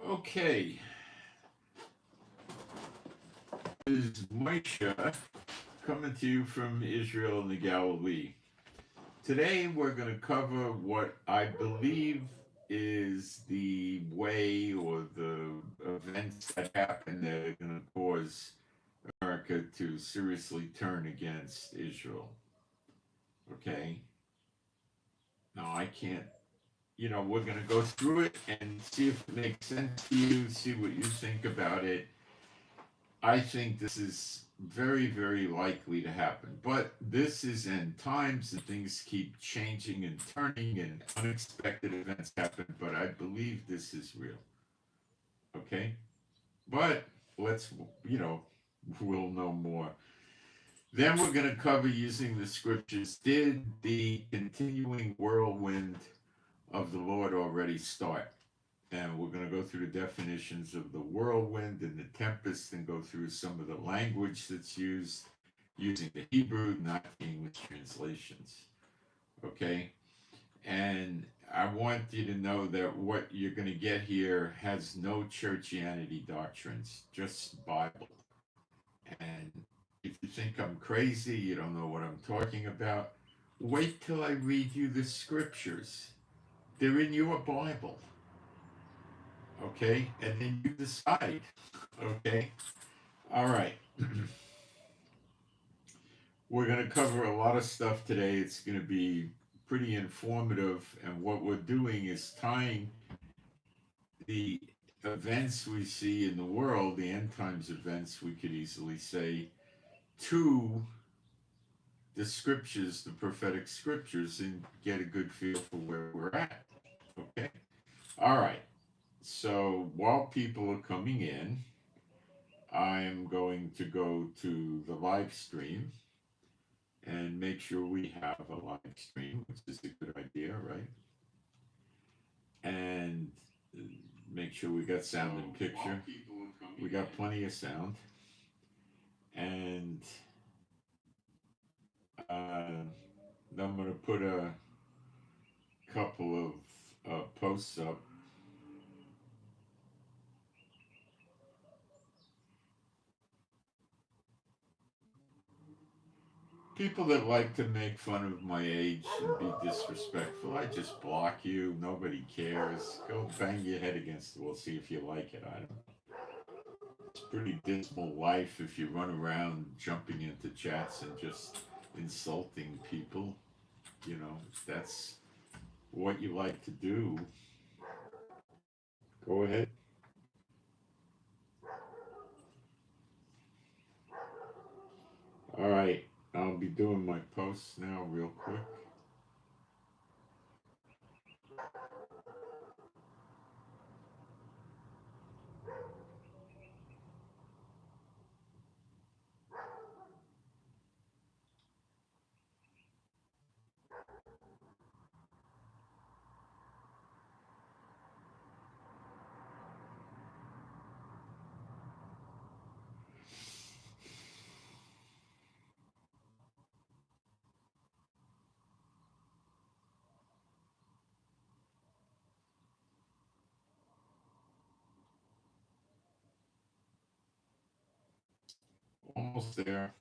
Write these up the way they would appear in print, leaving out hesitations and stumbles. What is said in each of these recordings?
Okay, this is Moshe coming to you from Israel and the Galilee. Today we're going to cover what I believe is the way or the events that happen that are going to cause America to seriously turn against Israel. Okay? Now I can't, we're going to go through it and see if it makes sense to you, see what you think about it. I think this is very, very likely to happen. But this is end times and things keep changing and turning and unexpected events happen. But I believe this is real. Okay? But let's, you know, we'll know more. Then we're going to cover using the scriptures. Did the continuing whirlwind of the Lord already start? And we're going to go through the definitions of the whirlwind and the tempest and go through some of the language that's used using the Hebrew, not English translations. Okay? And I want you to know that what you're going to get here has no churchianity doctrines, just Bible. And if you think I'm crazy, you don't know what I'm talking about, wait till I read you the scriptures. They're in your Bible. Okay? And then you decide. Okay? All right. We're going to cover a lot of stuff today. It's going to be pretty informative. And what we're doing is tying the events we see in the world, the end times events, we could easily say, to the scriptures, the prophetic scriptures, and get a good feel for where we're at. Okay? All right. So while people are coming in, I'm going to go to the live stream and make sure we have a live stream, which is a good idea, right? And make sure we got sound and picture. We got plenty of sound. And I'm going to put a couple of posts up. People that like to make fun of my age and be disrespectful, I just block you. Nobody cares. Go bang your head against the wall, see if you like it. I don't. It's a pretty dismal life if you run around jumping into chats and just insulting people. You know, if that's what you like to do, go ahead. All right, I'll be doing my posts now real quick. Almost there.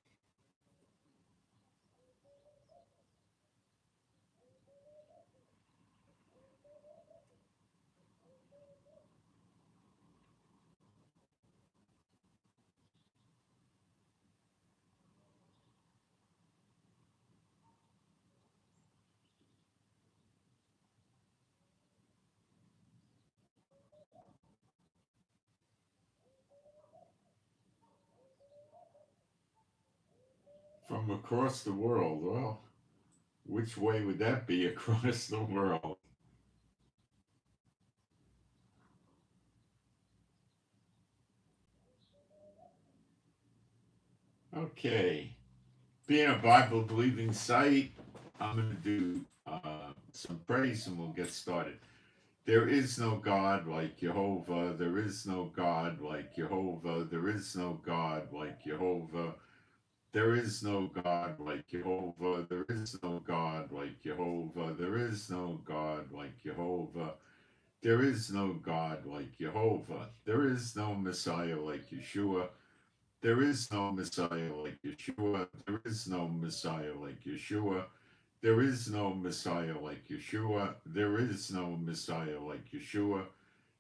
From across the world. Well, which way would that be across the world? Okay. Being a Bible believing site, I'm going to do some praise and we'll get started. There is no God like Jehovah. There is no God like Jehovah. There is no God like Jehovah. There is no God like Jehovah. There is no God like Jehovah. There is no God like Jehovah. There is no God like Jehovah. There is no Messiah like Yeshua. There is no Messiah like Yeshua. There is no Messiah like Yeshua. There is no Messiah like Yeshua. There is no Messiah like Yeshua.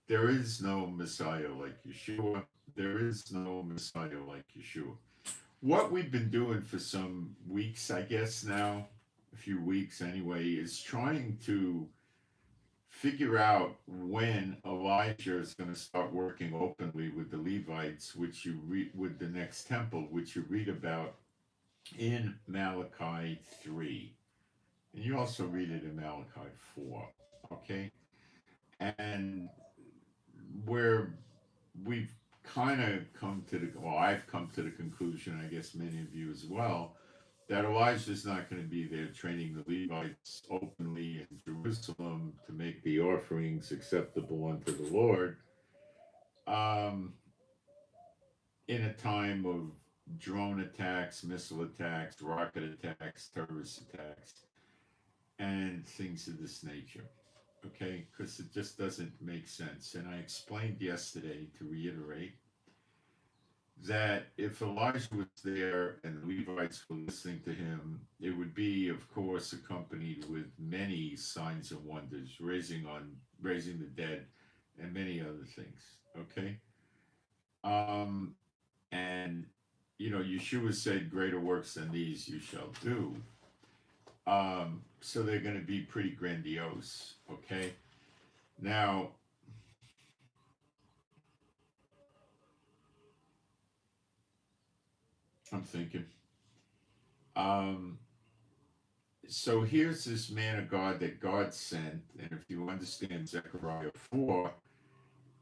There is no Messiah like Yeshua. There is no Messiah like Yeshua. What we've been doing for some weeks, I guess now, a few weeks anyway, is trying to figure out when Elijah is going to start working openly with the Levites, which you read with the next temple, which you read about in Malachi 3. And you also read it in Malachi 4. Okay? And where we've kind of come to the, well, I've come to the conclusion, I guess many of you as well, that Elijah's not going to be there training the Levites openly in Jerusalem to make the offerings acceptable unto the Lord um, in a time of drone attacks, missile attacks, rocket attacks, terrorist attacks, and things of this nature. Okay, because it just doesn't make sense. And I explained yesterday, to reiterate, that if Elijah was there and the Levites were listening to him, it would be, of course, accompanied with many signs and wonders, raising the dead, and many other things. Okay, um, and Yeshua said, "Greater works than these you shall do." So they're going to be pretty grandiose. Okay, now I'm thinking. Um, so here's this man of God that God sent, and if you understand Zechariah 4,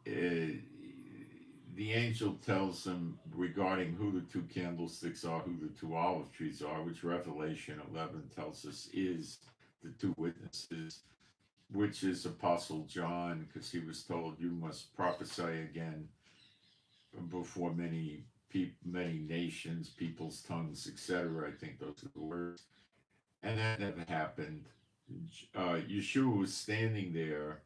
the angel tells them regarding who the two candlesticks are, who the two olive trees are, which Revelation 11 tells us is the two witnesses, which is Apostle John, because he was told, you must prophesy again before many nations, people's tongues, etc. I think those are the words. And that never happened. Yeshua was standing there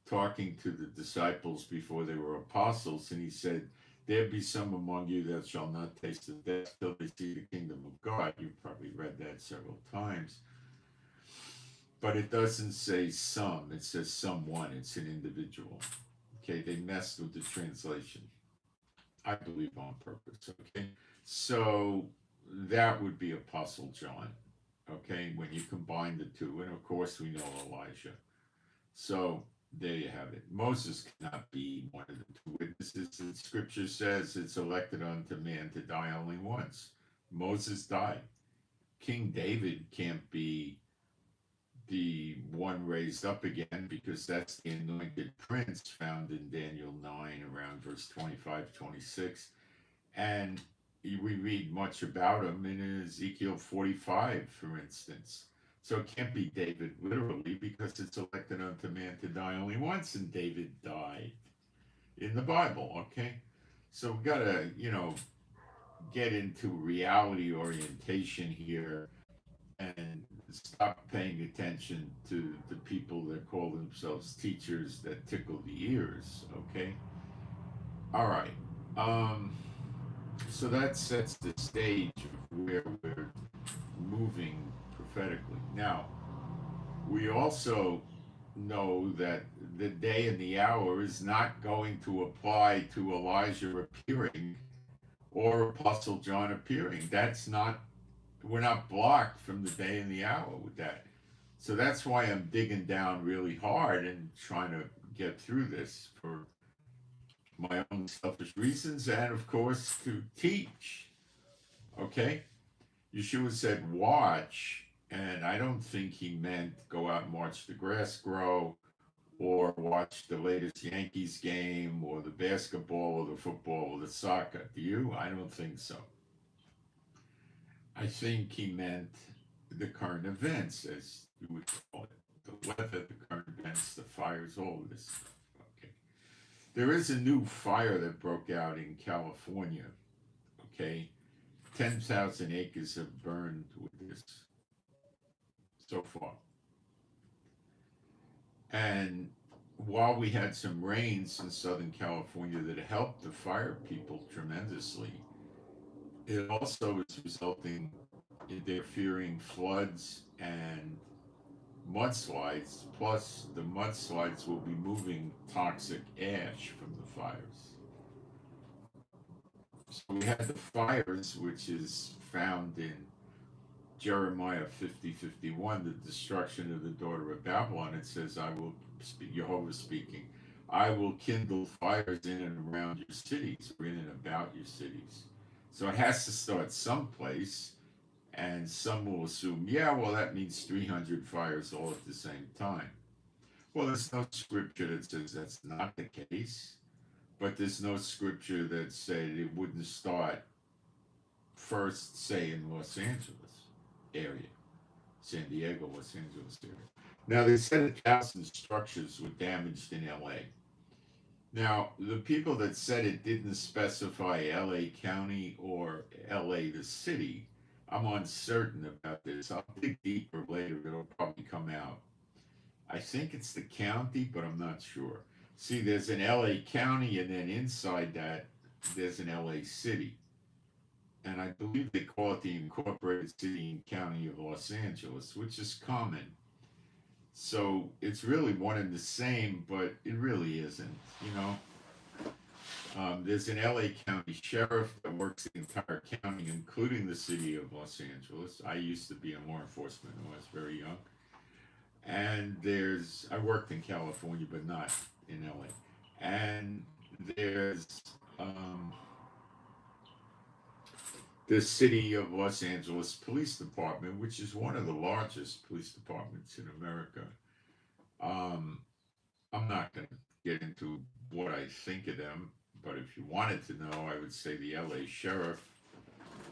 talking to the disciples before they were apostles, and he said, there be some among you that shall not taste of death till they see the kingdom of God. You've probably read that several times. But it doesn't say some, it says someone. It's an individual. Okay, they messed with the translation, I believe on purpose. Okay, so that would be Apostle John. Okay, when you combine the two, and of course we know Elijah. So there you have it. Moses cannot be one of the two witnesses. The scripture says it's elected unto man to die only once. Moses died. King David can't be the one raised up again, because that's the anointed prince found in Daniel 9 around verse 25, 26. And we read much about him in Ezekiel 45, for instance. So it can't be David literally, because it's elected unto man to die only once, and David died in the Bible, okay? So we got to, get into reality orientation here and stop paying attention to the people that call themselves teachers that tickle the ears, okay? All right. So that sets the stage of where we're moving prophetically. Now, we also know that the day and the hour is not going to apply to Elijah appearing or Apostle John appearing. We're not blocked from the day and the hour with that. So that's why I'm digging down really hard and trying to get through this for my own selfish reasons and, of course, to teach. Okay? Yeshua said, watch, and I don't think he meant go out and watch the grass grow or watch the latest Yankees game or the basketball or the football or the soccer. Do you? I don't think so. I think he meant the current events, as you would call it. The weather, the current events, the fires, all of this. Okay. There is a new fire that broke out in California. Okay. 10,000 acres have burned with this so far. And while we had some rains in Southern California that helped the fire people tremendously, it also is resulting in they're fearing floods and mudslides. Plus, the mudslides will be moving toxic ash from the fires. So we had the fires, which is found in Jeremiah 50:51, the destruction of the daughter of Babylon. It says, I will speak, Jehovah speaking, I will kindle fires in and around your cities, or in and about your cities. So it has to start someplace, and some will assume, yeah, well, that means 300 fires all at the same time. Well, there's no scripture that says that's not the case, but there's no scripture that said it wouldn't start first, say, in Los Angeles area, San Diego, Los Angeles area. Now, they said 1,000 structures were damaged in LA. Now, the people that said it didn't specify LA County or LA the city, I'm uncertain about this. I'll dig deeper later, it'll probably come out. I think it's the county, but I'm not sure. See, there's an LA County, and then inside that, there's an LA City. And I believe they call it the Incorporated City and County of Los Angeles, which is common. So it's really one and the same, but it really isn't, you know. There's an LA County sheriff that works the entire county, including the city of Los Angeles. I used to be in law enforcement when I was very young. And I worked in California, but not in LA. And there's the City of Los Angeles Police Department, which is one of the largest police departments in America. I'm not going to get into what I think of them, but if you wanted to know, I would say the LA Sheriff,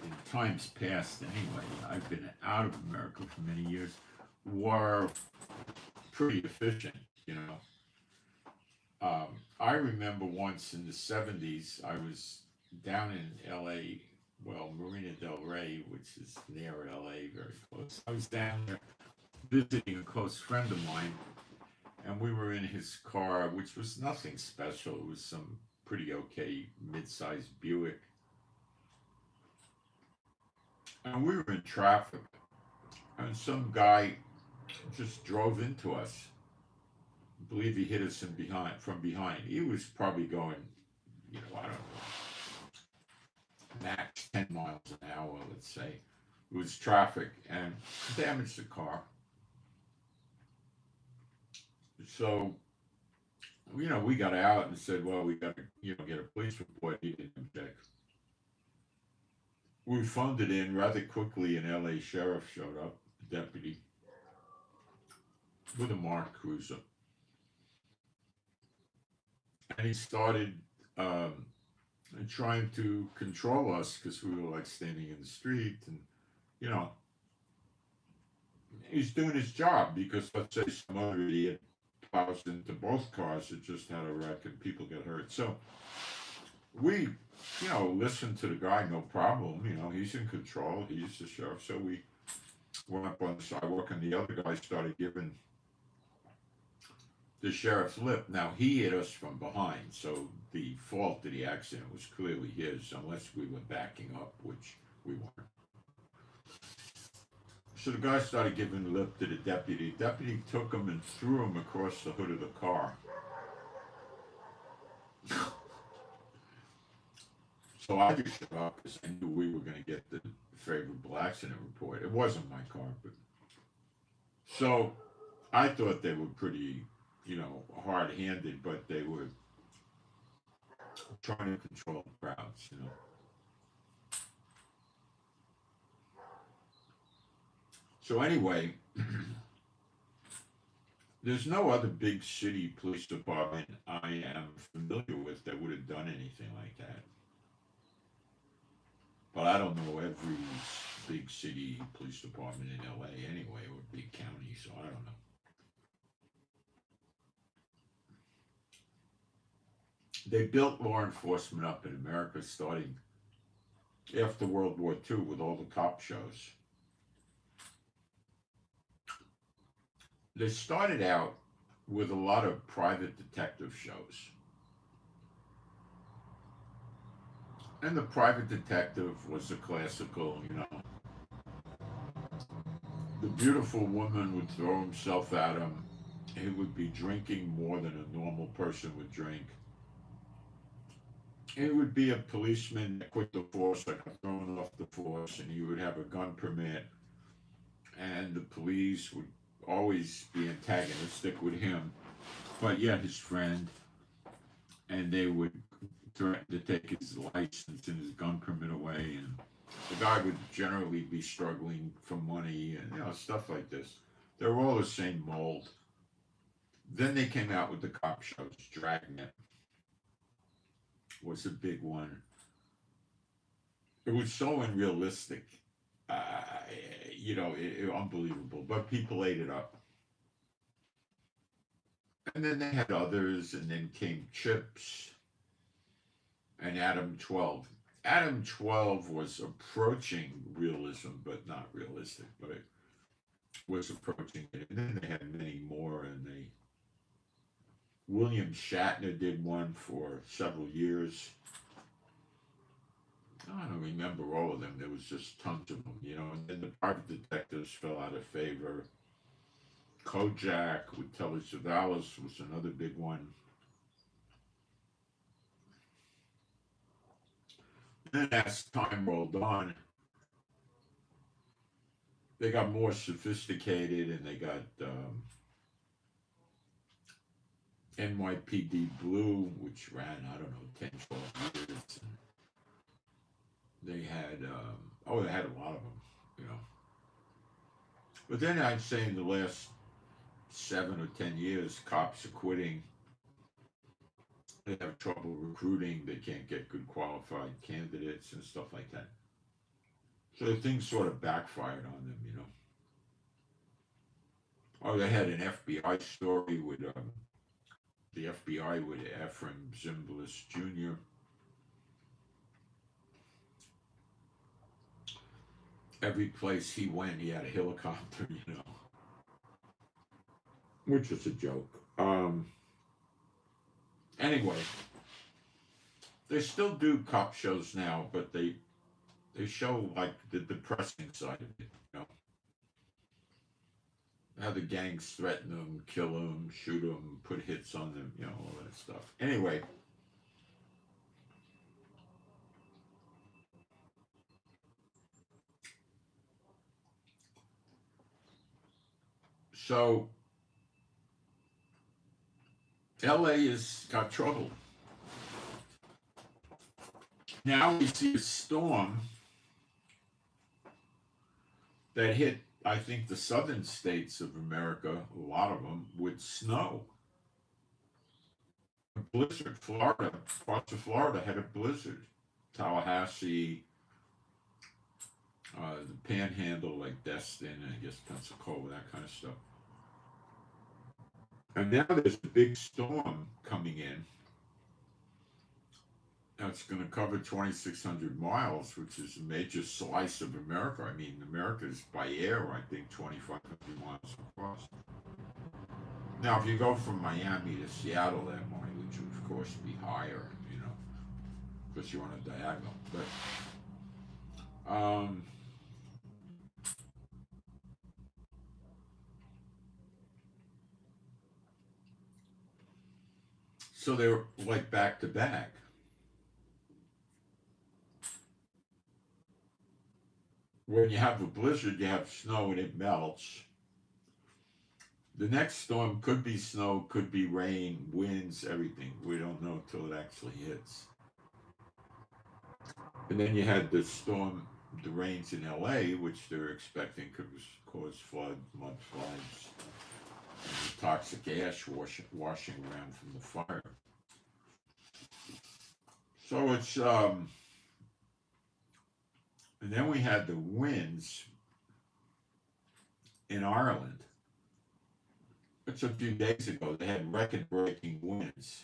in times past anyway, I've been out of America for many years, were pretty efficient, you know. I remember once in the 70s, I was down in LA, well, Marina del Rey, which is near LA, very close. I was down there visiting a close friend of mine, and we were in his car, which was nothing special. It was some pretty okay mid-sized Buick. And we were in traffic, and some guy just drove into us. I believe he hit us from behind. He was probably going, you know, I don't know, max 10 miles an hour, let's say. It was traffic and damaged the car. So, you know, we got out and said, well, we got to, you know, get a police report. He didn't object. We phoned it in rather quickly. An LA sheriff showed up, a deputy, with a marked cruiser. And he started trying to control us because we were like standing in the street, and you know, he's doing his job because let's say some other idiot plows into both cars that just had a wreck and people get hurt. So we, you know, listened to the guy, no problem. You know, he's in control. He's the sheriff. So we went up on the sidewalk, and the other guy started giving the sheriff's lip. Now, he hit us from behind, so the fault of the accident was clearly his, unless we were backing up, which we weren't. So the guy started giving lip to the deputy. The deputy took him and threw him across the hood of the car. So I just shut up because I knew we were going to get the favorable accident report. It wasn't my car, but so I thought they were pretty, you know, hard-handed, but they were trying to control the crowds, you know. So anyway, there's no other big city police department I am familiar with that would have done anything like that. But I don't know every big city police department in LA anyway, or big county, so I don't know. They built law enforcement up in America starting after World War II with all the cop shows. They started out with a lot of private detective shows. And the private detective was a classical, the beautiful woman would throw himself at him. He would be drinking more than a normal person would drink. He would be a policeman that quit the force, that got thrown off the force, and he would have a gun permit. And the police would always be antagonistic with him, but yet his friend, and they would threaten to take his license and his gun permit away, and the guy would generally be struggling for money and stuff like this. They're all the same mold. Then they came out with the cop shows. Dragnet was a big one. It was so unrealistic, unbelievable. But people ate it up. And then they had others, and then came Chips and Adam 12. Adam 12 was approaching realism, but not realistic, but it was approaching it. And then they had many more, and William Shatner did one for several years. I don't remember all of them. There was just tons of them, and then the private detectives fell out of favor. Kojak with Telly Savalas was another big one. Then as time rolled on, they got more sophisticated, and they got NYPD Blue, which ran, 10, 12 years. They had, they had a lot of them, But then I'd say in the last 7 or 10 years, cops are quitting. They have trouble recruiting. They can't get good qualified candidates and stuff like that. So things sort of backfired on them, Oh, they had an FBI story with the FBI with Ephraim Zimbalist Jr. Every place he went, he had a helicopter, which is a joke. Anyway, they still do cop shows now, but they show like the depressing side of it, how the gangs threaten them, kill them, shoot them, put hits on them, all that stuff. Anyway, so LA has got trouble. Now we see a storm that hit, I think, the southern states of America, a lot of them, with snow. A blizzard. Florida, parts of Florida had a blizzard. Tallahassee, the Panhandle, like Destin, I guess Pensacola, that kind of stuff. And now there's a big storm coming in. That's going to cover 2,600 miles, which is a major slice of America. I mean, America is by air, I think, 2,500 miles across. Now, if you go from Miami to Seattle, that mileage would, of course, be higher, because you're on a diagonal. But, so they're like back to back. When you have a blizzard, you have snow and it melts. The next storm could be snow, could be rain, winds, everything. We don't know until it actually hits. And then you had the storm, the rains in LA, which they're expecting could cause mudslides, and toxic ash washing around from the fire. So it's, and then we had the winds in Ireland. It's a few days ago. They had record-breaking winds.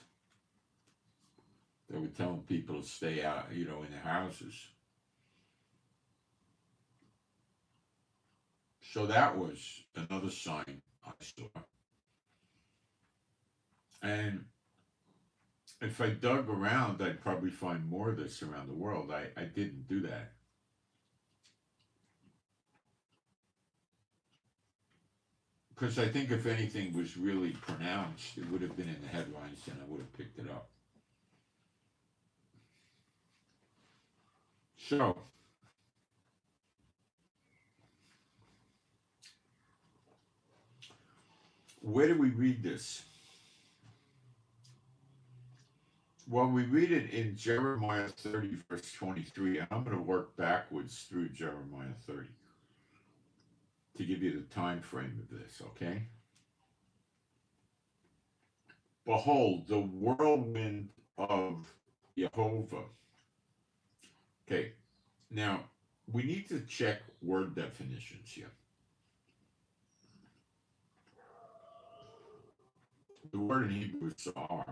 They were telling people to stay out, in their houses. So that was another sign I saw. And if I dug around, I'd probably find more of this around the world. I didn't do that. Because I think if anything was really pronounced, it would have been in the headlines and I would have picked it up. So, where do we read this? Well, we read it in Jeremiah 30, verse 23, and I'm going to work backwards through Jeremiah 30 to give you the time frame of this, okay? Behold, the whirlwind of Jehovah. Okay, now we need to check word definitions here. The word in Hebrew is sa'ar,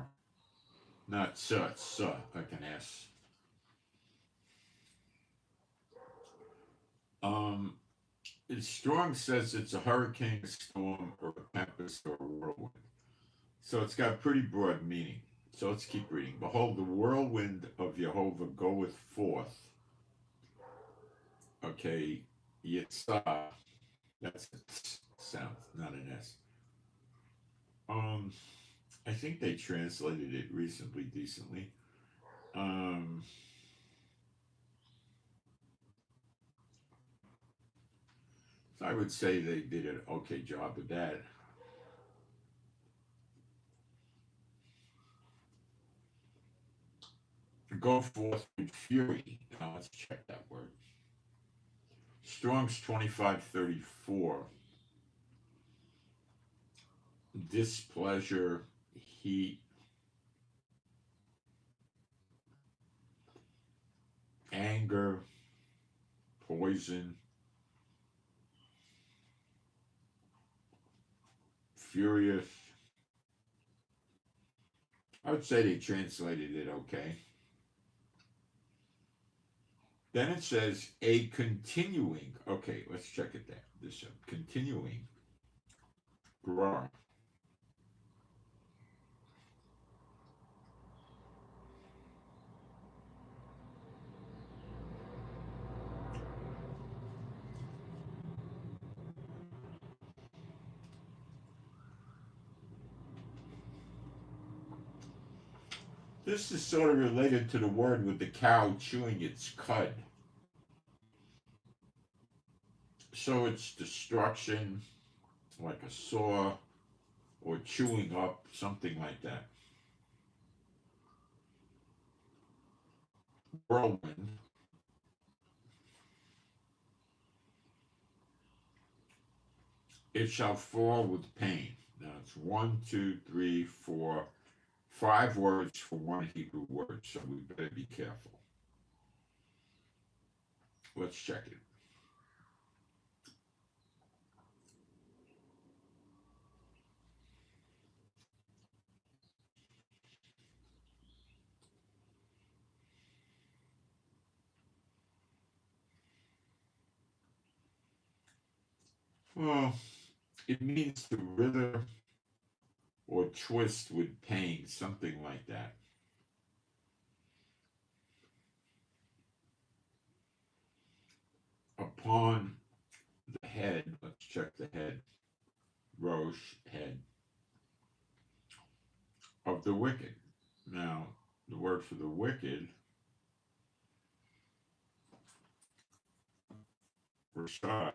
not sa, like an S. Strong says it's a hurricane, a storm, or a tempest, or a whirlwind. So it's got pretty broad meaning. So let's keep reading. Behold, the whirlwind of Jehovah goeth forth. Okay, Yitzhak. That's a sound, not an S. I think they translated it recently decently. So I would say they did an okay job of that. Go forth with fury. Now let's check that word. Strong's 2534. Displeasure, heat, anger, poison, furious. I would say they translated it okay. Then it says a continuing. Okay, let's check it there. This continuing. Grah. This is sort of related to the word with the cow chewing its cud. So it's destruction, like a saw, or chewing up, something like that. Whirlwind. It shall fall with pain. Now it's 5 words for one Hebrew word, so we better be careful. Let's check it. Well, it means to wither or twist with pain, something like that. Upon the head, let's check the head, Rosh, head, of the wicked. Now, the word for the wicked, Rashad.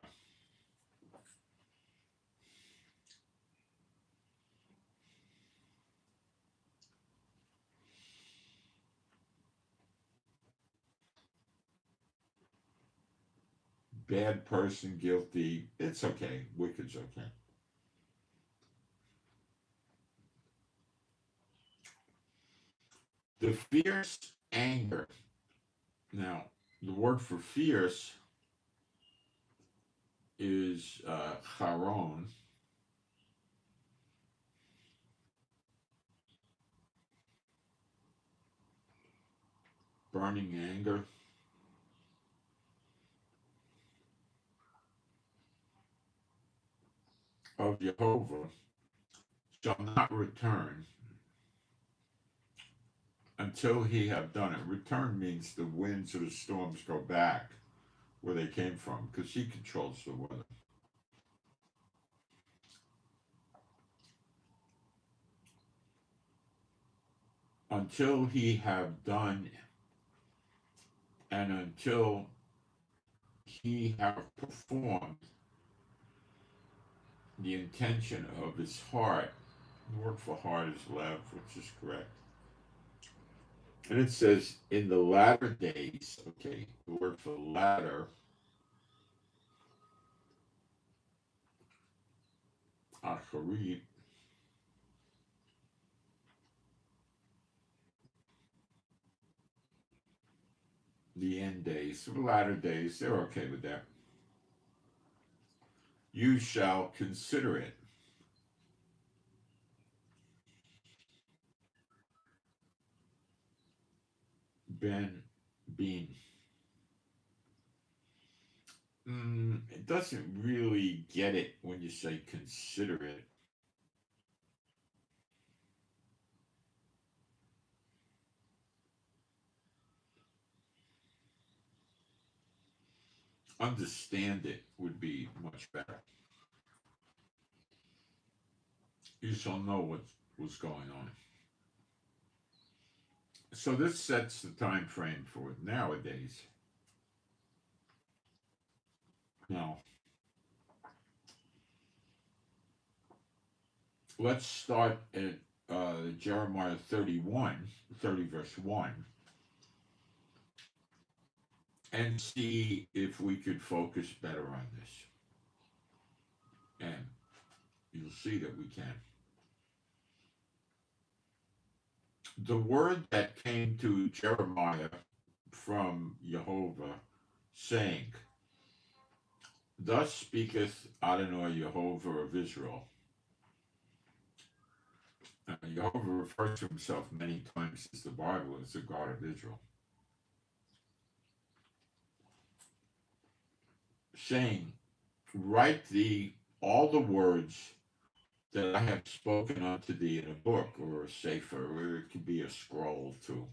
Bad person, guilty. It's okay. Wicked's okay. The fierce anger. Now, the word for fierce is charon. Burning anger. Of Jehovah shall not return. until he have done it. Return means the winds or the storms go back where they came from, because he controls the weather. Until he have done, and until he have performed the intention of his heart. The word for heart is lev, which is correct. And it says, in the latter days, okay, the word for latter, acharit, the end days, the latter days, they're okay with that. You shall consider it. Ben Bean. It doesn't really get it when you say consider it. Understand it would be much better. You shall know what's going on. So this sets the time frame for nowadays. Now, let's start at Jeremiah 30 verse 1, and see if we could focus better on this. And you'll see that we can. The word that came to Jeremiah from Jehovah, saying, thus speaketh Adonai Jehovah of Israel. Jehovah refers to himself many times in the Bible as the God of Israel, saying, write thee all the words that I have spoken unto thee in a book, or a saith, or it could be a scroll too.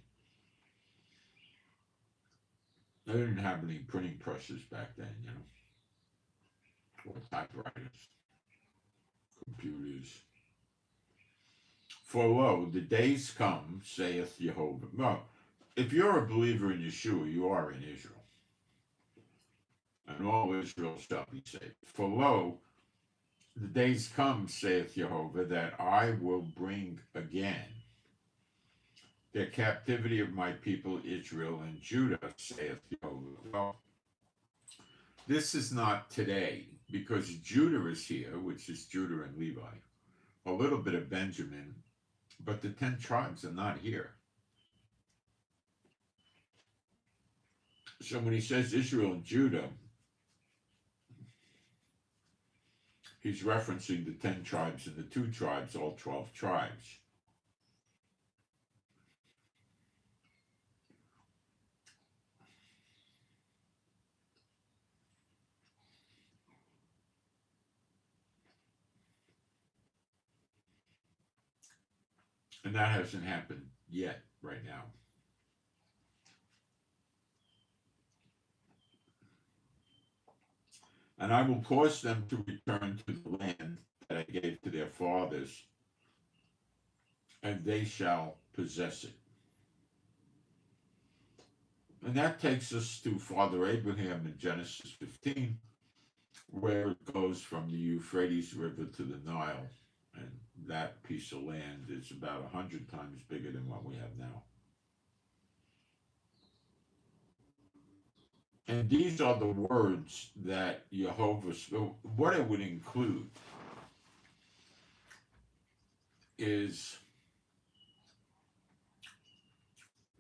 They didn't have any printing presses back then, or typewriters, computers. For lo, the days come, saith Jehovah. Well, if you're a believer in Yeshua, you are in Israel. And all Israel shall be saved. For lo, the days come, saith Jehovah, that I will bring again the captivity of my people Israel and Judah, saith Jehovah. Well, this is not today, because Judah is here, which is Judah and Levi, a little bit of Benjamin, but the 10 tribes are not here. So when he says Israel and Judah, he's referencing the 10 tribes and the 2 tribes, all 12 tribes. And that hasn't happened yet, right now. And I will cause them to return to the land that I gave to their fathers, and they shall possess it. And that takes us to Father Abraham in Genesis 15, where it goes from the Euphrates River to the Nile. And that piece of land is about 100 times bigger than what we have now. And these are the words that Jehovah spoke. What it would include is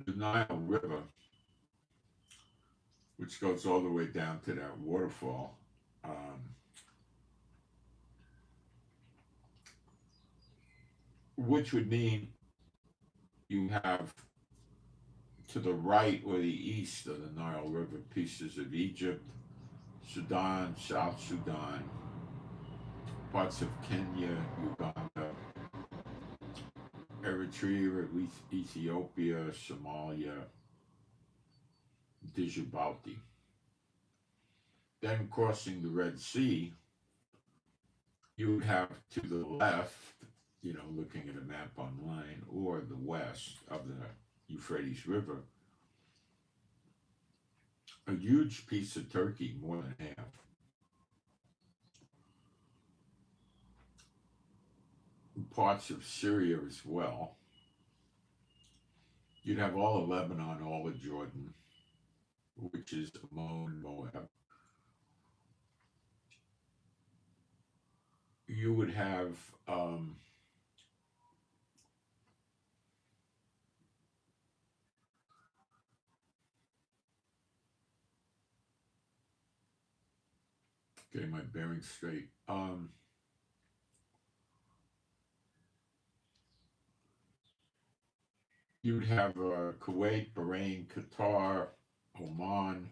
the Nile River, which goes all the way down to that waterfall. Which would mean you have to the right or the east of the Nile River pieces of Egypt, Sudan, South Sudan, parts of Kenya, Uganda, Eritrea, Ethiopia, Somalia, Djibouti. Then crossing the Red Sea, you would have to the left, looking at a map online, or the west of the Euphrates River, a huge piece of Turkey, more than half. Parts of Syria as well. You'd have all of Lebanon, all of Jordan, which is Ammon, Moab. You would have getting my bearings straight. You'd have Kuwait, Bahrain, Qatar, Oman,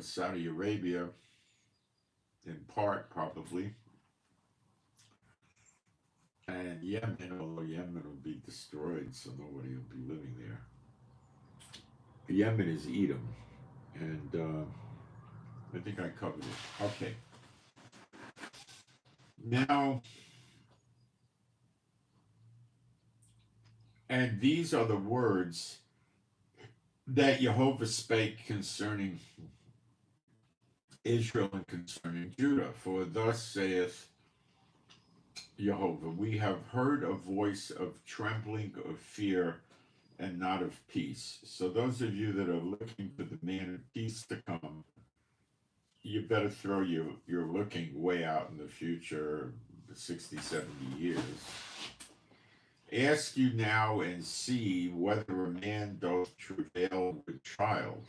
Saudi Arabia, in part probably, and Yemen, although Yemen will be destroyed, so nobody will be living there. Yemen is Edom, and I think I covered it. Okay. Now, and these are the words that Jehovah spake concerning Israel and concerning Judah. For thus saith Jehovah, we have heard a voice of trembling, of fear, and not of peace. So those of you that are looking for the man of peace to come, you better throw your looking way out in the future, 60, 70 years. Ask you now and see whether a man doth travail with child.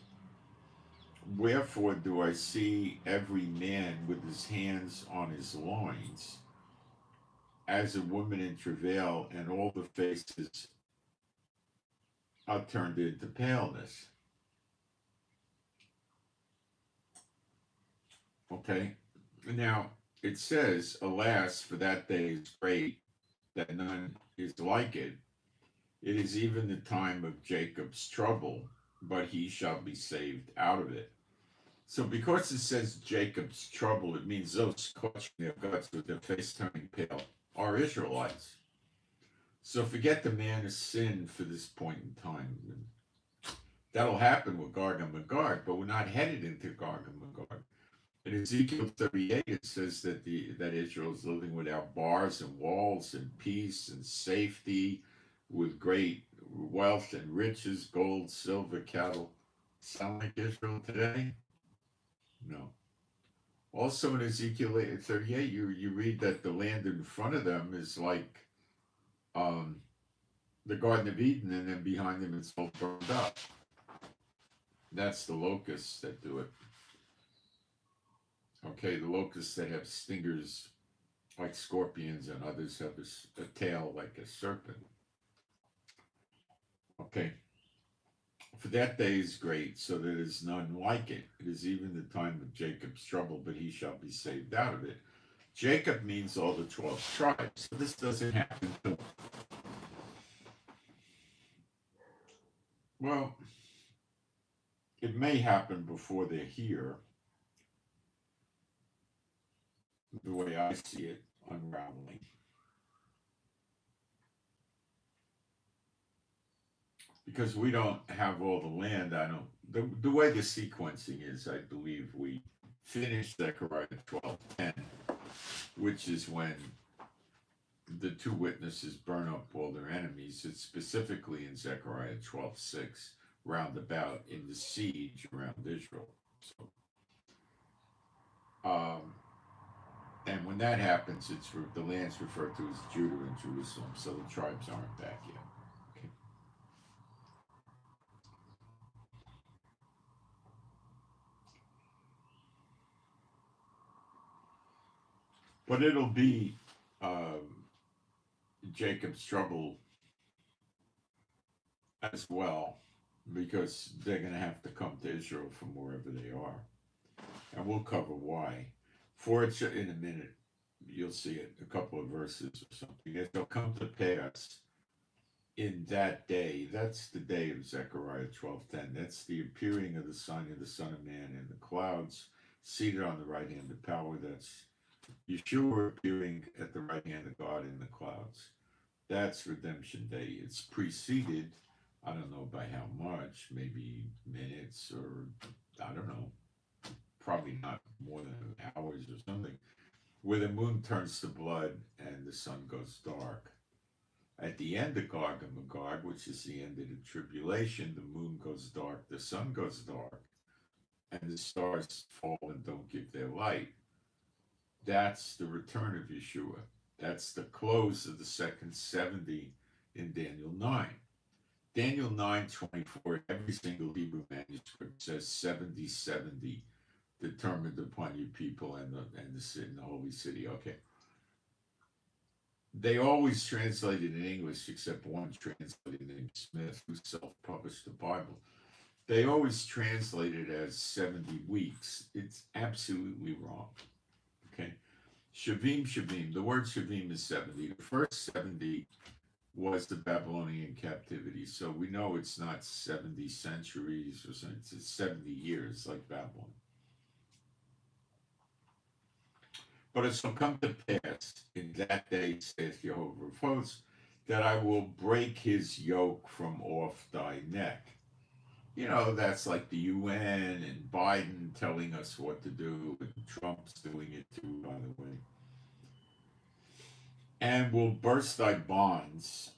Wherefore do I see every man with his hands on his loins, as a woman in travail, and all the faces are turned into paleness. Okay? Now, it says, alas, for that day is great, that none is like it. It is even the time of Jacob's trouble, but he shall be saved out of it. So because it says Jacob's trouble, it means those clutching their guts with their face turning pale are Israelites. So forget the man of sin for this point in time. That'll happen with Gog and Magog, but we're not headed into Gog and Magog. In Ezekiel 38, it says that Israel is living without bars and walls and peace and safety, with great wealth and riches, gold, silver, cattle. Sound like Israel today? No. Also in Ezekiel 38, you read that the land in front of them is like the Garden of Eden, and then behind them it's all burned up. That's the locusts that do it. Okay, the locusts that have stingers like scorpions, and others have a tail like a serpent. Okay. For that day is great, so there is none like it. It is even the time of Jacob's trouble, but he shall be saved out of it. Jacob means all the 12 tribes. So this doesn't happen to. Well, it may happen before they're here, the way I see it unraveling. Because we don't have all the land, the way the sequencing is, I believe we finish Zechariah 12:10, which is when the two witnesses burn up all their enemies. It's specifically in Zechariah 12:6, roundabout in the siege around Israel. So, and when that happens, the land's referred to as Judah and Jerusalem, so the tribes aren't back yet. Okay. But it'll be Jacob's trouble as well, because they're going to have to come to Israel from wherever they are. And we'll cover why. For it's in a minute. You'll see it, a couple of verses or something. It shall come to pass in that day. That's the day of Zechariah 12:10. That's the appearing of the Son of Man in the clouds, seated on the right hand of power. That's Yeshua appearing at the right hand of God in the clouds. That's Redemption Day. It's preceded, I don't know by how much, maybe minutes or I don't know, probably not more than hours or something, where the moon turns to blood and the sun goes dark. At the end of Gog and Magog, which is the end of the tribulation, the moon goes dark, the sun goes dark, and the stars fall and don't give their light. That's the return of Yeshua. That's the close of the second 70 in Daniel 9. Daniel 9:24, every single Hebrew manuscript says 70, determined upon you people and the holy city. Okay. They always translated in English, except one translator named Smith, who self-published the Bible. They always translate it as 70 weeks. It's absolutely wrong. Okay. Shavim. The word Shavim is 70. The first 70 was the Babylonian captivity. So we know it's not 70 centuries or something. It's 70 years like Babylon. But it shall come to pass in that day, saith Jehovah of hosts, that I will break his yoke from off thy neck. You know, that's like the UN and Biden telling us what to do, and Trump's doing it too, by the way. And will burst thy bonds,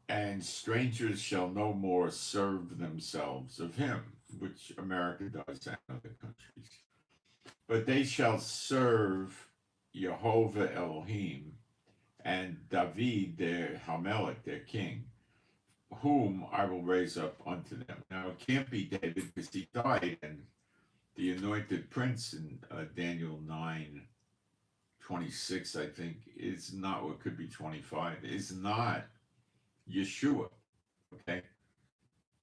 and strangers shall no more serve themselves of him, which America does and other countries. But they shall serve Jehovah Elohim and David, their Hamelech, their king, whom I will raise up unto them. Now, it can't be David because he died, and the anointed prince in Daniel 9:26, I think, is not, or it could be 25, is not Yeshua. Okay?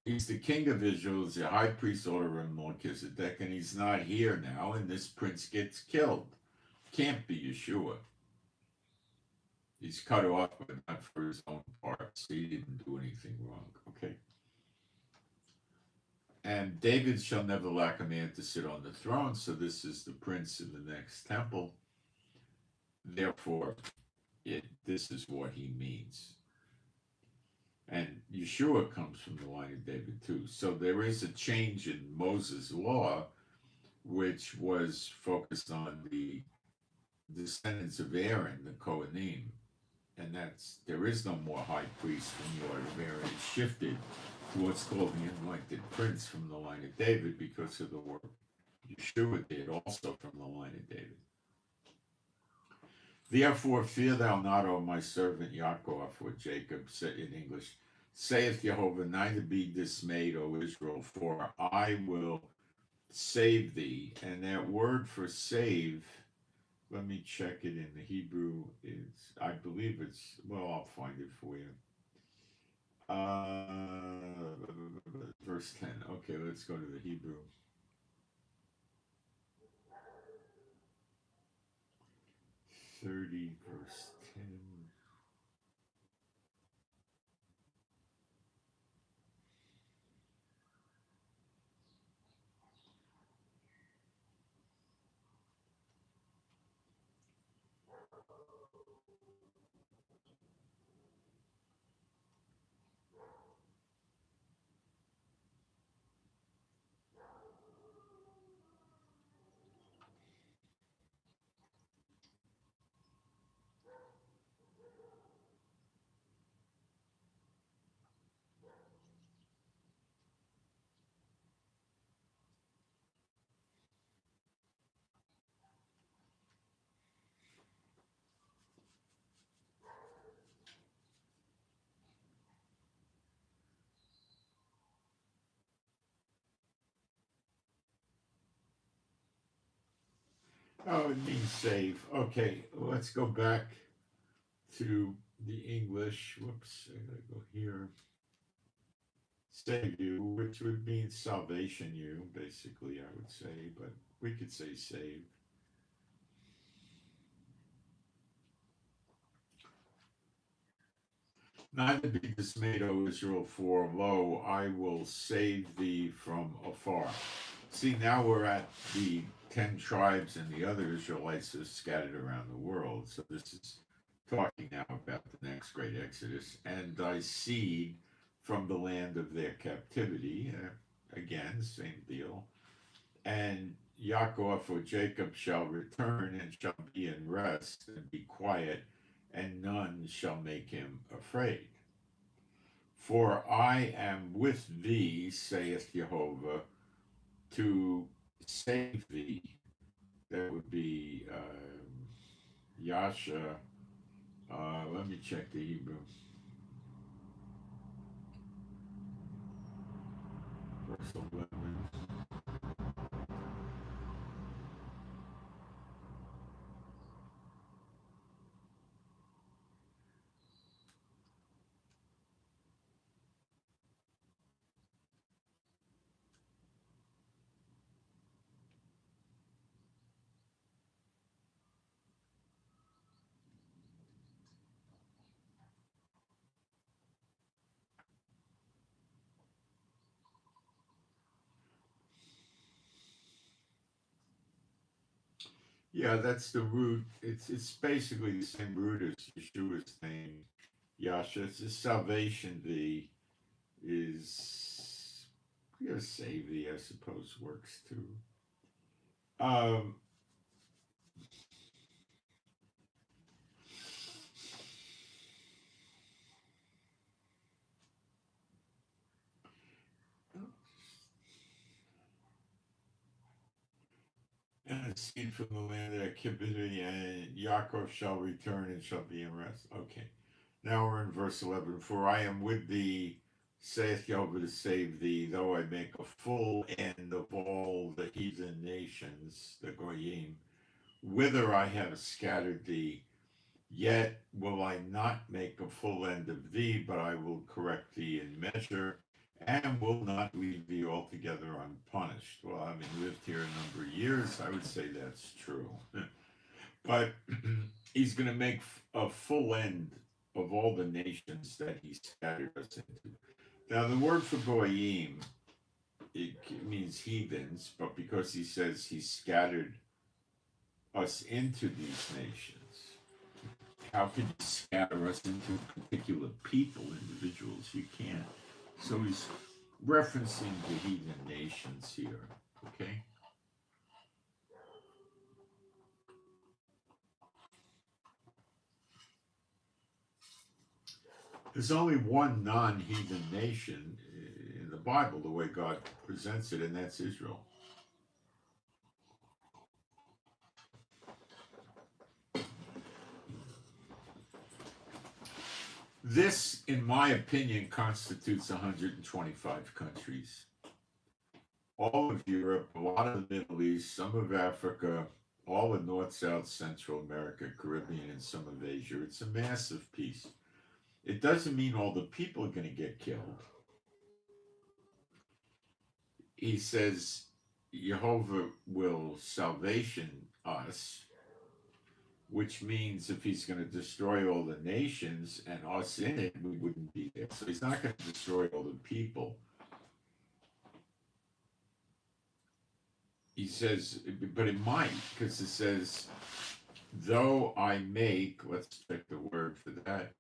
He's the king of Israel, he's the high priest order of Melchizedek, and he's not here now, and this prince gets killed. Can't be Yeshua. He's cut off, but not for his own parts. He didn't do anything wrong. Okay. And David shall never lack a man to sit on the throne. So this is the prince in the next temple. Therefore, this is what he means. And Yeshua comes from the line of David too. So there is a change in Moses' law, which was focused on the descendants of Aaron, the Kohanim. And there is no more high priest from the order of Aaron. It's shifted to what's called the anointed prince from the line of David because of the work Yeshua did also from the line of David. Therefore fear thou not, O my servant Yaakov, or Jacob said in English, saith Jehovah, neither be dismayed, O Israel, for I will save thee. And that word for save, let me check it in the Hebrew. I believe it's, well, I'll find it for you. Verse 10. Okay, let's go to the Hebrew. 30, verse 10. Oh, it means save. Okay, let's go back to the English. Whoops, I gotta go here. Save you, which would mean salvation you, basically, I would say, but we could say save. Neither be dismayed, O Israel, for lo, I will save thee from afar. See, now we're at the 10 tribes and the other Israelites are scattered around the world. So this is talking now about the next great Exodus. And thy seed from the land of their captivity. Again, same deal. And Yaakov or Jacob shall return and shall be in rest and be quiet, and none shall make him afraid. For I am with thee, saith Jehovah, to save thee. That would be Yasha. Let me check the Hebrew. Verse 11. Yeah, that's the root. It's basically the same root as Yeshua's name, Yasha. It's just salvation thee is save thee, I suppose, works too. Um, and a seed from the land of their captivity, and Yaakov shall return and shall be in rest. Okay. Now we're in verse 11. For I am with thee, saith Jehovah, to save thee, though I make a full end of all the heathen nations, the Goyim, whither I have scattered thee. Yet will I not make a full end of thee, but I will correct thee in measure, and will not leave thee altogether unpunished. Well, having lived here a number of years, I would say that's true. But he's going to make a full end of all the nations that he scattered us into. Now, the word for goyim, it means heathens, but because he says he scattered us into these nations, how could you scatter us into particular people, individuals? You can't. So he's referencing the heathen nations here, okay? There's only one non-heathen nation in the Bible, the way God presents it, and that's Israel. This, in my opinion, constitutes 125 countries. All of Europe, a lot of the Middle East, some of Africa, all of North, South, Central America, Caribbean, and some of Asia. It's a massive piece. It doesn't mean all the people are going to get killed. He says Jehovah will salvation us, which means if he's going to destroy all the nations and us in it, we wouldn't be there. So he's not going to destroy all the people. He says, but it might, because it says, though I make, let's check the word for that,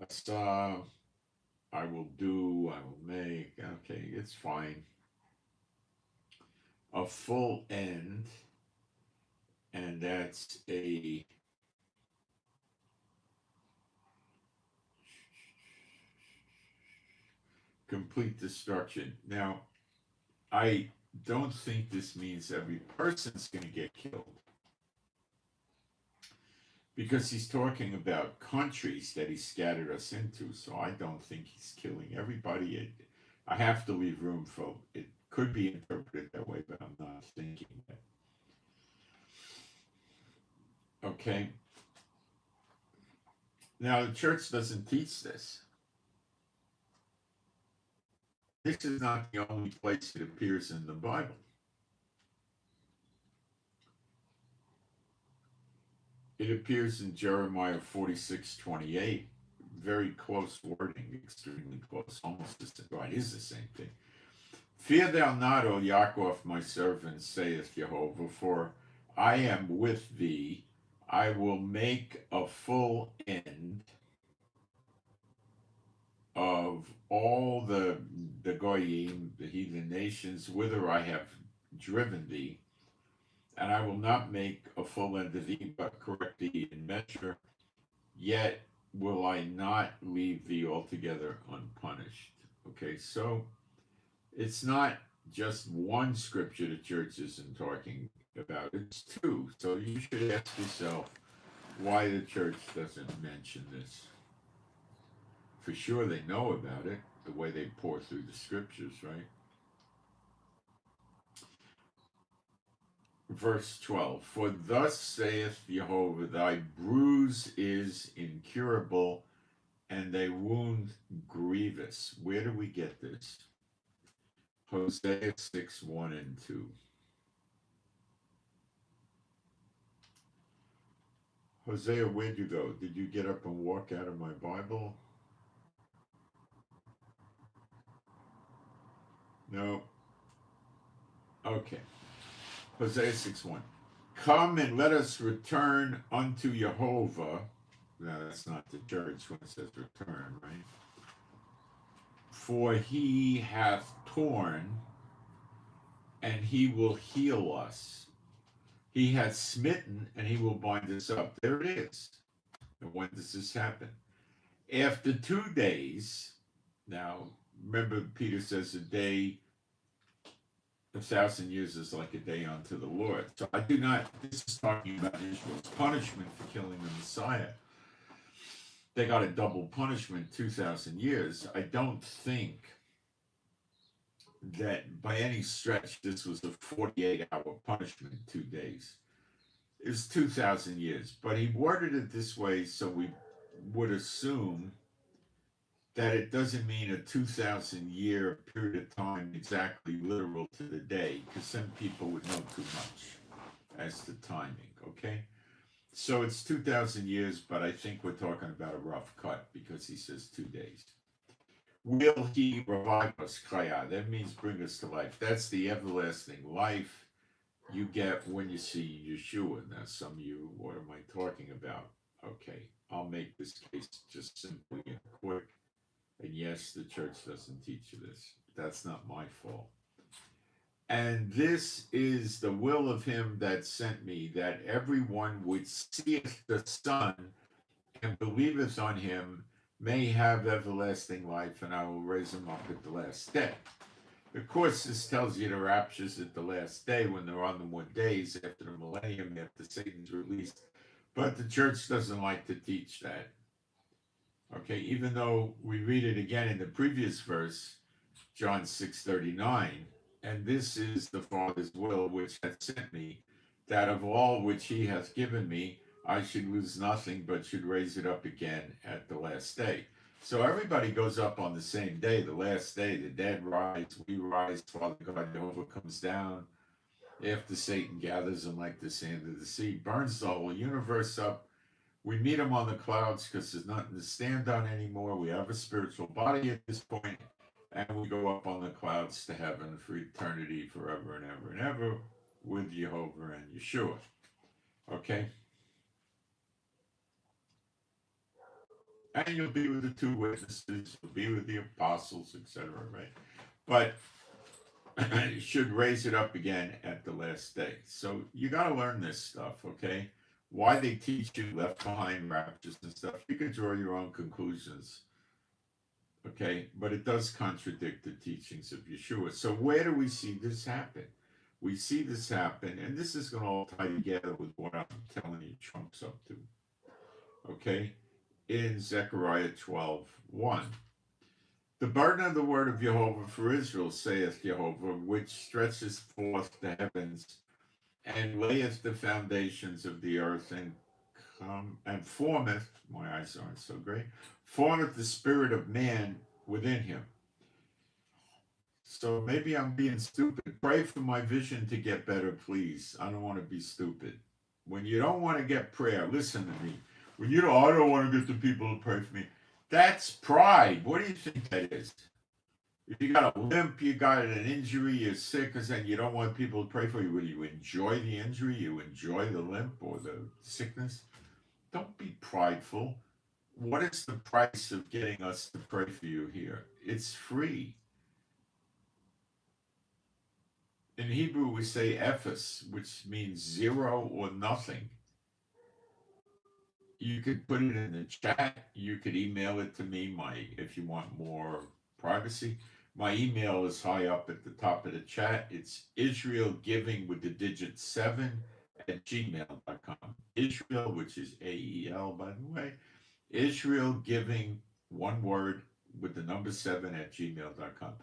asa, I will do, I will make, okay, it's fine. A full end, and that's a complete destruction. Now, I don't think this means every person's going to get killed, because he's talking about countries that he scattered us into. So I don't think he's killing everybody. I have to leave room for it. Could be interpreted that way, but I'm not thinking that. Okay. Now the church doesn't teach this. This is not the only place it appears in the Bible. It appears in Jeremiah 46:28, very close wording, extremely close, almost the same. Well, it is the same thing. Fear thou not, O Yaakov, my servant, saith Jehovah, for I am with thee. I will make a full end of all the goyim, the heathen nations, whither I have driven thee, and I will not make a full end of thee, but correct thee in measure. Yet will I not leave thee altogether unpunished. Okay, so it's not just one scripture the church isn't talking about, it's two. So you should ask yourself why the church doesn't mention this. For sure they know about it, the way they pour through the scriptures, right? Verse 12, for thus saith Jehovah, thy bruise is incurable, and thy wound grievous. Where do we get this? Hosea 6, 1 and 2. Hosea, where'd you go? Did you get up and walk out of my Bible? No. Okay. Hosea 6, 1. Come and let us return unto Jehovah. Now, that's not the church when it says return, right? For he hath torn, and he will heal us. He hath smitten, and he will bind us up. There it is. And when does this happen? After 2 days, now, remember Peter says a day, 1,000 years is like a day unto the Lord. So I do not, this is talking about Israel's punishment for killing the Messiah. They got a double punishment, 2,000 years. I don't think that by any stretch this was a 48-hour punishment, 2 days. It was 2,000 years. But he worded it this way so we would assume that it doesn't mean a 2,000-year period of time exactly literal to the day, because some people would know too much as to timing, okay? So it's 2,000 years, but I think we're talking about a rough cut because he says 2 days. Will he revive us, chaya? That means bring us to life. That's the everlasting life you get when you see Yeshua. Now, some of you, what am I talking about? Okay, I'll make this case just simply and quick. And yes, the church doesn't teach you this. That's not my fault. And this is the will of him that sent me, that everyone which seeth the Son and believeth on him may have everlasting life, and I will raise him up at the last day. Of course, this tells you the rapture's at the last day, when they're on the 1 days after the millennium, after Satan's released. But the church doesn't like to teach that. Okay, even though we read it again in the previous verse, John 6:39, and this is the Father's will which hath sent me, that of all which he hath given me, I should lose nothing, but should raise it up again at the last day. So everybody goes up on the same day, the last day. The dead rise, we rise, Father God Jehovah comes down after Satan gathers them like the sand of the sea, burns the whole universe up. We meet him on the clouds because there's nothing to stand on anymore. We have a spiritual body at this point, and we go up on the clouds to heaven for eternity, forever and ever and ever, with Jehovah and Yeshua. Okay? And you'll be with the 2 witnesses, you'll be with the apostles, etc., right? But you should raise it up again at the last day. So you got to learn this stuff, okay? Why they teach you left behind raptures and stuff, you can draw your own conclusions, okay? But it does contradict the teachings of Yeshua. So where do we see this happen? We see this happen, and this is going to all tie together with what I'm telling you Trump's up to, okay? In Zechariah 12:1. The burden of the word of Jehovah for Israel, saith Jehovah, which stretches forth the heavens, and layeth the foundations of the earth, and formeth, my eyes aren't so great, formeth the spirit of man within him. So maybe I'm being stupid. Pray for my vision to get better, please. I don't want to be stupid. When you don't want to get prayer, listen to me. When you don't, I don't want to get the people to pray for me. That's pride. What do you think that is? If you got a limp, you got an injury, you're sick, and you don't want people to pray for you, will you enjoy the injury? You enjoy the limp or the sickness? Don't be prideful. What is the price of getting us to pray for you here? It's free. In Hebrew, we say ephus, which means zero or nothing. You could put it in the chat. You could email it to me. If you want more privacy, my email is high up at the top of the chat. It's Israel Giving with the digit 7 at gmail.com. Israel, which is AEL, by the way. Israel Giving, one word, with the number 7 at gmail.com.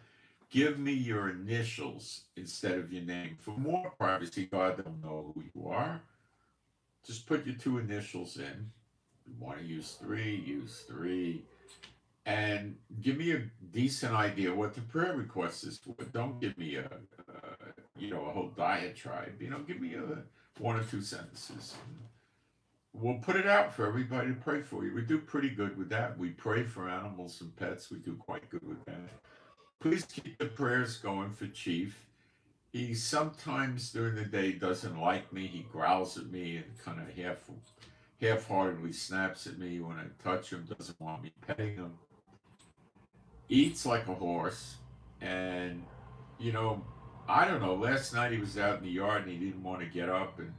Give me your initials instead of your name. For more privacy, God don't know who you are. Just put your 2 initials in. You want to use 3, use 3. And give me a decent idea what the prayer request is for. Don't give me a whole diatribe. Give me 1 or 2 sentences. We'll put it out for everybody to pray for you. We do pretty good with that. We pray for animals and pets. We do quite good with that. Please keep the prayers going for Chief. He sometimes during the day doesn't like me. He growls at me and kind of half-heartedly snaps at me when I touch him, doesn't want me petting him. Eats like a horse. And, I don't know. Last night he was out in the yard and he didn't want to get up. And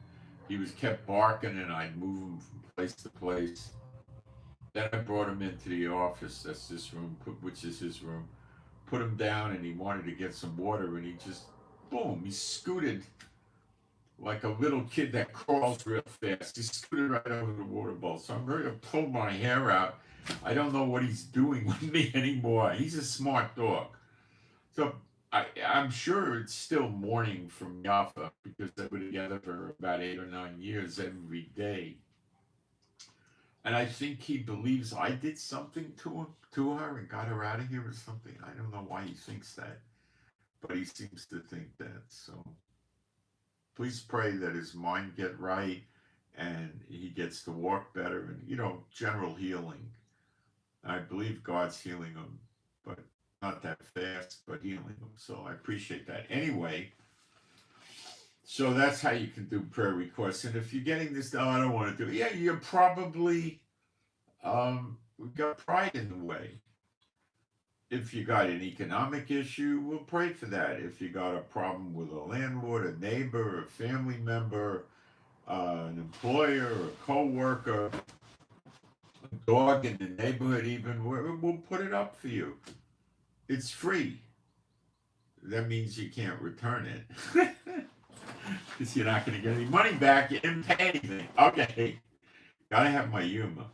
he kept barking and I'd move him from place to place. Then I brought him into the office. That's this room, which is his room. Put him down and he wanted to get some water and he just, boom, he scooted like a little kid that crawls real fast. He scooted right over the water bowl. So I'm ready to pull my hair out. I don't know what he's doing with me anymore. He's a smart dog. So I'm sure it's still mourning from Yafa because they were together for about 8 or 9 years every day. And I think he believes I did something to her and got her out of here or something. I don't know why he thinks that, but he seems to think that. So please pray that his mind get right and he gets to walk better and, general healing. I believe God's healing him, but not that fast, but healing him. So I appreciate that. Anyway, so that's how you can do prayer requests. And if you're getting this, I don't want to do it. Yeah, you're probably got pride in the way. If you got an economic issue, we'll pray for that. If you got a problem with a landlord, a neighbor, a family member, an employer, a co-worker, a dog in the neighborhood even, we'll put it up for you. It's free. That means you can't return it. Because you're not going to get any money back. You didn't pay anything. Okay. Gotta have my humor.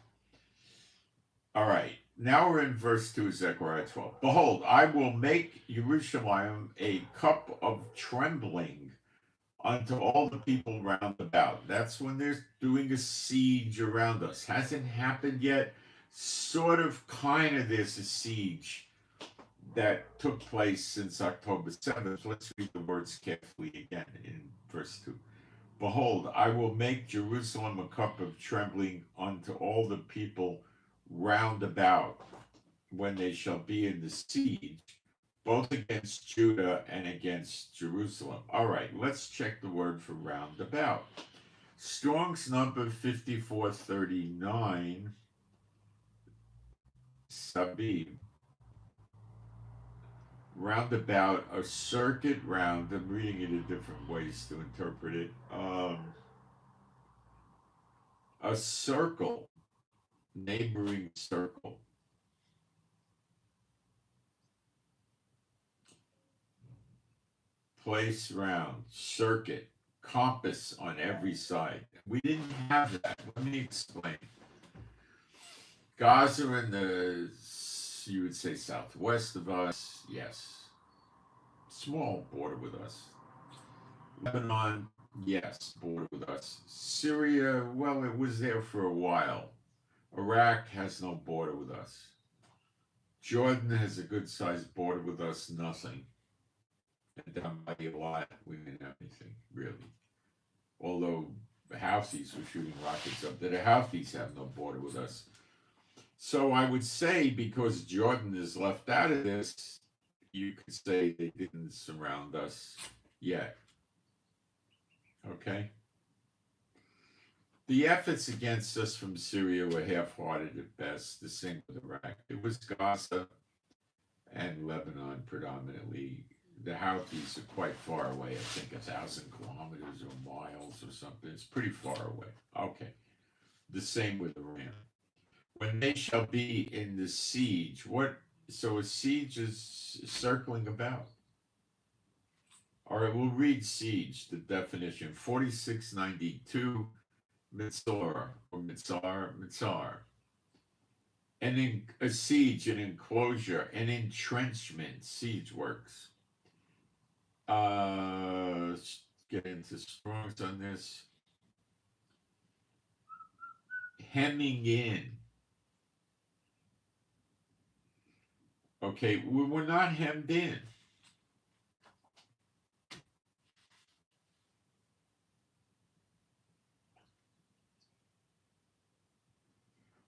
All right. Now we're in verse 2 of Zechariah 12. Behold, I will make Jerusalem a cup of trembling unto all the people round about. That's when they're doing a siege around us. Hasn't happened yet. Sort of, kind of, there's a siege that took place since October 7th. Let's read the words carefully again in verse 2. Behold, I will make Jerusalem a cup of trembling unto all the people round about when they shall be in the siege, both against Judah and against Jerusalem. All right, let's check the word for round about. Strong's number 5439, Sabib. Roundabout, a circuit round. I'm reading it in different ways to interpret it. A circle, neighboring circle. Place round, circuit, compass on every side. We didn't have that. Let me explain. Gaza in the, you would say, southwest of us, yes. Small border with us. Lebanon, yes, border with us. Syria, well, it was there for a while. Iraq has no border with us. Jordan has a good-sized border with us, nothing. And down by a lot, we didn't have anything, really. Although the Houthis were shooting rockets up there. The Houthis have no border with us. So I would say, because Jordan is left out of this, you could say they didn't surround us yet. Okay? The efforts against us from Syria were half-hearted at best. The same with Iraq. It was Gaza and Lebanon predominantly. The Houthis are quite far away. I think 1,000 kilometers or miles or something. It's pretty far away. Okay. The same with Iran. When they shall be in the siege, what? So a siege is circling about. All right, we'll read siege, the definition. 4692, mitzor, or mitzar. A siege, an enclosure, an entrenchment, siege works. Let's get into Strong's on this. Hemming in. Okay, we're not hemmed in.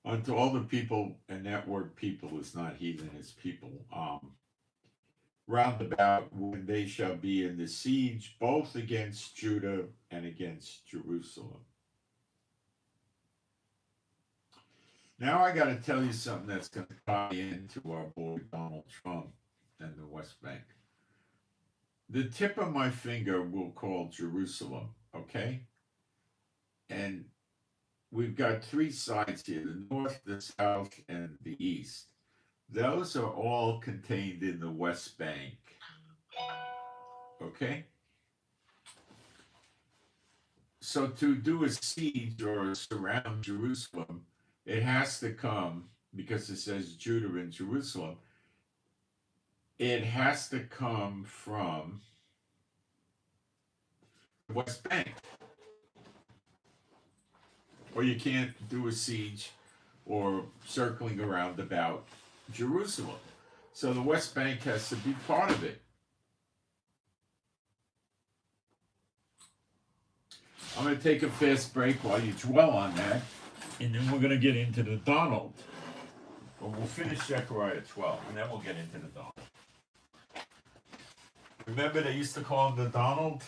Unto all the people, and that word people is not heathen, it's people. Round about when they shall be in the siege, both against Judah and against Jerusalem. Now I got to tell you something that's going to tie into our boy Donald Trump and the West Bank. The tip of my finger we'll call Jerusalem, okay? And we've got three sides here, the north, the south, and the east. Those are all contained in the West Bank, okay? So to do a siege or surround Jerusalem, it has to come, because it says Judah and Jerusalem, it has to come from the West Bank. Or you can't do a siege or circling around about Jerusalem. So the West Bank has to be part of it. I'm going to take a fast break while you dwell on that, and then we're going to get into the Donald. Or we'll finish Zechariah 12, and then we'll get into the Donald. Remember they used to call him the Donald?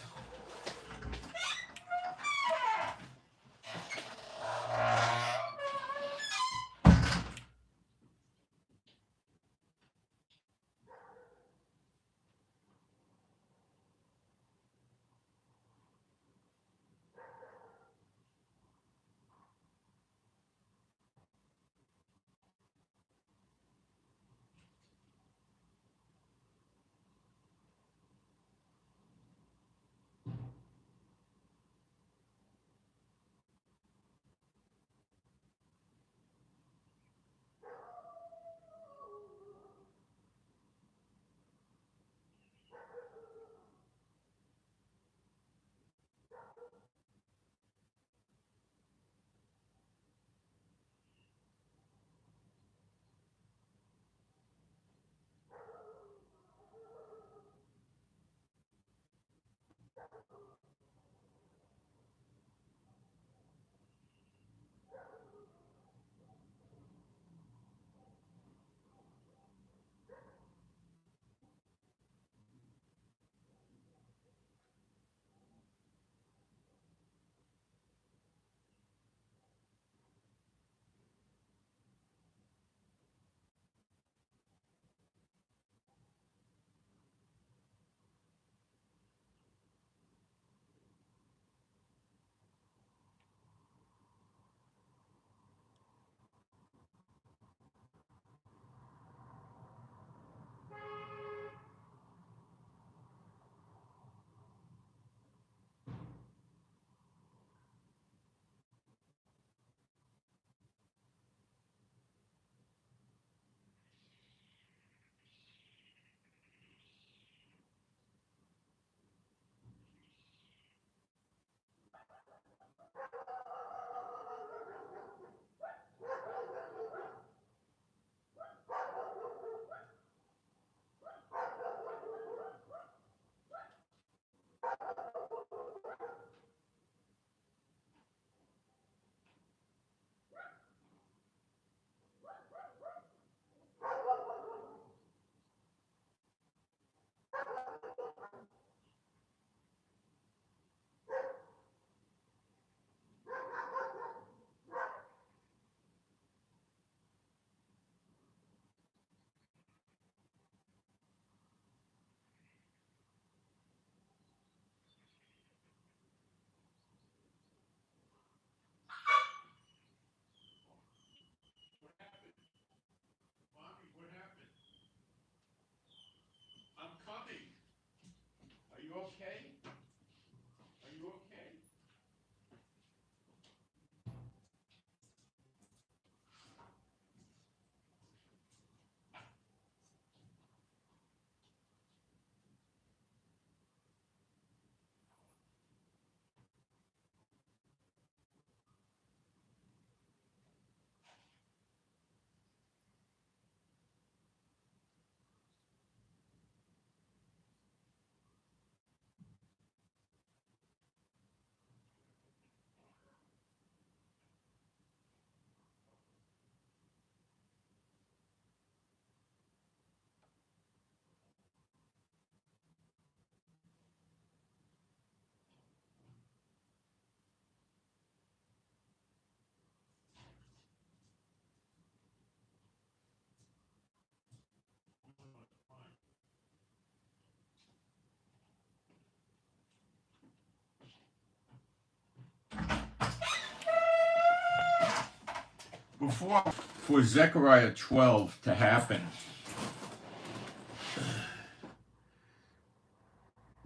For Zechariah 12 to happen,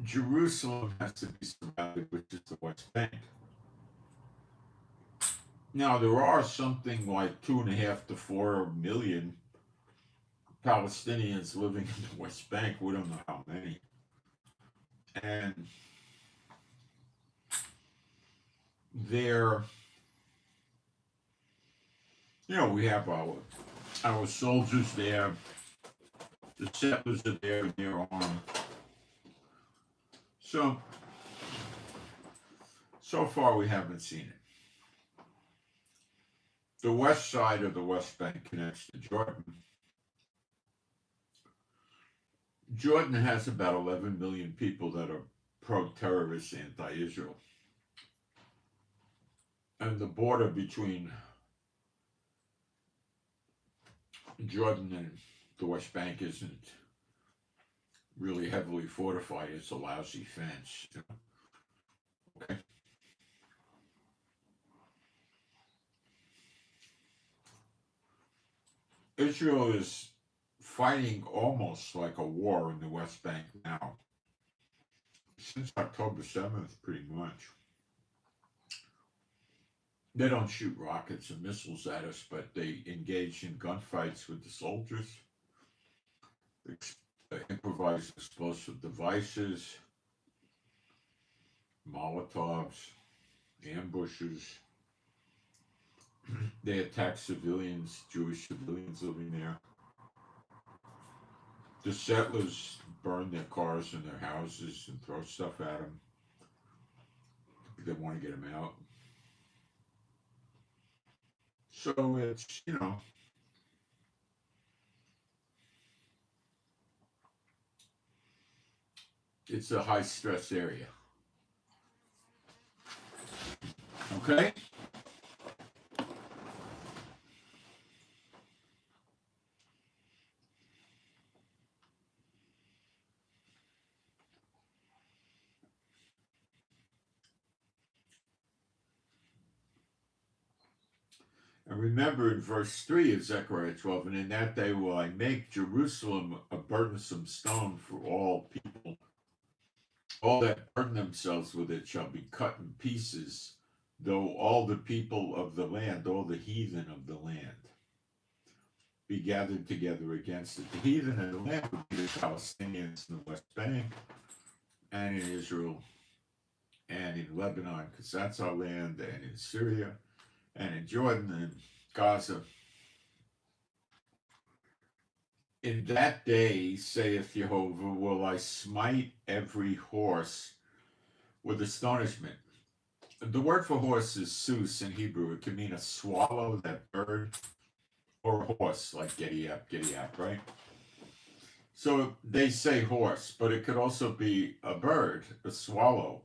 Jerusalem has to be surrounded, which is the West Bank. Now, there are something like 2.5 to 4 million Palestinians living in the West Bank. We don't know how many. And they're, we have our soldiers there, the settlers are there and they're armed. So far we haven't seen it. The west side of the West Bank connects to Jordan. Jordan has about 11 million people that are pro-terrorist, anti-Israel. And the border between Jordan and the West Bank isn't really heavily fortified. It's a lousy fence. Okay. Israel is fighting almost like a war in the West Bank now. Since October 7th, pretty much. They don't shoot rockets and missiles at us, but they engage in gunfights with the soldiers. Improvised explosive devices, Molotovs, ambushes. They attack civilians, Jewish civilians living there. The settlers burn their cars and their houses and throw stuff at them. They want to get them out. So it's, it's a high stress area. Okay? And remember in verse 3 of Zechariah 12, and in that day will I make Jerusalem a burdensome stone for all people. All that burden themselves with it shall be cut in pieces, though all the people of the land, all the heathen of the land, be gathered together against it. The heathen of the land would be the Palestinians in the West Bank, and in Israel, and in Lebanon, because that's our land, and in Syria, and in Jordan, and Gaza. In that day, saith Jehovah, will I smite every horse with astonishment. The word for horse is sus in Hebrew. It can mean a swallow, that bird, or a horse, like giddy up, right? So they say horse, but it could also be a bird, a swallow.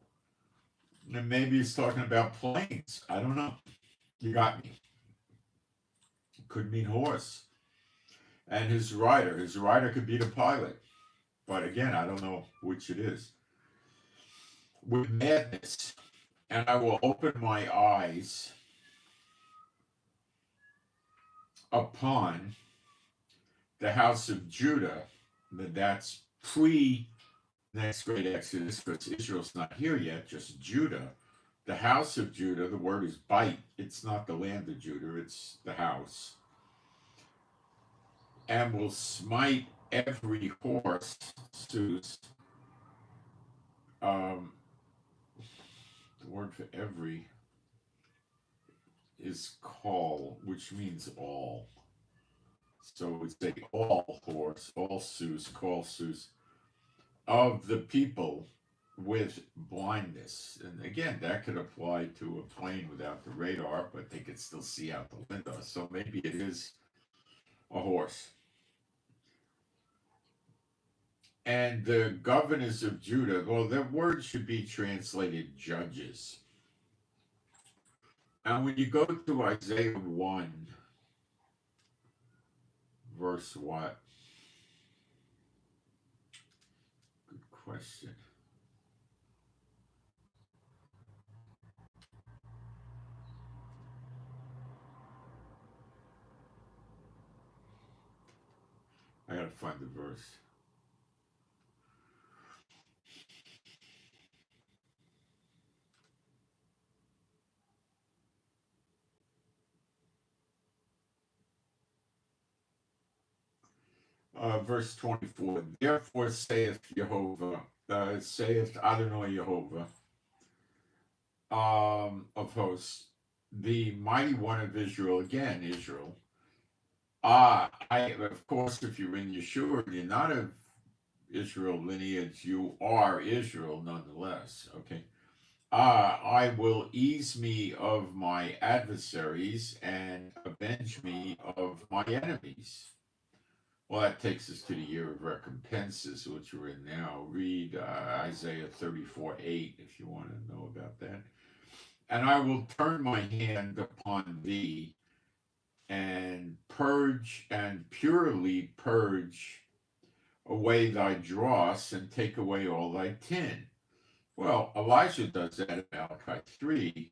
And maybe he's talking about planes. I don't know. You got me. It could mean horse. And his rider could be the pilot. But again, I don't know which it is. With madness, and I will open my eyes upon the house of Judah. That's pre-next great Exodus, because Israel's not here yet, just Judah. The house of Judah, the word is bite. It's not the land of Judah, it's the house. And will smite every horse, sus. The word for every is call, which means all. So it's say all horse, all sus, call sus, of the people with blindness. And again, that could apply to a plane without the radar, but they could still see out the window. So maybe it is a horse. And the governors of Judah, well, their word should be translated judges. And when you go to Isaiah 1, verse what? Good question. find the verse. Verse 24. Therefore saith Jehovah, saith Adonai Jehovah, of hosts, the mighty one of Israel, again, Israel. Of course, if you're in Yeshua, you're not of Israel lineage, you are Israel nonetheless, okay? I will ease me of my adversaries and avenge me of my enemies. Well, that takes us to the year of recompenses, which we're in now. Read Isaiah 34:8 if you want to know about that. And I will turn my hand upon thee and purge and purely purge away thy dross and take away all thy tin. Well, Elijah does that in Malachi 3,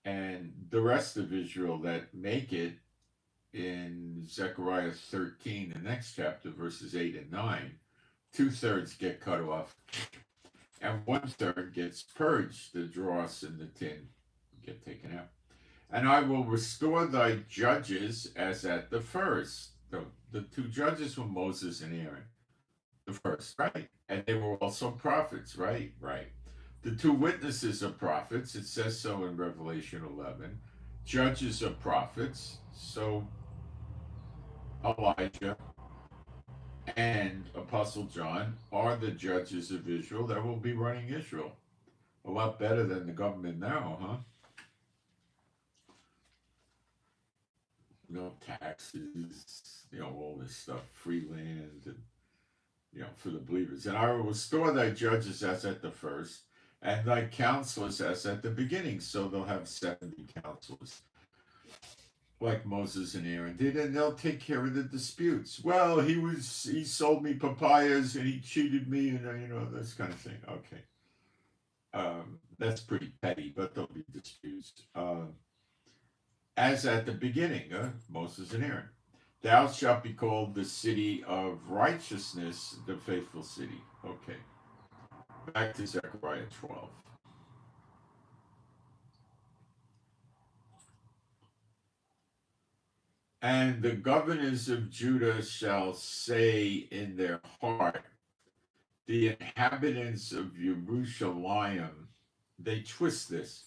and the rest of Israel that make it in Zechariah 13, the next chapter, verses 8 and 9, 2/3 get cut off, and 1/3 gets purged. The dross and the tin get taken out. And I will restore thy judges as at the first. The two judges were Moses and Aaron, the first, right? And they were also prophets, right? Right. The two witnesses are prophets. It says so in Revelation 11. Judges are prophets. So Elijah and Apostle John are the judges of Israel that will be running Israel. A lot better than the government now, huh? Taxes, all this stuff, free land, and, for the believers. And I will restore thy judges as at the first, and thy counselors as at the beginning. So they'll have 70 counselors, like Moses and Aaron did, and they'll take care of the disputes. Well, he sold me papayas and he cheated me, and this kind of thing. Okay. That's pretty petty, but there'll be disputes. As at the beginning, Moses and Aaron. Thou shalt be called the city of righteousness, the faithful city. Okay. Back to Zechariah 12. And the governors of Judah shall say in their heart, the inhabitants of Jerusalem, they twist this.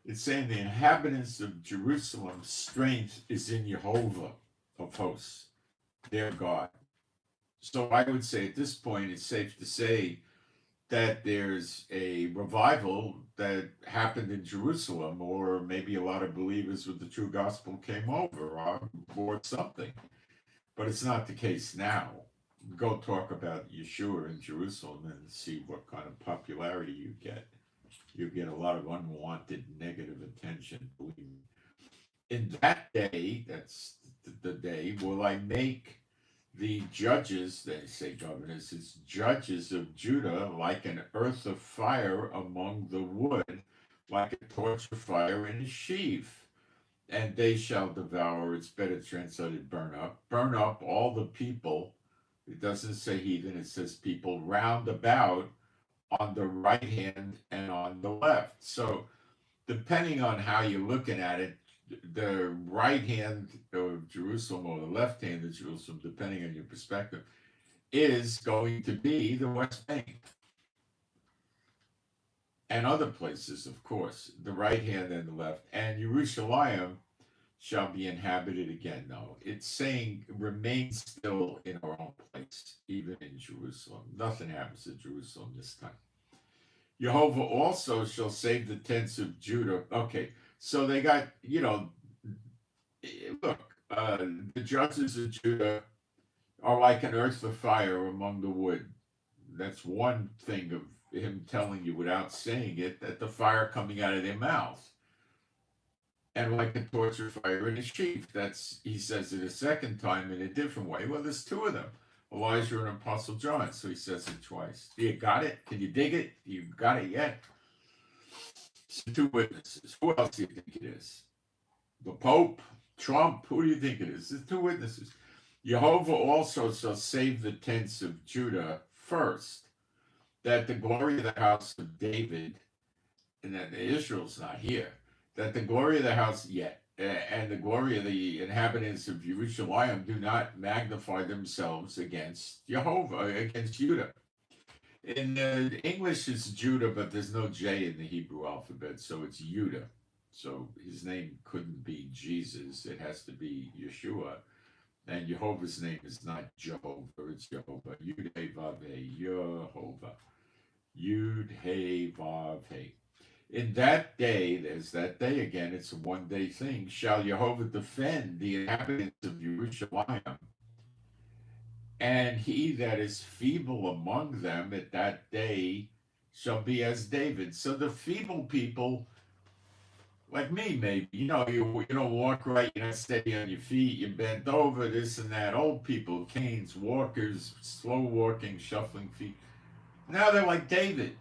It's saying the inhabitants of Jerusalem's strength is in Jehovah of hosts, their God. So I would say at this point, it's safe to say that there's a revival that happened in Jerusalem, or maybe a lot of believers with the true gospel came over or something. But it's not the case now. Go talk about Yeshua in Jerusalem and see what kind of popularity you get. You get a lot of unwanted negative attention. Believe me. In that day, that's the day, will I make the judges, they say governors, it's judges of Judah like an earth of fire among the wood, like a torch of fire in a sheaf. And they shall devour, it's better translated burn up all the people. It doesn't say heathen, it says people round about on the right hand and on the left. So depending on how you're looking at it, the right hand of Jerusalem or the left hand of Jerusalem, depending on your perspective, is going to be the West Bank. And other places, of course, the right hand and the left. And Jerusalem shall be inhabited again. No, it's saying remain still in our own place, even in Jerusalem. Nothing happens to Jerusalem this time. Jehovah also shall save the tents of Judah. Okay, so they got, look, the judges of Judah are like an earth of fire among the wood. That's one thing of him telling you without saying it, that the fire coming out of their mouth. And like a torch of fire in a sheaf. He says it a second time in a different way. Well, there's two of them, Elijah and Apostle John. So he says it twice. You got it? Can you dig it? You got it yet? It's two witnesses. Who else do you think it is? The Pope? Trump? Who do you think it is? There's two witnesses. Jehovah also shall save the tents of Judah first, that the glory of the house of David, and that Israel's not here, that the glory of the house yet, and the glory of the inhabitants of Jerusalem do not magnify themselves against Jehovah, against Judah. In English, it's Judah, but there's no J in the Hebrew alphabet, so it's Judah. So his name couldn't be Jesus, it has to be Yeshua. And Jehovah's name is not Jehovah, it's Jehovah. Yud He Vav He, Jehovah. Yud He Vav He. In that day, there's that day again, it's a one-day thing, shall Jehovah defend the inhabitants of Jerusalem, and he that is feeble among them at that day shall be as David. So the feeble people, like me, maybe, you don't walk right, you're not steady on your feet, you bent over, this and that. Old people, canes, walkers, slow walking, shuffling feet. Now they're like David.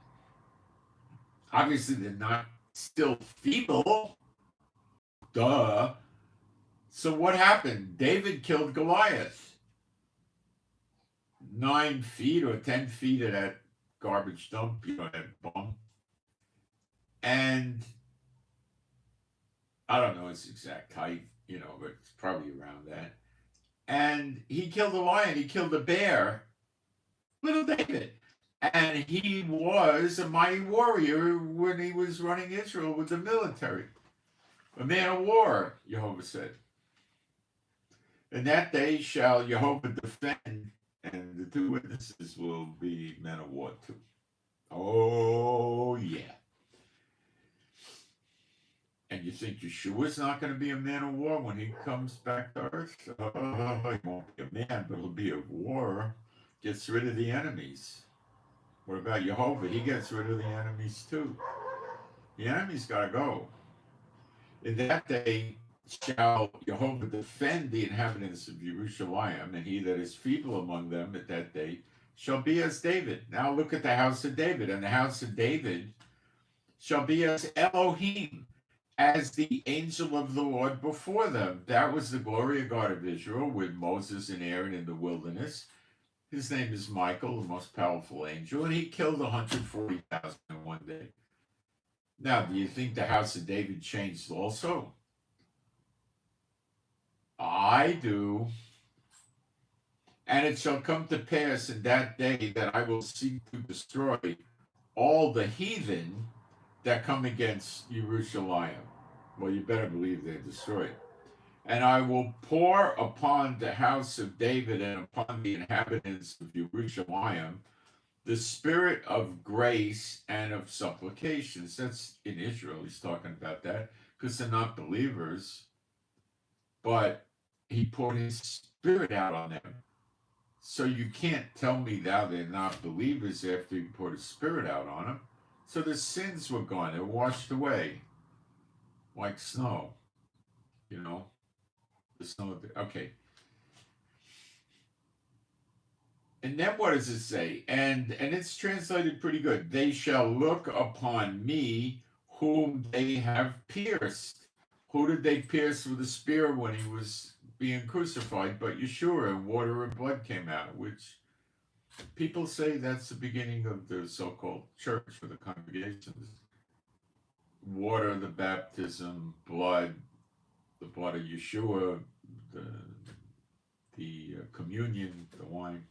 Obviously, they're not still feeble. Duh. So what happened? David killed Goliath. 9 feet or 10 feet of that garbage dump, that bum. And I don't know its exact height, but it's probably around that. And he killed a lion, he killed a bear, little David. And he was a mighty warrior when he was running Israel with the military. A man of war, Jehovah said. In that day shall Jehovah defend, and the 2 witnesses will be men of war too. Oh, yeah. And you think Yeshua's not going to be a man of war when he comes back to earth? He won't be a man, but he'll be a war. Gets rid of the enemies. What about Jehovah? He gets rid of the enemies too. The enemies got to go. In that day shall Jehovah defend the inhabitants of Jerusalem, and he that is feeble among them at that day shall be as David. Now look at the house of David. And the house of David shall be as Elohim, as the angel of the Lord before them. That was the glory of God of Israel with Moses and Aaron in the wilderness. His name is Michael, the most powerful angel, and he killed 140,000 in one day. Now, do you think the house of David changed also? I do. And it shall come to pass in that day that I will seek to destroy all the heathen that come against Jerusalem. Well, you better believe they're destroyed. And I will pour upon the house of David and upon the inhabitants of Jerusalem the spirit of grace and of supplications. That's in Israel, he's talking about that, because they're not believers. But he poured his spirit out on them. So you can't tell me now they're not believers after he poured his spirit out on them. So the sins were gone. They were washed away like snow. The snow. Okay. And then what does it say? And it's translated pretty good. They shall look upon me whom they have pierced. Who did they pierce with a spear when he was being crucified? But Yeshua, and water and blood came out, which people say that's the beginning of the so-called church for the congregations. Water, the baptism, blood, the blood of Yeshua, the communion, the wine.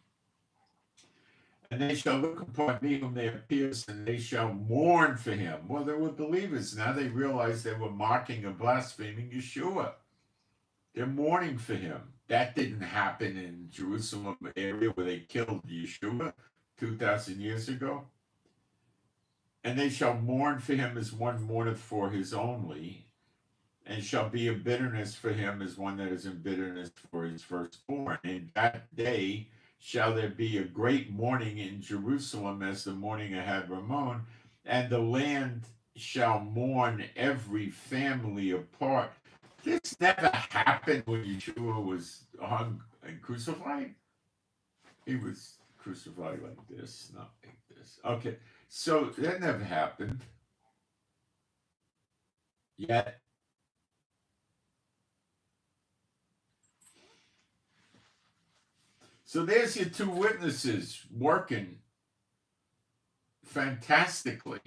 And they shall look upon me whom they have pierced, and they shall mourn for him. Well, they were believers. Now they realized they were mocking and blaspheming Yeshua. They're mourning for him. That didn't happen in Jerusalem area where they killed Yeshua 2,000 years ago. And they shall mourn for him as one mourneth for his only, and shall be in bitterness for him as one that is in bitterness for his firstborn. In that day shall there be a great mourning in Jerusalem as the mourning of Hadramon, and the land shall mourn every family apart. This never happened when Yeshua was hung and crucified. He was crucified like this, not like this. Okay, so that never happened yet. So there's your two witnesses working fantastically.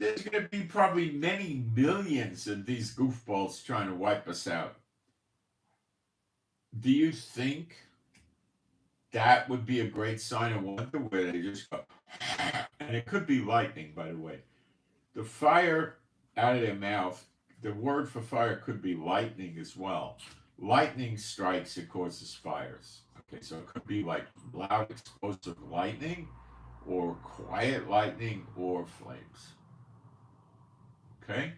There's going to be probably many millions of these goofballs trying to wipe us out. Do you think that would be a great sign of wonder where they just go, and it could be lightning, by the way. The fire out of their mouth, the word for fire could be lightning as well. Lightning strikes, it causes fires. Okay, so it could be like loud explosive lightning or quiet lightning or flames. Okay?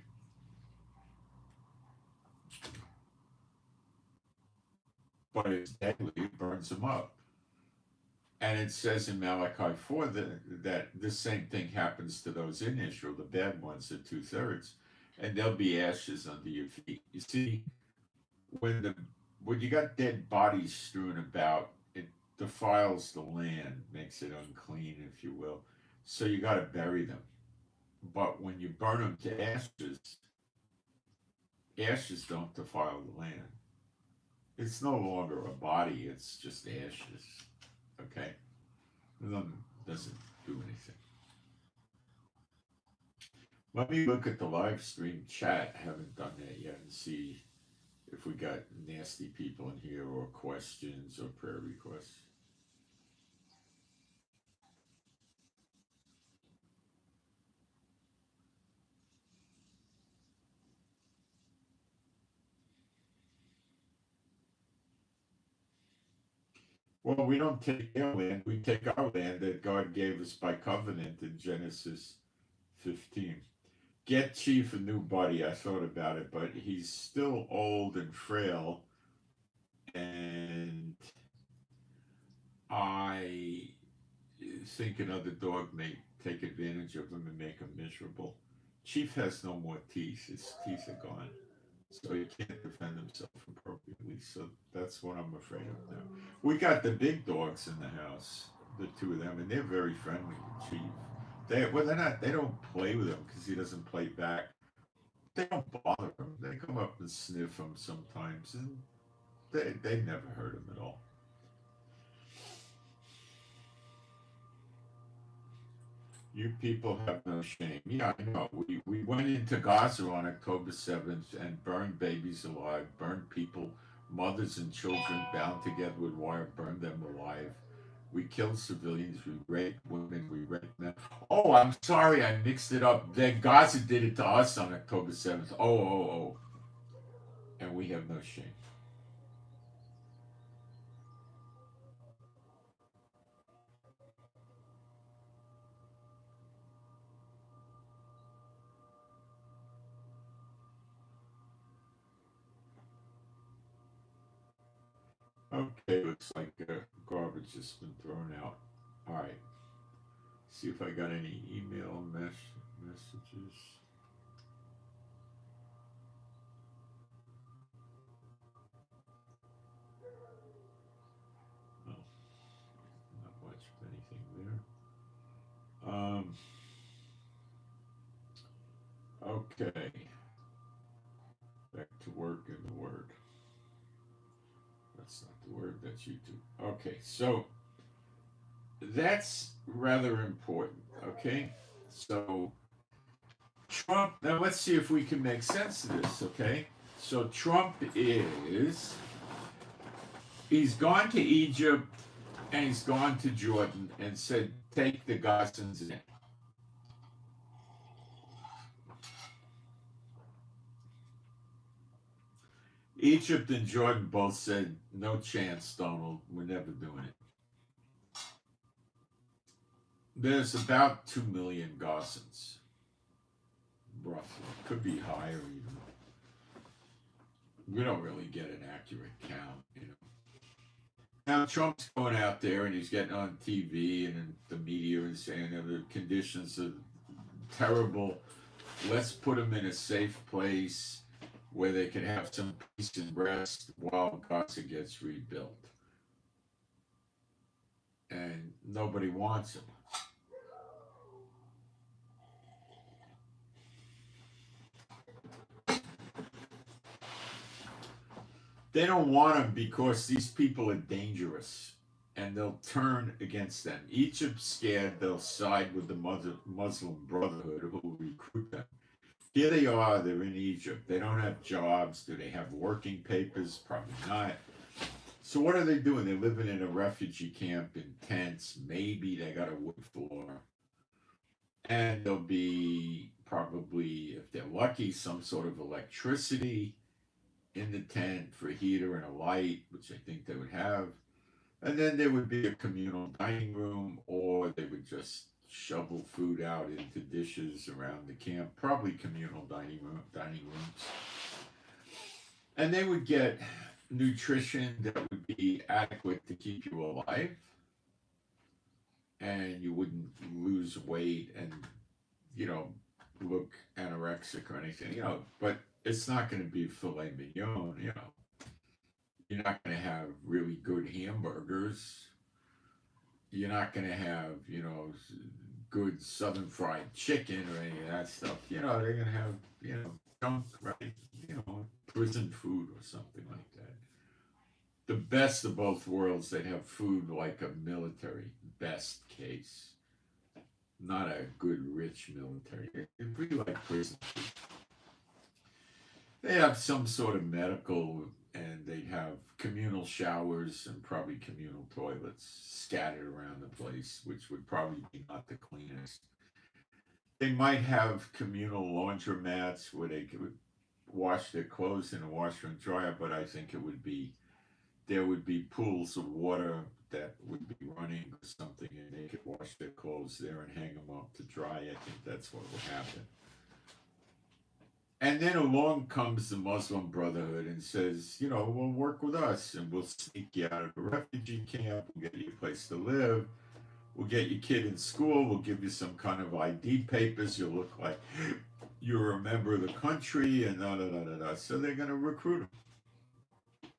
But it's deadly, it burns them up. And it says in Malachi 4 that the same thing happens to those in Israel, the bad ones, the 2/3, and there'll be ashes under your feet. You see, when you got dead bodies strewn about, it defiles the land, makes it unclean, if you will. So you got to bury them. But when you burn them to ashes, ashes don't defile the land. It's no longer a body, it's just ashes. Okay? It doesn't do anything. Let me look at the live stream chat. I haven't done that yet and see if we got nasty people in here or questions or prayer requests. Well, we don't take their land. We take our land that God gave us by covenant in Genesis 15. Get Chief a new buddy. I thought about it, but he's still old and frail. And I think another dog may take advantage of him and make him miserable. Chief has no more teeth. His teeth are gone. So he can't defend himself appropriately. So that's what I'm afraid of now. We got the big dogs in the house, the two of them, and they're very friendly with Chief. They're not. They don't play with him because he doesn't play back. They don't bother him. They come up and sniff him sometimes, and they never hurt him at all. You people have no shame. Yeah, I know. We went into Gaza on October 7th and burned babies alive, burned people, mothers and children bound together with wire, burned them alive. We killed civilians, we raped women, we raped men. Oh, I'm sorry, I mixed it up. Then Gaza did it to us on October 7th. Oh. And we have no shame. Okay, looks like garbage has been thrown out. All right. See if I got any email messages. Oh, not much of anything there. Okay. Back to work in the Word. That's not the Word, that's YouTube. Okay, so that's rather important. Okay, so Trump, now let's see if we can make sense of this. Okay, so Trump he's gone to Egypt and he's gone to Jordan and said, take the Gazans in. Egypt and Jordan both said, no chance, Donald, we're never doing it. There's about 2 million Gazans, roughly. Could be higher even. We don't really get an accurate count. Now Trump's going out there and he's getting on TV and in the media and saying the conditions are terrible. Let's put them in a safe place where they can have some peace and rest while Gaza gets rebuilt. And nobody wants him. They don't want them because these people are dangerous and they'll turn against them. Egypt's scared they'll side with the Muslim Brotherhood who will recruit them. Here they are, they're in Egypt. They don't have jobs. Do they have working papers? Probably not. So what are they doing? They're living in a refugee camp in tents. Maybe they got a wood floor. And there'll be probably, if they're lucky, some sort of electricity in the tent for a heater and a light, which I think they would have. And then there would be a communal dining room, or they would just shovel food out into dishes around the camp, probably communal dining rooms. And they would get nutrition that would be adequate to keep you alive, and you wouldn't lose weight and, you know, look anorexic or anything, you know, but it's not going to be filet mignon, you know. You're not going to have really good hamburgers. You're not going to have, you know, good southern fried chicken or any of that stuff. You know, they're going to have, you know, junk, right? You know, prison food or something like that. The best of both worlds, they'd have food like a military, best case. Not a good, rich military. It'd be like prison food. They have some sort of medical, and they'd have communal showers and probably communal toilets scattered around the place, which would probably be not the cleanest. They might have communal laundromats where they could wash their clothes in a washer and dryer, but I think there would be pools of water that would be running or something, and they could wash their clothes there and hang them up to dry. I think that's what would happen. And then along comes the Muslim Brotherhood and says, you know, well, work with us and we'll sneak you out of the refugee camp. We'll get you a place to live. We'll get your kid in school. We'll give you some kind of ID papers. You'll look like you're a member of the country and da da da da da. So they're going to recruit them.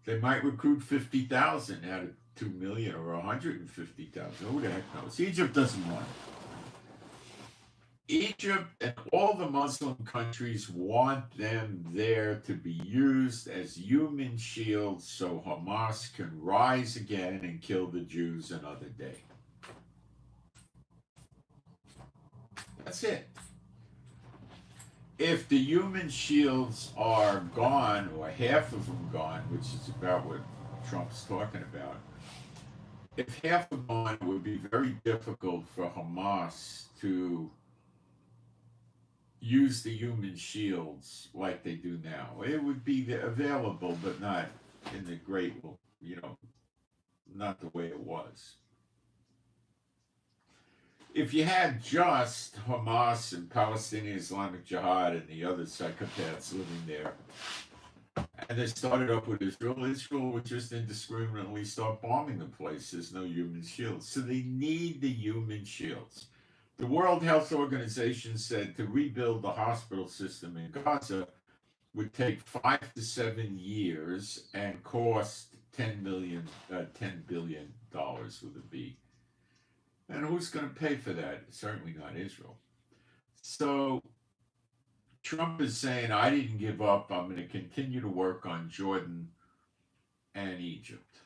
They might recruit 50,000 out of 2 million or 150,000. Who the heck knows? Egypt doesn't want it. Egypt and all the Muslim countries want them there to be used as human shields so Hamas can rise again and kill the Jews another day. That's it. If the human shields are gone, or half of them gone, which is about what Trump's talking about, if half are gone, it would be very difficult for Hamas to use the human shields like they do now. It would be available, but not in the great, you know, not the way it was. If you had just Hamas and Palestinian Islamic Jihad and the other psychopaths living there, and they started up with Israel, Israel would just indiscriminately start bombing the place. There's no human shields. So they need the human shields. The World Health Organization said to rebuild the hospital system in Gaza would take 5 to 7 years and cost $10 billion with a B. And who's going to pay for that? Certainly not Israel. So Trump is saying, I didn't give up. I'm going to continue to work on Jordan and Egypt.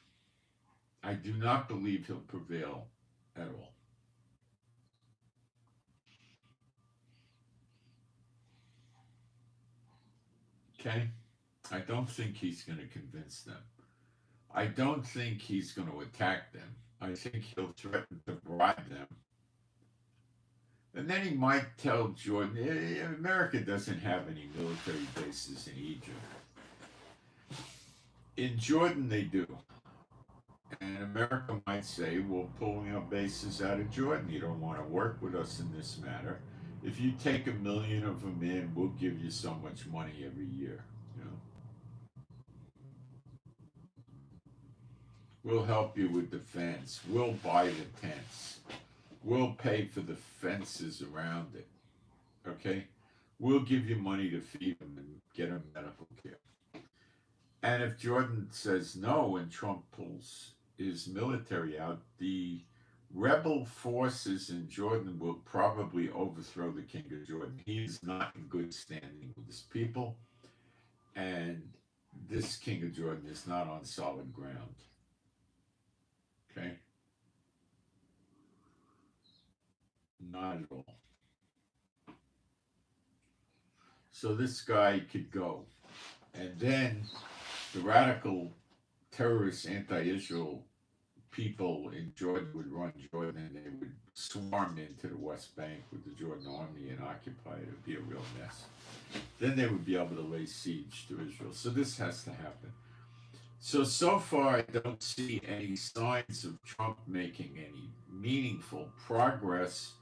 I do not believe he'll prevail at all. Okay? I don't think he's going to convince them. I don't think he's going to attack them. I think he'll threaten to bribe them. And then he might tell Jordan, America doesn't have any military bases in Egypt. In Jordan, they do. And America might say, we're pulling our bases out of Jordan. You don't want to work with us in this matter. If you take 1 million of them in, we'll give you so much money every year. You know, we'll help you with defense. We'll buy the tents. We'll pay for the fences around it. Okay? We'll give you money to feed them and get them medical care. And if Jordan says no and Trump pulls his military out, the rebel forces in Jordan will probably overthrow the king of Jordan. He is not in good standing with his people. And this king of Jordan is not on solid ground. Okay? Not at all. So this guy could go. And then the radical terrorist anti-Israel people in Jordan would run Jordan and they would swarm into the West Bank with the Jordan army and occupy it. It would be a real mess. Then they would be able to lay siege to Israel. So this has to happen. So far, I don't see any signs of Trump making any meaningful progress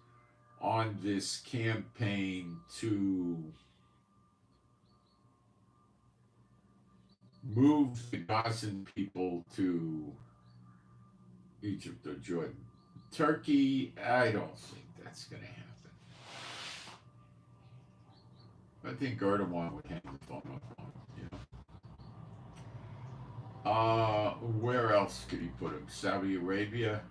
on this campaign to move the Gazan people to Egypt or Jordan. Turkey, I don't think that's going to happen. I think Erdogan would hang the phone up on him, where else could he put him? Saudi Arabia?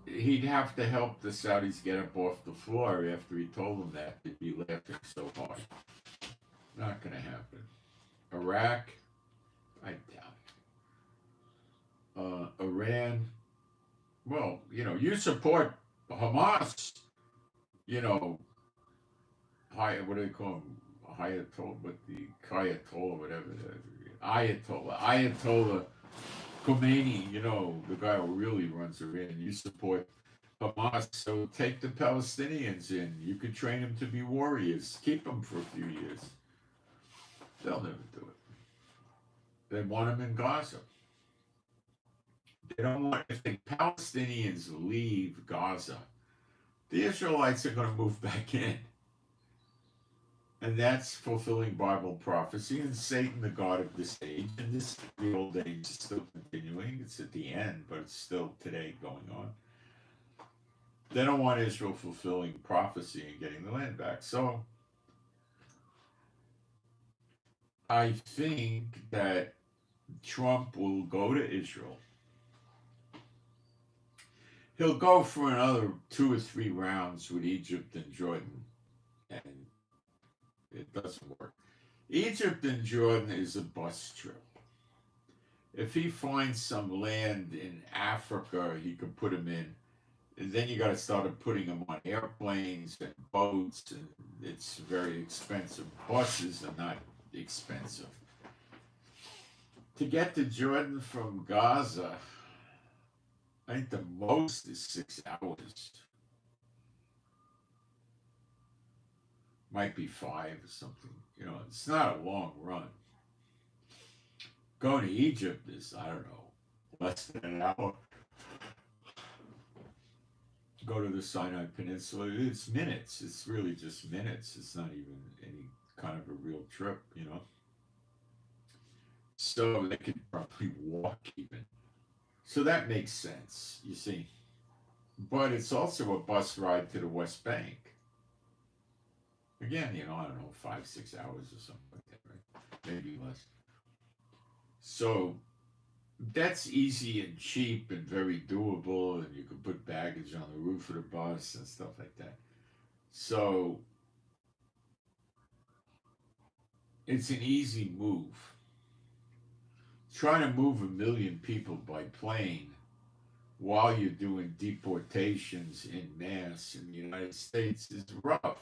He'd have to help the Saudis get up off the floor after he told them that. They'd be laughing so hard. Not going to happen. Iraq? I doubt it. Iran? Well, you support Hamas, what do they call him? Ayatollah, but the Ayatollah, whatever, Ayatollah Khomeini, the guy who really runs Iran. You support Hamas, so take the Palestinians in. You could train them to be warriors. Keep them for a few years. They'll never do it. They want them in Gaza. They don't want, if the Palestinians leave Gaza, the Israelites are going to move back in. And that's fulfilling Bible prophecy, and Satan, the God of this age, and this the old age is still continuing. It's at the end, but it's still today going on. They don't want Israel fulfilling prophecy and getting the land back. So I think that Trump will go to Israel. He'll go for another 2 or 3 rounds with Egypt and Jordan, and it doesn't work. Egypt and Jordan is a bus trip. If he finds some land in Africa he could put him in, and then you got to start putting them on airplanes and boats, and it's very expensive. Buses are not expensive. To get to Jordan from Gaza, I think the most is 6 hours. Might be 5 or something. It's not a long run. Going to Egypt is, I don't know, less than an hour. Go to the Sinai Peninsula, it's minutes. It's really just minutes. It's not even any kind of a real trip, So they could probably walk even. So that makes sense, you see. But it's also a bus ride to the West Bank. Again, I don't know, 5-6 hours or something like that, right? Maybe less. So that's easy and cheap and very doable, and you can put baggage on the roof of the bus and stuff like that. So it's an easy move. Trying to move 1 million people by plane while you're doing deportations in mass in the United States is rough. Of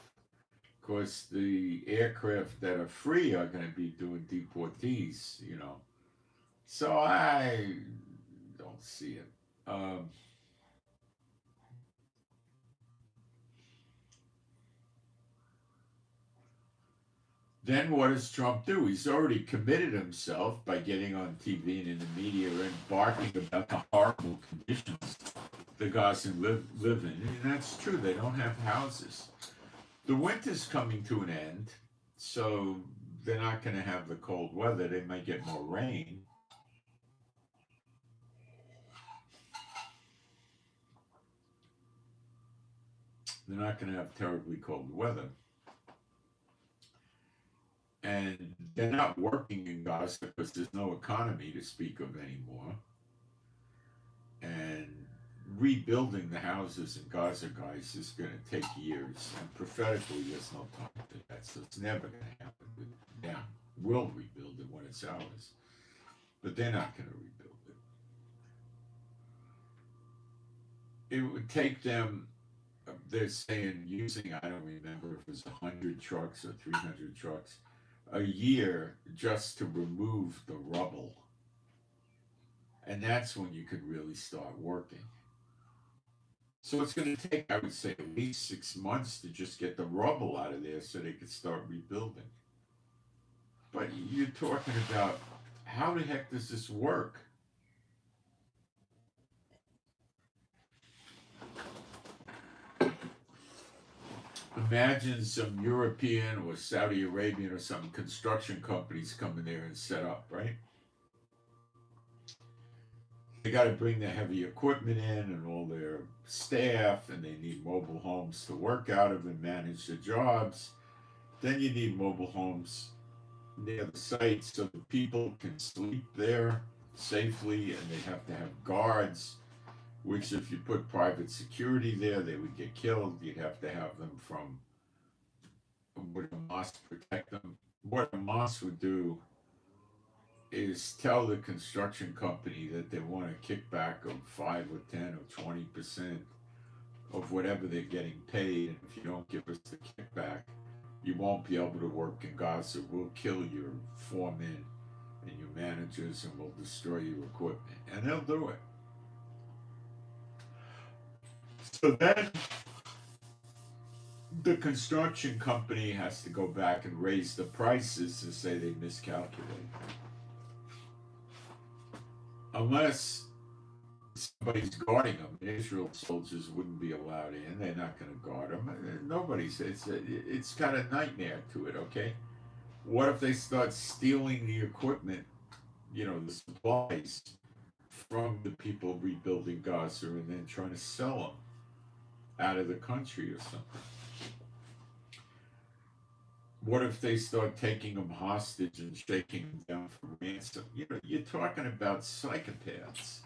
course, the aircraft that are free are going to be doing deportees, So I don't see it. Then what does Trump do? He's already committed himself by getting on TV and in the media and barking about the horrible conditions the Gazans live in. And that's true. They don't have houses. The winter's coming to an end, so they're not going to have the cold weather. They might get more rain. They're not going to have terribly cold weather. And they're not working in Gaza because there's no economy to speak of anymore. And rebuilding the houses in Gaza, guys, is going to take years. And prophetically, there's no time for that. So it's never going to happen. Yeah, We'll rebuild it when it's ours, but they're not going to rebuild it. It would take them, they're saying, using, I don't remember if it was 100 trucks or 300 trucks a year just to remove the rubble. And that's when you could really start working. So it's going to take, I would say, at least 6 months to just get the rubble out of there so they could start rebuilding. But you're talking about, how the heck does this work? Imagine some European or Saudi Arabian or some construction companies coming there and set up, right? They got to bring the heavy equipment in and all their staff, and they need mobile homes to work out of and manage the jobs. Then you need mobile homes near the site so the people can sleep there safely, and they have to have guards, which if you put private security there, they would get killed. You'd have to have them from, would Hamas protect them? What Hamas would do is tell the construction company that they want a kickback of 5 or 10 or 20% of whatever they're getting paid, and if you don't give us the kickback, you won't be able to work in Gaza. We'll kill your foremen and your managers, and we'll destroy your equipment. And they'll do it. So then the construction company has to go back and raise the prices to say they miscalculated. Unless somebody's guarding them, Israel soldiers wouldn't be allowed in. They're not going to guard them. Nobody's. It's got a nightmare to it. Okay, what if they start stealing the equipment, the supplies from the people rebuilding Gaza, and then trying to sell them out of the country or something? What if they start taking them hostage and shaking them down for ransom? You're talking about psychopaths.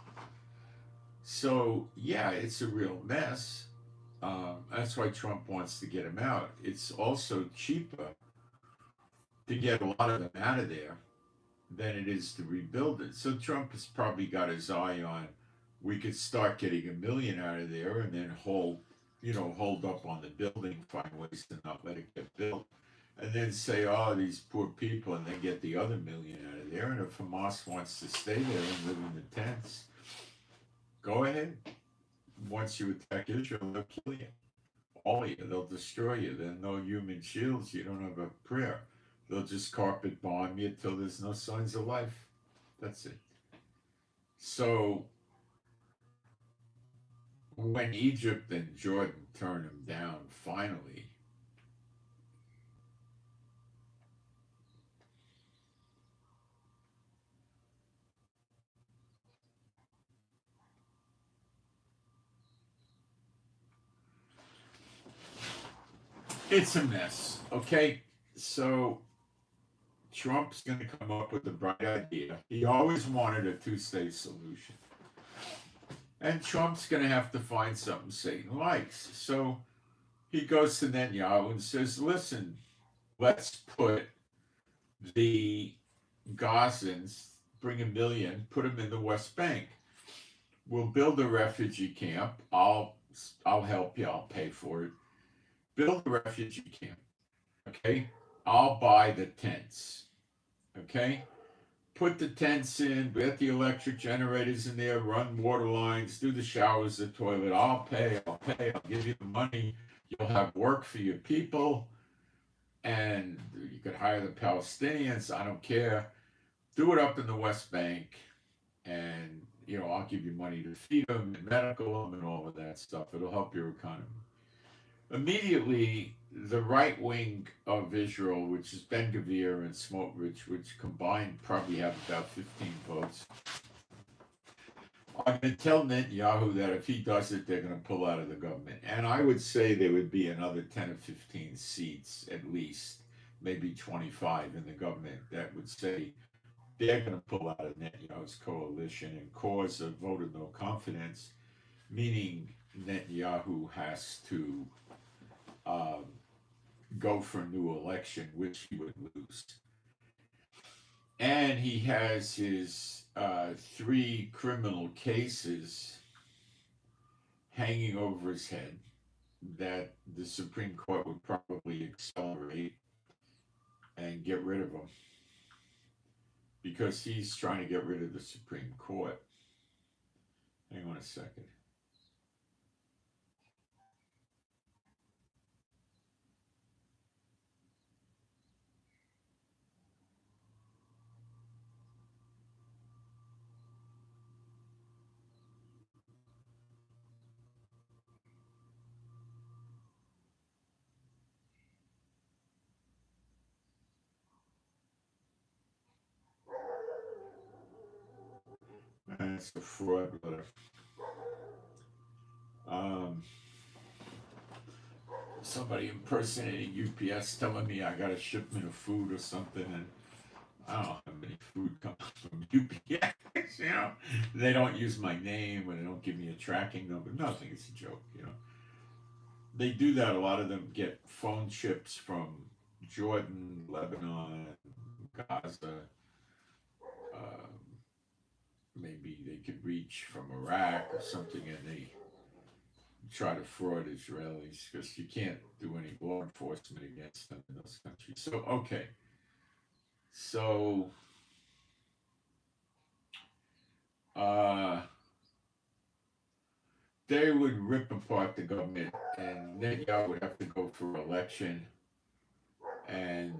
So, yeah, it's a real mess. That's why Trump wants to get them out. It's also cheaper to get a lot of them out of there than it is to rebuild it. So Trump has probably got his eye on, we could start getting 1 million out of there and then hold up on the building, find ways to not let it get built. And then say, oh, these poor people, and then get the other 1 million out of there. And if Hamas wants to stay there and live in the tents, go ahead. Once you attack Israel, they'll kill you. All of you. They'll destroy you. There are no human shields. You don't have a prayer. They'll just carpet bomb you till there's no signs of life. That's it. So when Egypt and Jordan turn them down, finally, it's a mess. Okay, so Trump's going to come up with a bright idea. He always wanted a two-state solution. And Trump's going to have to find something Satan likes. So he goes to Netanyahu and says, listen, let's put the Gazans, bring 1 million, put them in the West Bank. We'll build a refugee camp. I'll help you. I'll pay for it. Build a refugee camp. Okay? I'll buy the tents. Okay? Put the tents in, get the electric generators in there, run water lines, do the showers, the toilet. I'll pay, I'll give you the money. You'll have work for your people, and you could hire the Palestinians. I don't care. Do it up in the West Bank, and I'll give you money to feed them and medical them and all of that stuff. It'll help your economy. Immediately, the right wing of Israel, which is Ben Gvir and Smotrich, which combined probably have about 15 votes, are going to tell Netanyahu that if he does it, they're going to pull out of the government. And I would say there would be another 10 or 15 seats at least, maybe 25 in the government that would say they're going to pull out of Netanyahu's coalition and cause a vote of no confidence, meaning Netanyahu has to go for a new election, which he would lose. And he has his three criminal cases hanging over his head that the Supreme Court would probably accelerate and get rid of him because he's trying to get rid of the Supreme Court. Hang on a second. That's a fraud letter. Um, Somebody impersonating UPS telling me I got a shipment of food or something, and I don't have any food coming from UPS. They don't use my name or they don't give me a tracking number. Nothing. It's a joke. They do that. A lot of them get phone chips from Jordan, Lebanon, Gaza. Um, Maybe they could reach from Iraq or something, and they try to fraud Israelis because you can't do any law enforcement against them in those countries. So, okay. So, uh, they would rip apart the government, and Netanyahu would have to go for election, and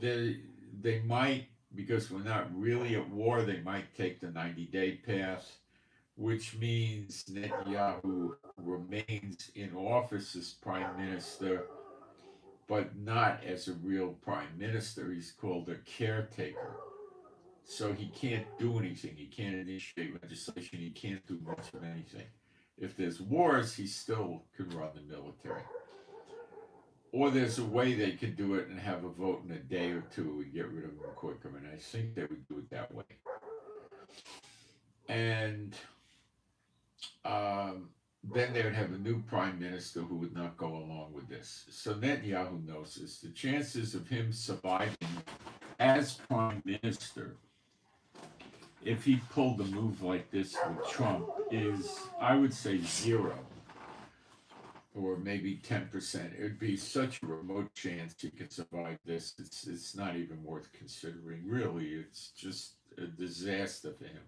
they they might, because we're not really at war, they might take the 90-day path, which means Netanyahu remains in office as prime minister, but not as a real prime minister. He's called a caretaker. So he can't do anything. He can't initiate legislation. He can't do much of anything. If there's wars, he still can run the military. Or there's a way they could do it and have a vote in a day or two and get rid of him quicker. And I think they would do it that way. And then they would have a new prime minister who would not go along with this. So Netanyahu knows this. The chances of him surviving as prime minister, if he pulled a move like this with Trump, is, I would say, zero or maybe 10%. It would be such a remote chance he could survive this. It's not even worth considering. Really, it's just a disaster for him.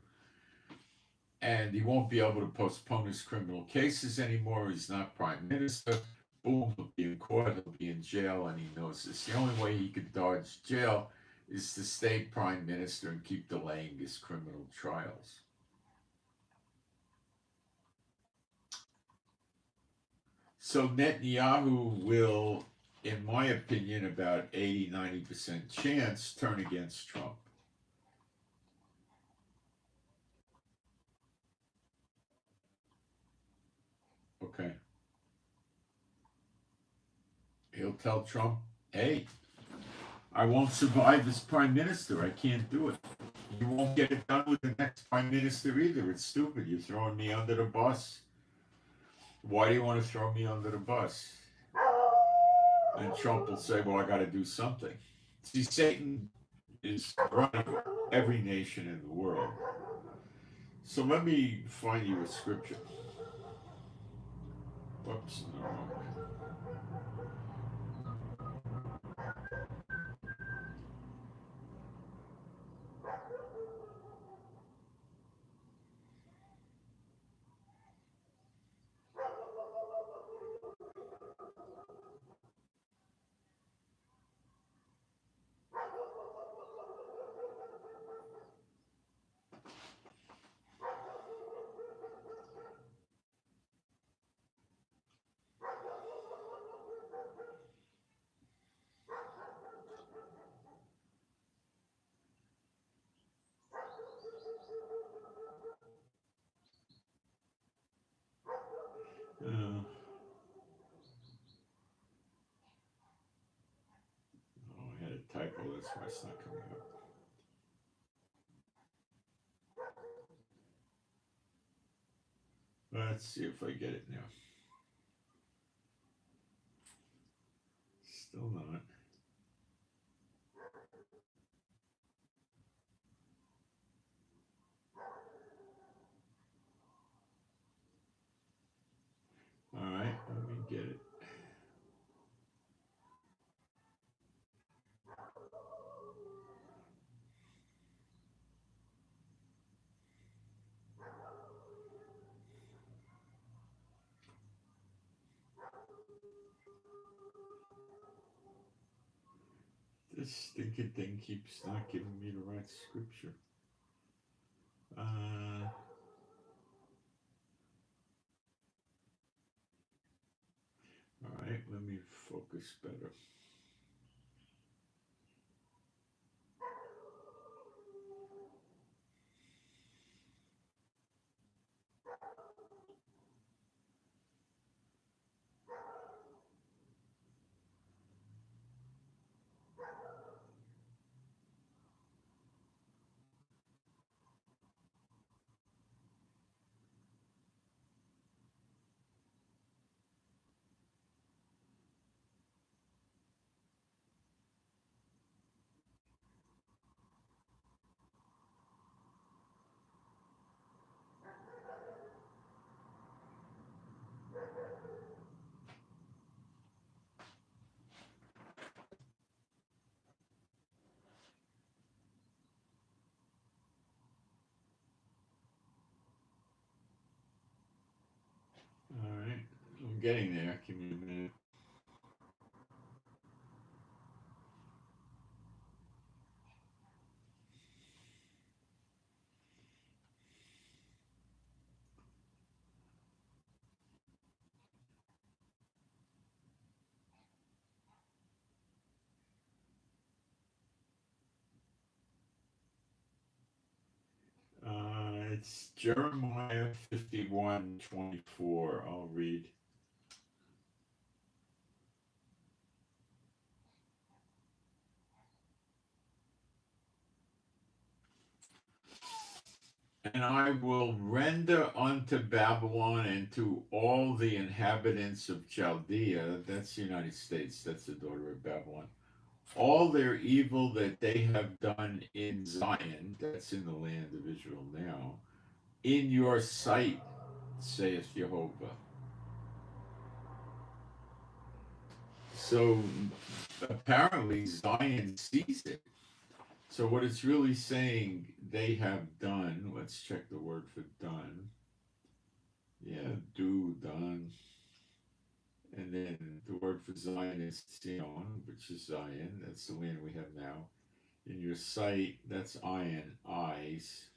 And he won't be able to postpone his criminal cases anymore. He's not prime minister. Boom, he'll be in court, he'll be in jail, and he knows this. The only way he could dodge jail is to stay prime minister and keep delaying his criminal trials. So Netanyahu will, in my opinion, about 80-90% chance turn against Trump. Okay. He'll tell Trump, hey, I won't survive as prime minister. I can't do it. You won't get it done with the next prime minister either. It's stupid. You're throwing me under the bus. Why do you want to throw me under the bus? And Trump will say, well, I got to do something. See, Satan is running every nation in the world. So let me find you a scripture. Whoops, no. Oh, I had a typo. That's why it's not coming up. Let's see if I get it now. Still not. This stinking thing keeps not giving me the right scripture. All right, let me focus better. All right, I'm getting there. Give me a minute. It's Jeremiah 51:24. I'll read. And I will render unto Babylon and to all the inhabitants of Chaldea, that's the United States, that's the daughter of Babylon, all their evil that they have done in Zion, that's in the land of Israel now, in your sight, saith Jehovah. So apparently Zion sees it. So what it's really saying they have done, let's check the word for done. Yeah, done. And then the word for Zion is Zion, which is Zion. That's the land we have now. In your sight, that's iron, eyes.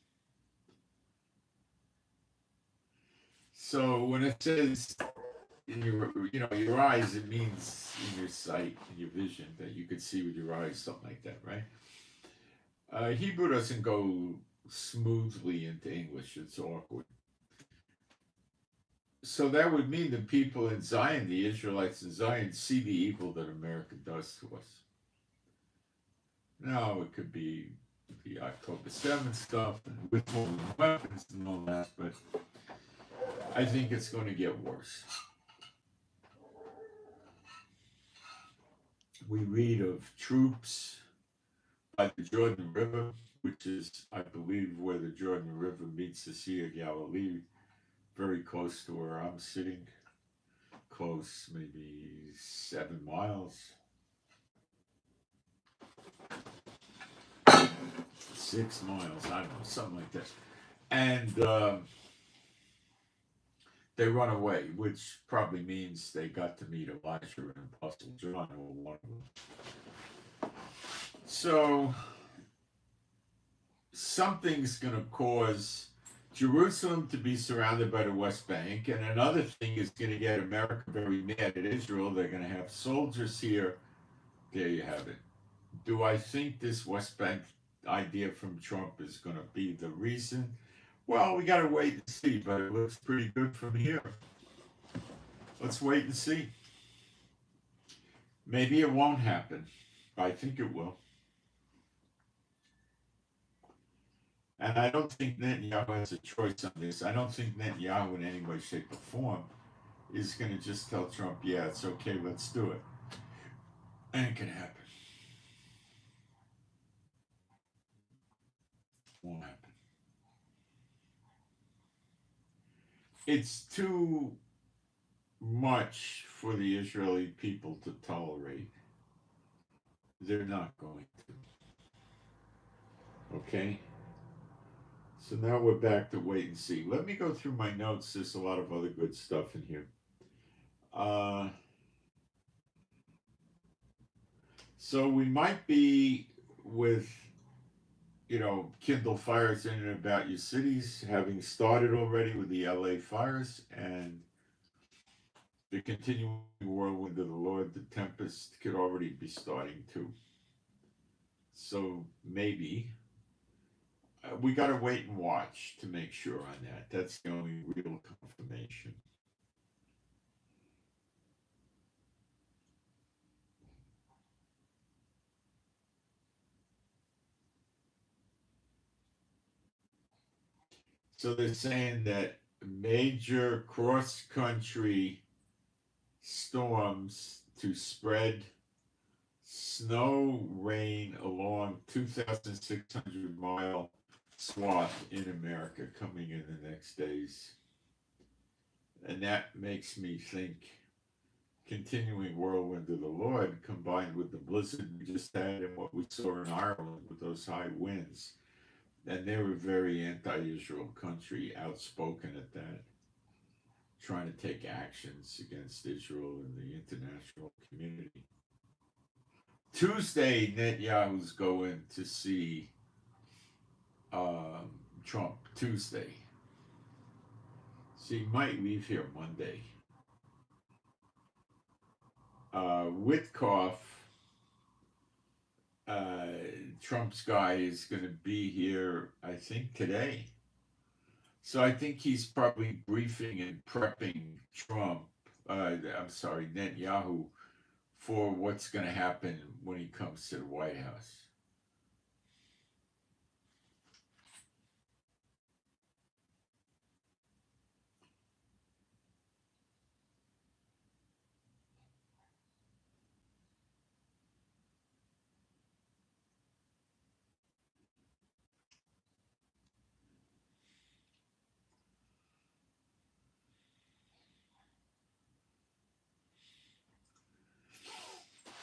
So when it says in your eyes, it means in your sight, in your vision, that you could see with your eyes, something like that, right? Hebrew doesn't go smoothly into English. It's awkward. So that would mean the people in Zion, the Israelites in Zion, see the evil that America does to us. Now, it could be the October 7th stuff and withholding weapons and all that, but I think it's going to get worse. We read of troops by the Jordan River, which is, I believe, where the Jordan River meets the Sea of Galilee, very close to where I'm sitting. Close, maybe 7 miles. 6 miles, I don't know, something like that. And they run away, which probably means they got to meet Elijah and Apostle John, or one of them. So something's going to cause Jerusalem to be surrounded by the West Bank, and another thing is going to get America very mad at Israel. They're going to have soldiers here. There you have it. Do I think this West Bank idea from Trump is going to be the reason? Well, we got to wait and see, but it looks pretty good from here. Let's wait and see. Maybe it won't happen. I think it will. And I don't think Netanyahu has a choice on this. I don't think Netanyahu, in any way, shape, or form, is going to just tell Trump, yeah, it's okay, let's do it. Ain't going to happen. Won't happen. It's too much for the Israeli people to tolerate. They're not going to. Okay? So now we're back to wait and see. Let me go through my notes. There's a lot of other good stuff in here. So we might be with, kindle fires in and about your cities, having started already with the LA fires, and the continuing whirlwind of the Lord, the tempest could already be starting too. So maybe we got to wait and watch to make sure on that. That's the only real confirmation. So they're saying that major cross country storms to spread snow rain along 2,600-mile swath in America coming in the next days. And that makes me think continuing whirlwind of the Lord combined with the blizzard we just had and what we saw in Ireland with those high winds. And they were a very anti Israel country, outspoken at that, trying to take actions against Israel and the international community. Tuesday, Netanyahu's going to see Trump. Tuesday. So he might leave here Monday. Witkoff, Trump's guy, is going to be here, I think, today. So I think he's probably briefing and prepping Netanyahu, for what's going to happen when he comes to the White House.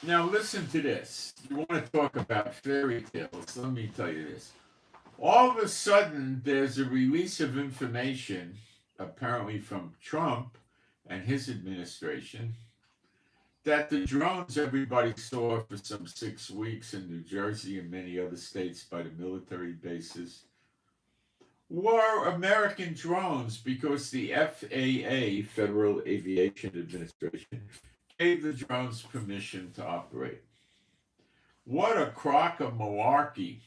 Now, listen to this. You want to talk about fairy tales? Let me tell you this. All of a sudden, there's a release of information, apparently from Trump and his administration, that the drones everybody saw for some 6 weeks in New Jersey and many other states by the military bases were American drones because the FAA, Federal Aviation Administration, gave the drones permission to operate. What a crock of malarkey.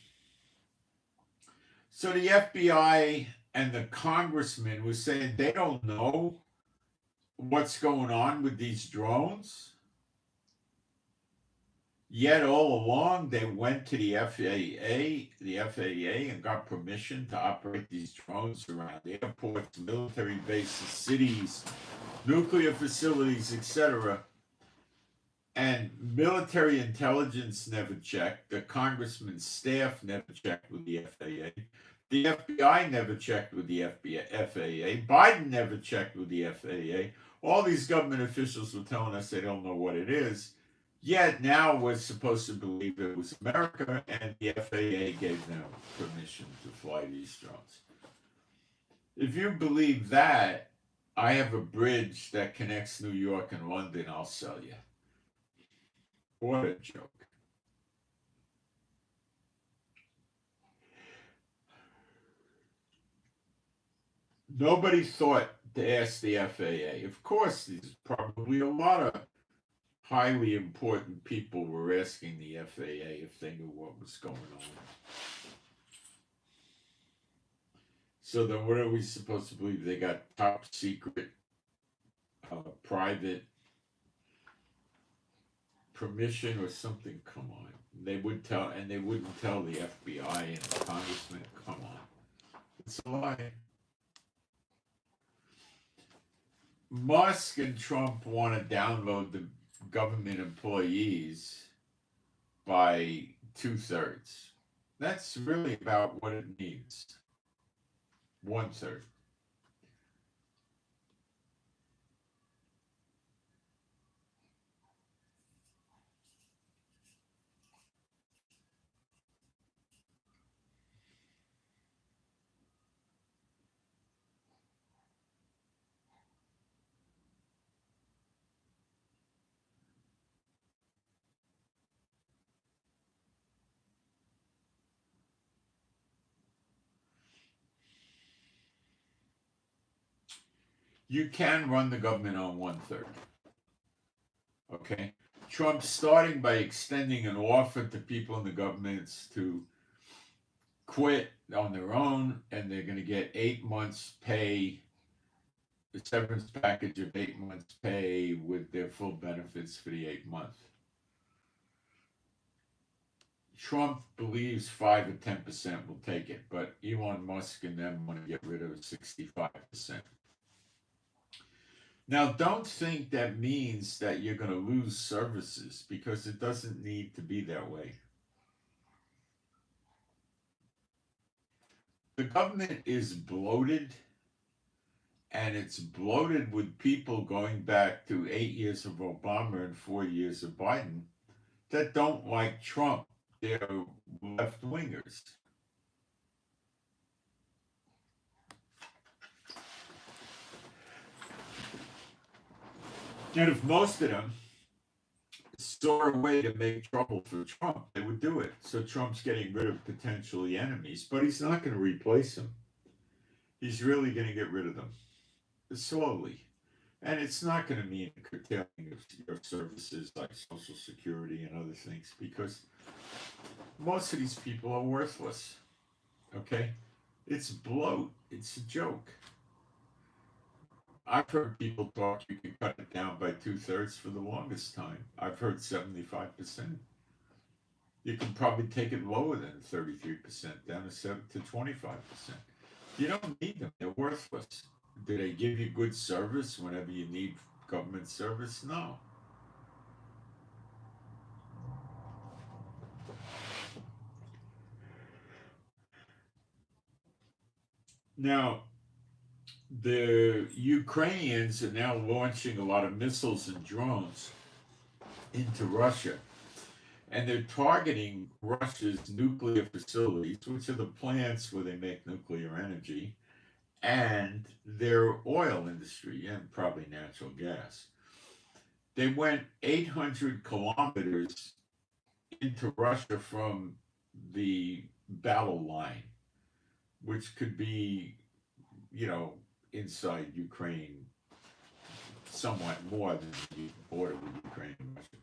So the FBI and the congressman was saying they don't know what's going on with these drones. Yet all along they went to the FAA, and got permission to operate these drones around airports, military bases, cities, nuclear facilities, etc. And military intelligence never checked. The congressman's staff never checked with the FAA. The FBI never checked with the FAA. Biden never checked with the FAA. All these government officials were telling us they don't know what it is. Yet now we're supposed to believe it was America, and the FAA gave them permission to fly these drones. If you believe that, I have a bridge that connects New York and London, I'll sell you. What a joke. Nobody thought to ask the FAA. Of course, there's probably a lot of highly important people were asking the FAA if they knew what was going on. So then what are we supposed to believe? They got top secret, private permission or something? Come on. They wouldn't tell the FBI and the congressman. Come on. It's a lie. Musk and Trump want to download the government employees by 2/3. That's really about what it needs. 1/3. You can run the government on 1/3. Okay? Trump's starting by extending an offer to people in the governments to quit on their own, and they're going to get 8 months' pay, the severance package of 8 months' pay with their full benefits for the 8 months. Trump believes 5 or 10% will take it, but Elon Musk and them want to get rid of 65%. Now, don't think that means that you're going to lose services, because it doesn't need to be that way. The government is bloated, and it's bloated with people going back to 8 years of Obama and 4 years of Biden that don't like Trump. They're left wingers. And if most of them saw a way to make trouble for Trump, they would do it. So Trump's getting rid of potentially enemies, but he's not going to replace them. He's really going to get rid of them slowly. And it's not going to mean curtailing of your services like Social Security and other things, because most of these people are worthless. Okay? It's bloat. It's a joke. I've heard people talk you can cut it down by 2/3 for the longest time. I've heard 75%. You can probably take it lower than 33%, down to 25%. You don't need them. They're worthless. Do they give you good service whenever you need government service? No. Now, the Ukrainians are now launching a lot of missiles and drones into Russia. And they're targeting Russia's nuclear facilities, which are the plants where they make nuclear energy, and their oil industry, and probably natural gas. They went 800 kilometers into Russia from the battle line, which could be, inside Ukraine, somewhat more than the border with Ukraine and Russia.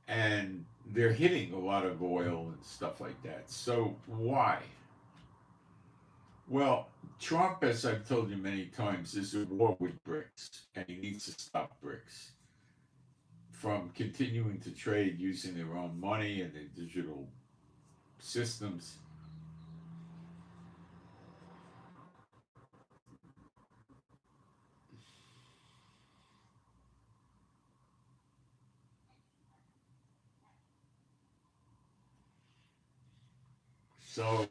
And they're hitting a lot of oil and stuff like that. So why? Well, Trump, as I've told you many times, is at war with BRICS, and he needs to stop BRICS from continuing to trade using their own money and their digital systems. So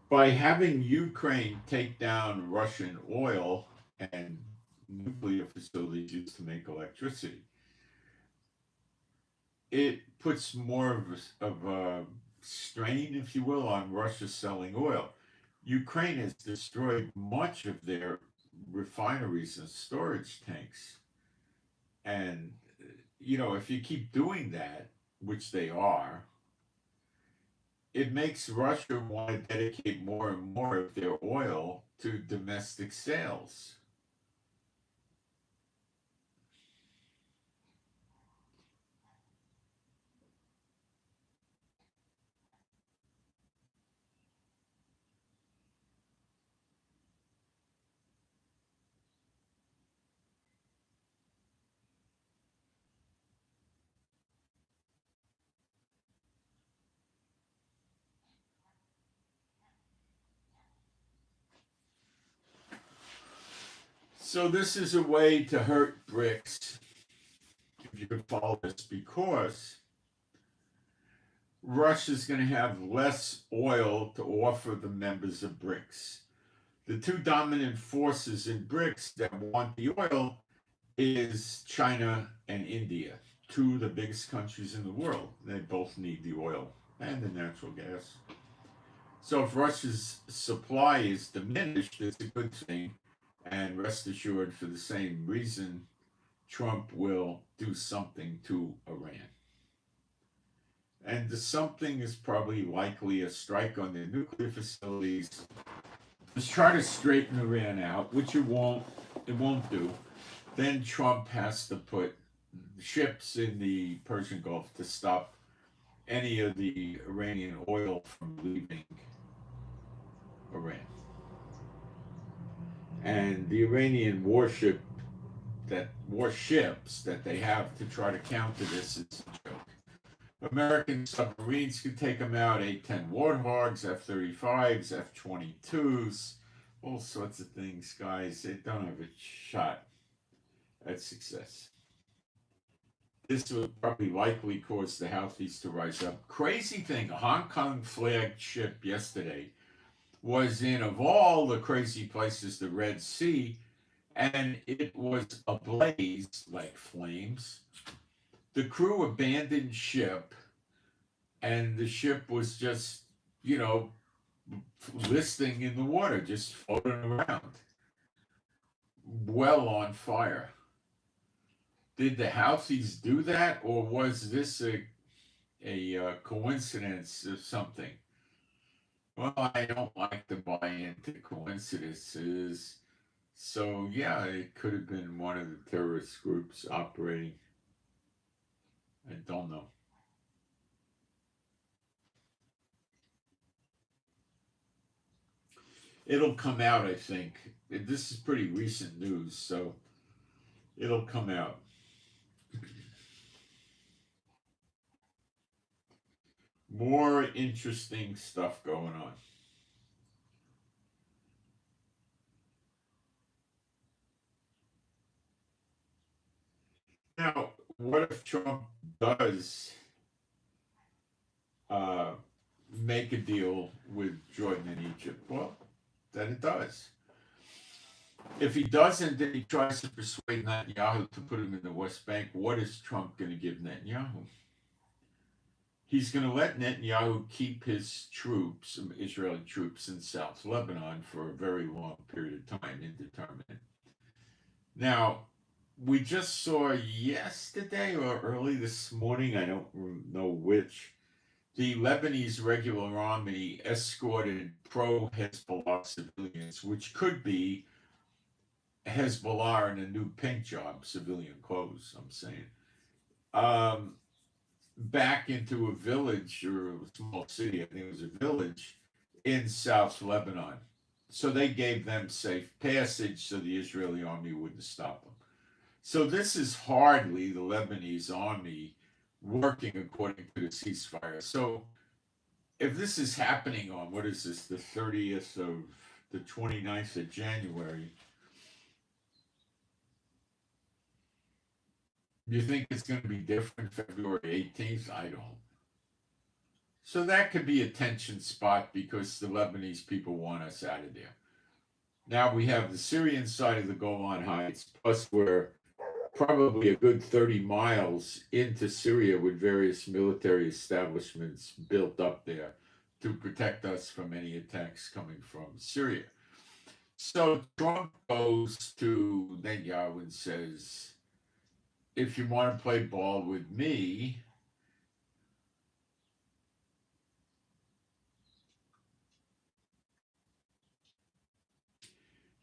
by having Ukraine take down Russian oil and nuclear facilities used to make electricity, it puts more of a strain, if you will, on Russia selling oil. Ukraine has destroyed much of their refineries and storage tanks. And, if you keep doing that, which they are, it makes Russia want to dedicate more and more of their oil to domestic sales. So this is a way to hurt BRICS, if you can follow this, because Russia's going to have less oil to offer the members of BRICS. The two dominant forces in BRICS that want the oil is China and India, two of the biggest countries in the world. They both need the oil and the natural gas. So if Russia's supply is diminished, it's a good thing. And rest assured, for the same reason, Trump will do something to Iran. and the something is probably likely a strike on their nuclear facilities. Let's try to straighten Iran out, which it won't. It won't do. Then Trump has to put ships in the Persian Gulf to stop any of the Iranian oil from leaving Iran. And the Iranian warships that they have to try to counter this is a joke. American submarines can take them out, A-10 Warthogs, F-35s, F-22s, all sorts of things, guys. They don't have a shot at success. This would probably likely cause the Houthis to rise up. Crazy thing, a Hong Kong flagged ship yesterday was in, of all the crazy places, the Red Sea, and it was ablaze like flames. The crew abandoned ship, and the ship was just, listing in the water, just floating around, well on fire. Did the Houthis do that, or was this a coincidence of something? Well, I don't like to buy into coincidences. So, yeah, it could have been one of the terrorist groups operating. I don't know. It'll come out, I think. This is pretty recent news, so it'll come out. More interesting stuff going on. Now, what if Trump does make a deal with Jordan and Egypt? Well, then it does. If he doesn't, then he tries to persuade Netanyahu to put him in the West Bank. What is Trump going to give Netanyahu? He's going to let Netanyahu keep his troops, Israeli troops, in South Lebanon for a very long period of time, indeterminate. Now, we just saw yesterday or early this morning, I don't know which, the Lebanese regular army escorted pro-Hezbollah civilians, which could be Hezbollah in a new paint job, civilian clothes, I'm saying, back into a village or a small city, I think it was a village, in South Lebanon. So they gave them safe passage so the Israeli army wouldn't stop them. So this is hardly the Lebanese army working according to the ceasefire. So if this is happening on, what is this, the 30th of the 29th of January, you think it's going to be different February 18th? I don't. So that could be a tension spot because the Lebanese people want us out of there. Now we have the Syrian side of the Golan Heights, plus we're probably a good 30 miles into Syria with various military establishments built up there to protect us from any attacks coming from Syria. So Trump goes to Netanyahu and says, if you want to play ball with me,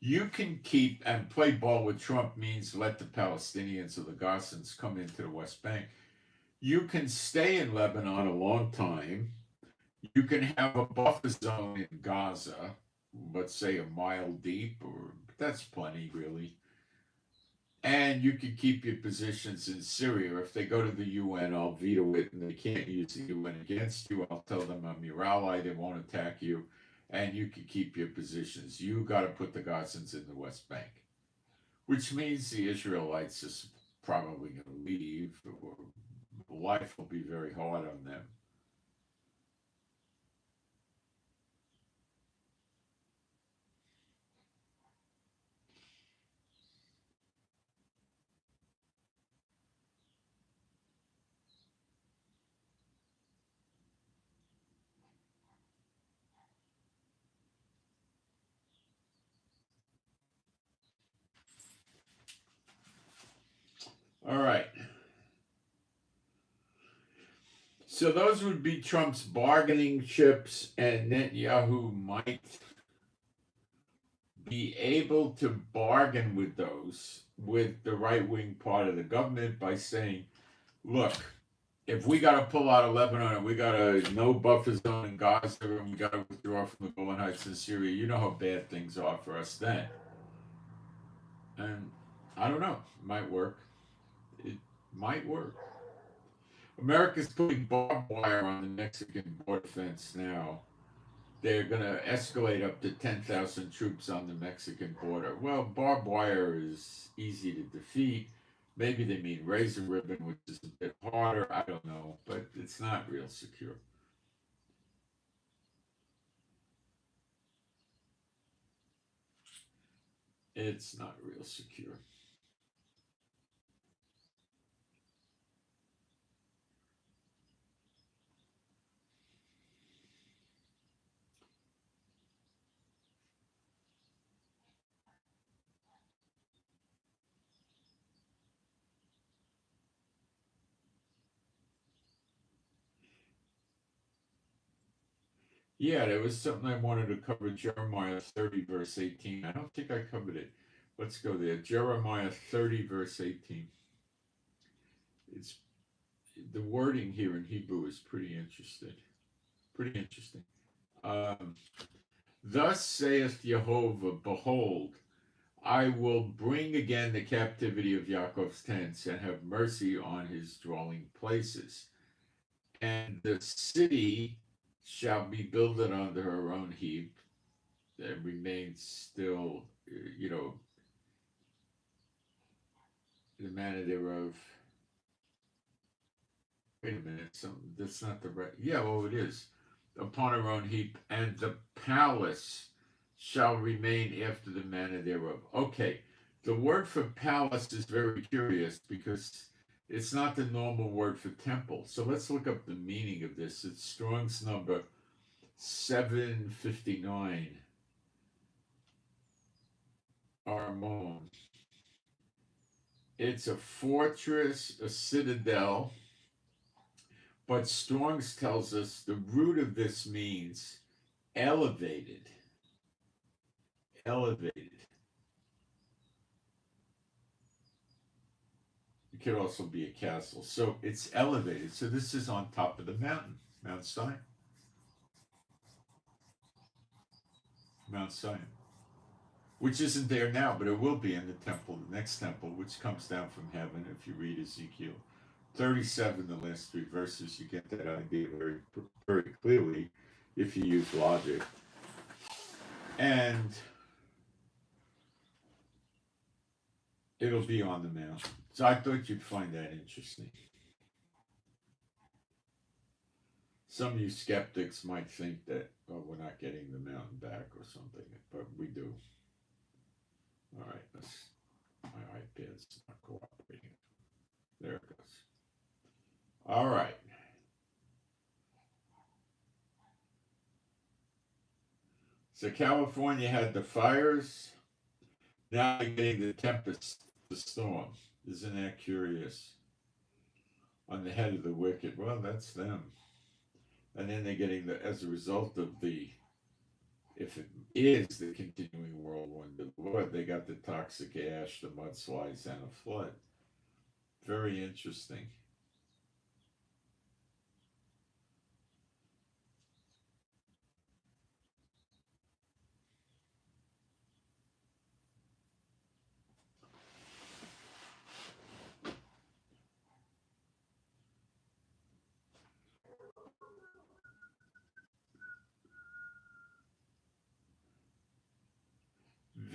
you can keep, and play ball with Trump means let the Palestinians or the Gazans come into the West Bank. You can stay in Lebanon a long time. You can have a buffer zone in Gaza, let's say a mile deep, or that's plenty, really. And you can keep your positions in Syria. If they go to the UN, I'll veto it, and they can't use the UN against you. I'll tell them I'm your ally. They won't attack you, and you can keep your positions. You got to put the Gazans in the West Bank, which means the Israelites are probably going to leave, or life will be very hard on them. All right. So those would be Trump's bargaining chips, and Netanyahu might be able to bargain with those with the right wing part of the government by saying, look, if we got to pull out of Lebanon and we got a no buffer zone in Gaza and we got to withdraw from the Golan Heights in Syria, you know how bad things are for us then. And I don't know, it might work. It might work. America's putting barbed wire on the Mexican border fence now. They're going to escalate up to 10,000 troops on the Mexican border. Well, barbed wire is easy to defeat. Maybe they mean razor ribbon, which is a bit harder. I don't know, but it's not real secure. It's not real secure. Yeah, there was something I wanted to cover, Jeremiah 30, verse 18. I don't think I covered it. Let's go there. Jeremiah 30, verse 18. It's the wording here in Hebrew is pretty interesting. Pretty interesting. Um, Thus saith Jehovah, behold, I will bring again the captivity of Yaakov's tents and have mercy on his dwelling places. And the city shall be builded unto her own heap and remains still, you know, the manner thereof. Wait a minute, that's not the right. Yeah, well, it is. Upon her own heap, and the palace shall remain after the manner thereof. Okay, the word for palace is very curious because it's not the normal word for temple. So let's look up the meaning of this. It's Strong's number 759. Armon. It's a fortress, a citadel, but Strong's tells us the root of this means elevated. Elevated. It could also be a castle. So it's elevated. So this is on top of the mountain, Mount Zion. Mount Zion. Which isn't there now, but it will be in the temple, the next temple, which comes down from heaven. If you read Ezekiel 37, the last three verses, you get that idea very, very clearly if you use logic. And it'll be on the mountain. So I thought you'd find that interesting. Some of you skeptics might think that, oh, we're not getting the mountain back or something, but we do. All right, my iPad's not cooperating. There it goes. All right. So California had the fires. Now they're getting the tempest, the storm. Isn't that curious? On the head of the wicked. Well, that's them. And then they're getting as a result of if it is the continuing whirlwind of the Lord, they got the toxic ash, the mudslides, and a flood. Very interesting.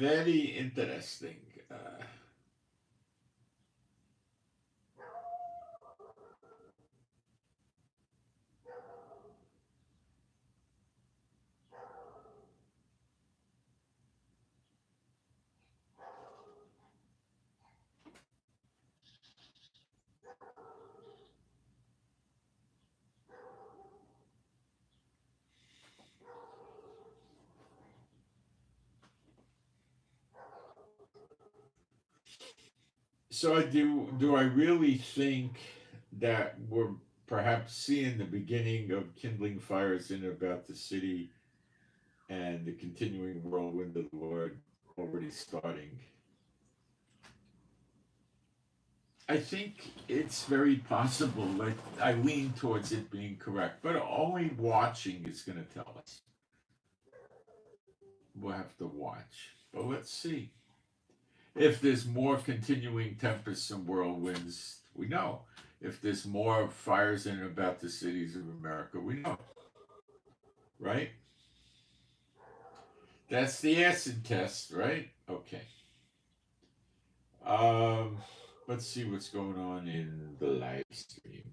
Very interesting. So I do. Do I really think that we're perhaps seeing the beginning of kindling fires in and about the city and the continuing whirlwind of the Lord already starting. I think it's very possible that I lean towards it being correct, but only watching is going to tell us. We'll have to watch. But let's see. If there's more continuing tempests and whirlwinds, we know. If there's more fires in and about the cities of America, we know. Right? That's the acid test, right? Okay. Um, let's see what's going on in the live stream.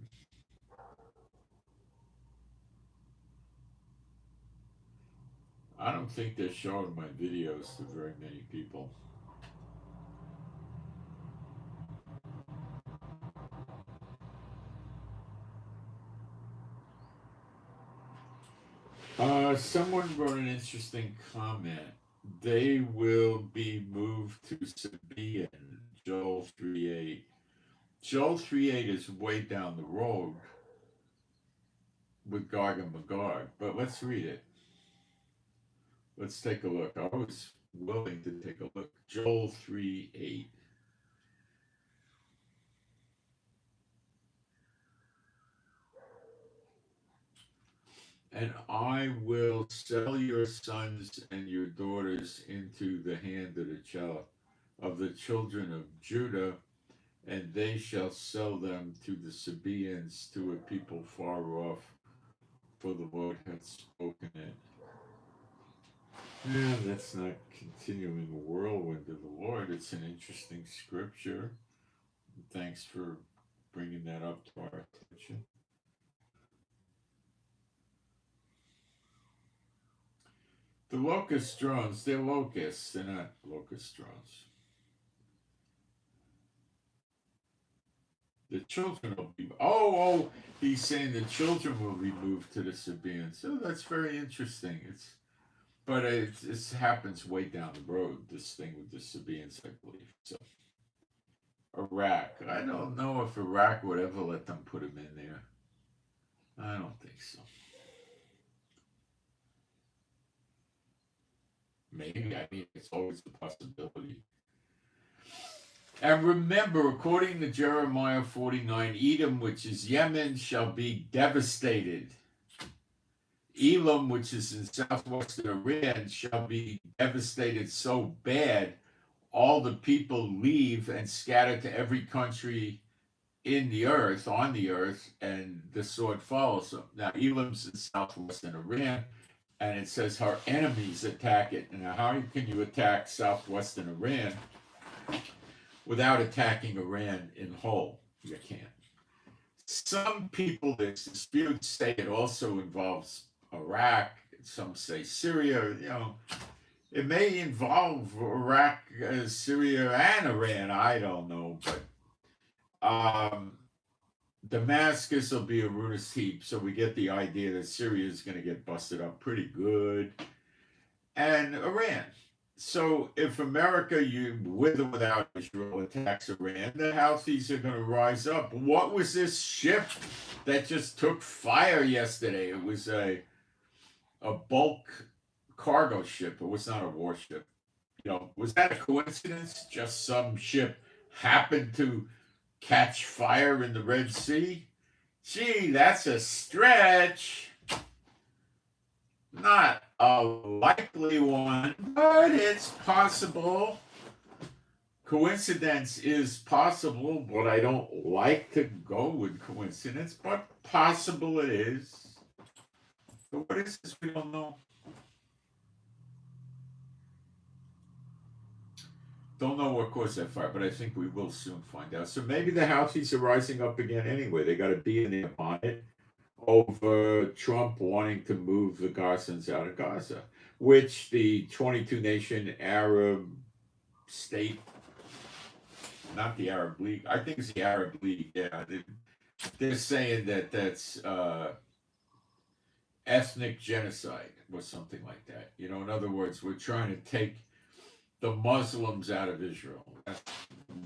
I don't think they're showing my videos to very many people. Someone wrote an interesting comment. They will be moved to Sabaean, Joel 3:8. Joel 3:8 is way down the road with Gog and Magog, but let's read it. Let's take a look. I was willing to take a look. Joel 3:8. And I will sell your sons and your daughters into the hand of the children of Judah, and they shall sell them to the Sabaeans, to a people far off, for the Lord hath spoken it. Yeah, that's not continuing whirlwind of the Lord. It's an interesting scripture. Thanks for bringing that up to our attention. The locust drones, they're locusts, they're not locust drones. The children will be, he's saying the children will be moved to the Sabaeans. Oh, that's very interesting. But it happens way down the road, this thing with the Sabaeans, I believe. So, Iraq, I don't know if Iraq would ever let them put him in there. I don't think so. Maybe, I mean, it's always a possibility. And remember, according to Jeremiah 49, Edom, which is Yemen, shall be devastated. Elam, which is in southwestern Iran, shall be devastated so bad, all the people leave and scatter to every country on the earth, and the sword follows them. Now, Elam's in southwestern Iran, and it says her enemies attack it. Now, how can you attack southwestern Iran without attacking Iran in whole? You can't. Some people, this dispute, say it also involves Iraq. Some say Syria. It may involve Iraq, Syria, and Iran. I don't know, but Damascus will be a ruinous heap. So we get the idea that Syria is going to get busted up pretty good, and Iran. So if America, with or without Israel, attacks Iran, the Houthis are going to rise up. What was this ship that just took fire yesterday? It was a bulk cargo ship. It was not a warship. Was that a coincidence? Just some ship happened to catch fire in the Red Sea? Gee, that's a stretch. Not a likely one, but it's possible. Coincidence is possible, but I don't like to go with coincidence, but possible it is. So what is this? We don't know. Don't know what caused that fire, but I think we will soon find out. So maybe the Houthis are rising up again anyway. They got to be in there on it over Trump wanting to move the Gazans out of Gaza, which the 22-nation Arab state, not the Arab League, I think it's the Arab League, yeah, they're saying that that's ethnic genocide or something like that. In other words, we're trying to take the Muslims out of Israel. That's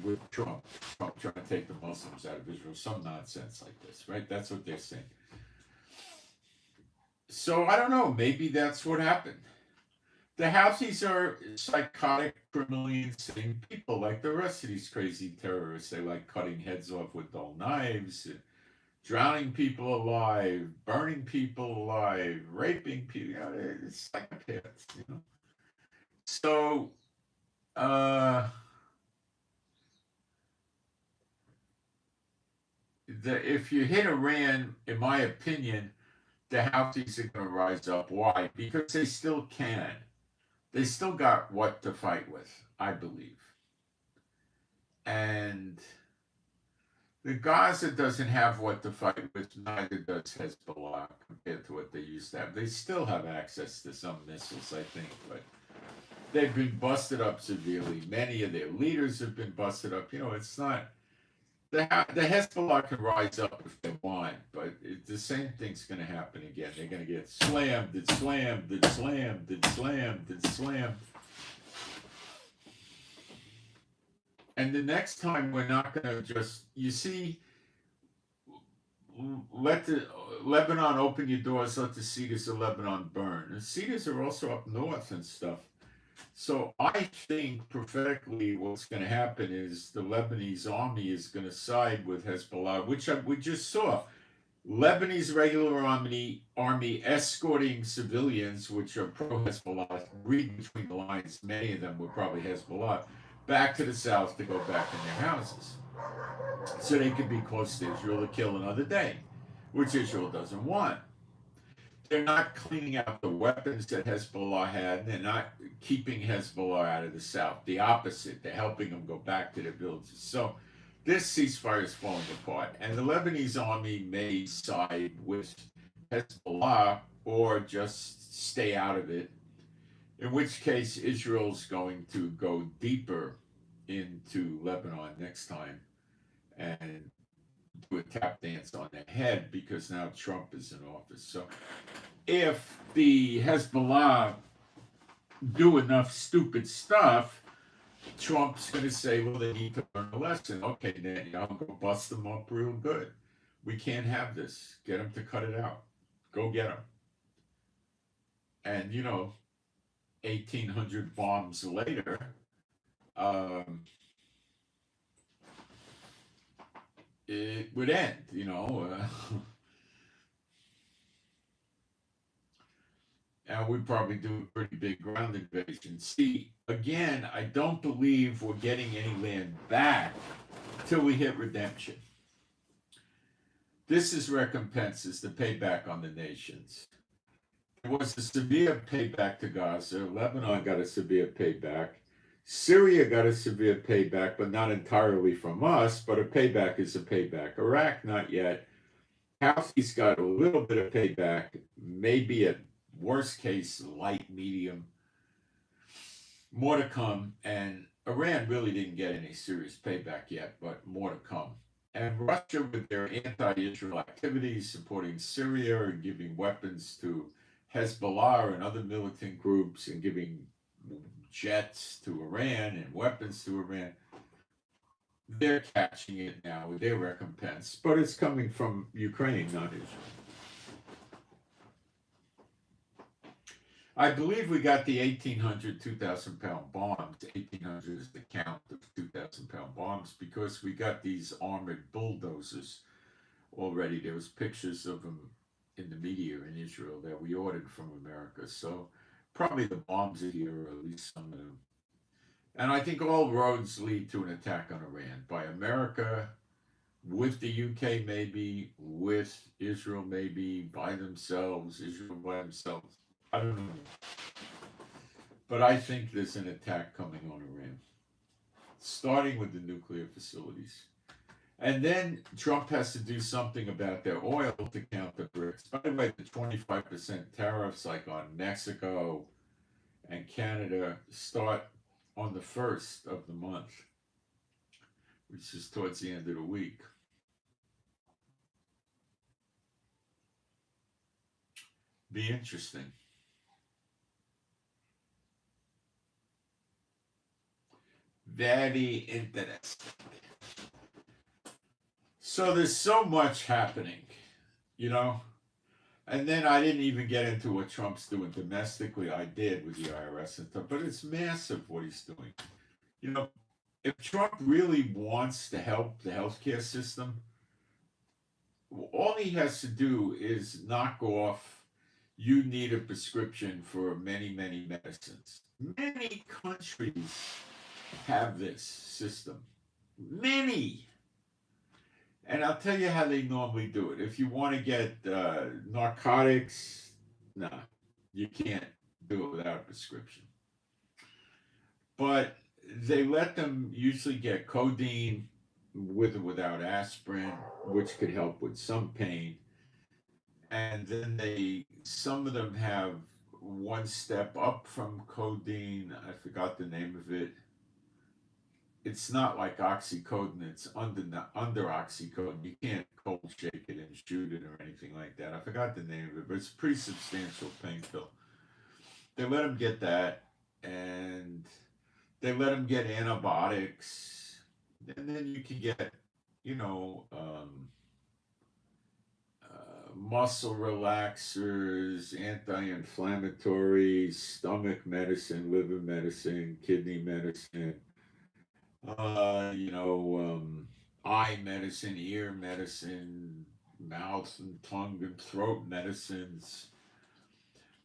with Trump trying to take the Muslims out of Israel, some nonsense like this, right? That's what they're saying. So I don't know. Maybe that's what happened. The Houthis are psychotic, criminally insane people like the rest of these crazy terrorists. They like cutting heads off with dull knives, drowning people alive, burning people alive, raping people. You know, it's psychopaths, you know. So, if you hit Iran, in my opinion, the Houthis are going to rise up. Why? Because they still can. They still got what to fight with, I believe. And the Gaza doesn't have what to fight with, neither does Hezbollah compared to what they used to have. They still have access to some missiles, I think, but they've been busted up severely. Many of their leaders have been busted up. You know, it's not... The Hezbollah can rise up if they want, but the same thing's going to happen again. They're going to get slammed and slammed and slammed and slammed and slammed. And the next time we're not going to just, you see, let the Lebanon open your doors, let the cedars of Lebanon burn. The cedars are also up north and stuff. So I think prophetically what's going to happen is the Lebanese army is going to side with Hezbollah, which we just saw. Lebanese regular army escorting civilians, which are pro-Hezbollah, read between the lines, many of them were probably Hezbollah, back to the south to go back in their houses. So they could be close to Israel to kill another day, which Israel doesn't want. They're not cleaning out the weapons that Hezbollah had, and they're not keeping Hezbollah out of the south. The opposite, they're helping them go back to their villages. So this ceasefire is falling apart, and the Lebanese army may side with Hezbollah or just stay out of it, in which case Israel's going to go deeper into Lebanon next time and do a tap dance on their head because now Trump is in office. So if the Hezbollah do enough stupid stuff, Trump's going to say, well, they need to learn a lesson. Okay, then I'm going to bust them up real good. We can't have this. Get them to cut it out. Go get them. And, you know, 1,800 bombs later, it would end, you know. And we'd probably do a pretty big ground invasion. See, again, I don't believe we're getting any land back till we hit redemption. This is recompenses, the payback on the nations. There was a severe payback to Gaza. Lebanon got a severe payback. Syria got a severe payback, but not entirely from us, but a payback is a payback. Iraq, not yet. Houthis got a little bit of payback, maybe at worst case, light, medium. More to come, and Iran really didn't get any serious payback yet, but more to come. And Russia, with their anti-Israel activities, supporting Syria and giving weapons to Hezbollah and other militant groups and giving jets to Iran and weapons to Iran, they're catching it now with their recompense. But it's coming from Ukraine, not Israel. I believe we got the 1,800 2,000-pound bombs. 1,800 is the count of 2,000-pound bombs because we got these armored bulldozers already. There was pictures of them in the media in Israel that we ordered from America. So probably the bombs are here, or at least some of them. And I think all roads lead to an attack on Iran by America, with the UK maybe, with Israel maybe, by themselves, Israel by themselves. I don't know. But I think there's an attack coming on Iran, starting with the nuclear facilities. And then Trump has to do something about their oil to counter BRICS. By the way, the 25% tariffs like on Mexico and Canada start on the 1st of the month, which is towards the end of the week. Be interesting. Very interesting. So there's so much happening, you know. And then I didn't even get into what Trump's doing domestically. I did with the IRS and stuff, but it's massive what he's doing. You know, if Trump really wants to help the healthcare system, all he has to do is knock off, you need a prescription for many, many medicines. Many countries have this system. Many. And I'll tell you how they normally do it. If you want to get narcotics, no, you can't do it without a prescription. But they let them usually get codeine with or without aspirin, which could help with some pain. And then some of them have one step up from codeine. I forgot the name of it. It's not like oxycodone. It's under oxycodone. You can't cold shake it and shoot it or anything like that. I forgot the name of it, but it's a pretty substantial pain pill. They let them get that, and they let them get antibiotics, and then you can get, you know, muscle relaxers, anti-inflammatories, stomach medicine, liver medicine, kidney medicine, eye medicine, ear medicine, mouth and tongue and throat medicines.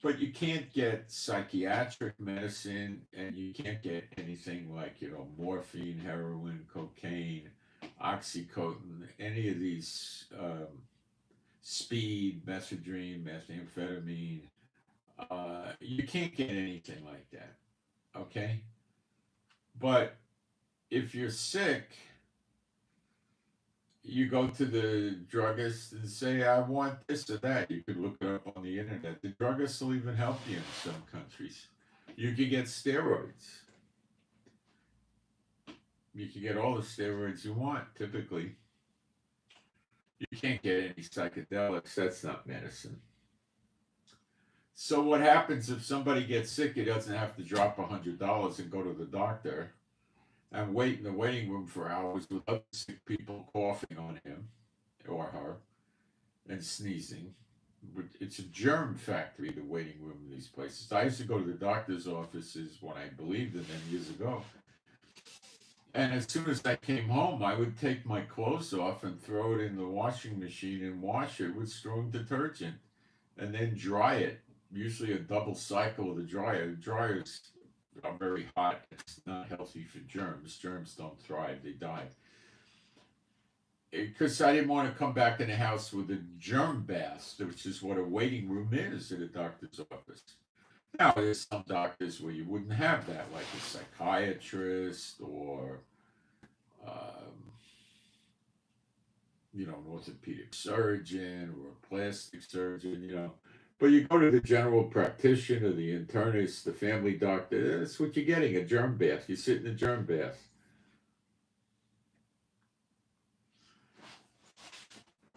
But you can't get psychiatric medicine, and you can't get anything like, morphine, heroin, cocaine, oxycodone, any of these speed, methadone, methamphetamine. You can't get anything like that, okay? But if you're sick, you go to the druggist and say, I want this or that. You could look it up on the internet. The druggist will even help you in some countries. You can get steroids. You can get all the steroids you want, typically. You can't get any psychedelics. That's not medicine. So what happens if somebody gets sick? He doesn't have to drop $100 and go to the doctor and wait in the waiting room for hours with other sick people coughing on him or her and sneezing. It's a germ factory, the waiting room in these places. I used to go to the doctor's offices when I believed in them years ago. And as soon as I came home, I would take my clothes off and throw it in the washing machine and wash it with strong detergent and then dry it. Usually a double cycle of the dryer. The dryers are very hot. It's not healthy for germs. Germs don't thrive. They die. Because I didn't want to come back in the house with a germ bath, which is what a waiting room is at a doctor's office. Now, there's some doctors where you wouldn't have that, like a psychiatrist or, an orthopedic surgeon or a plastic surgeon, But you go to the general practitioner, the internist, the family doctor, that's what you're getting, a germ bath. You sit in a germ bath.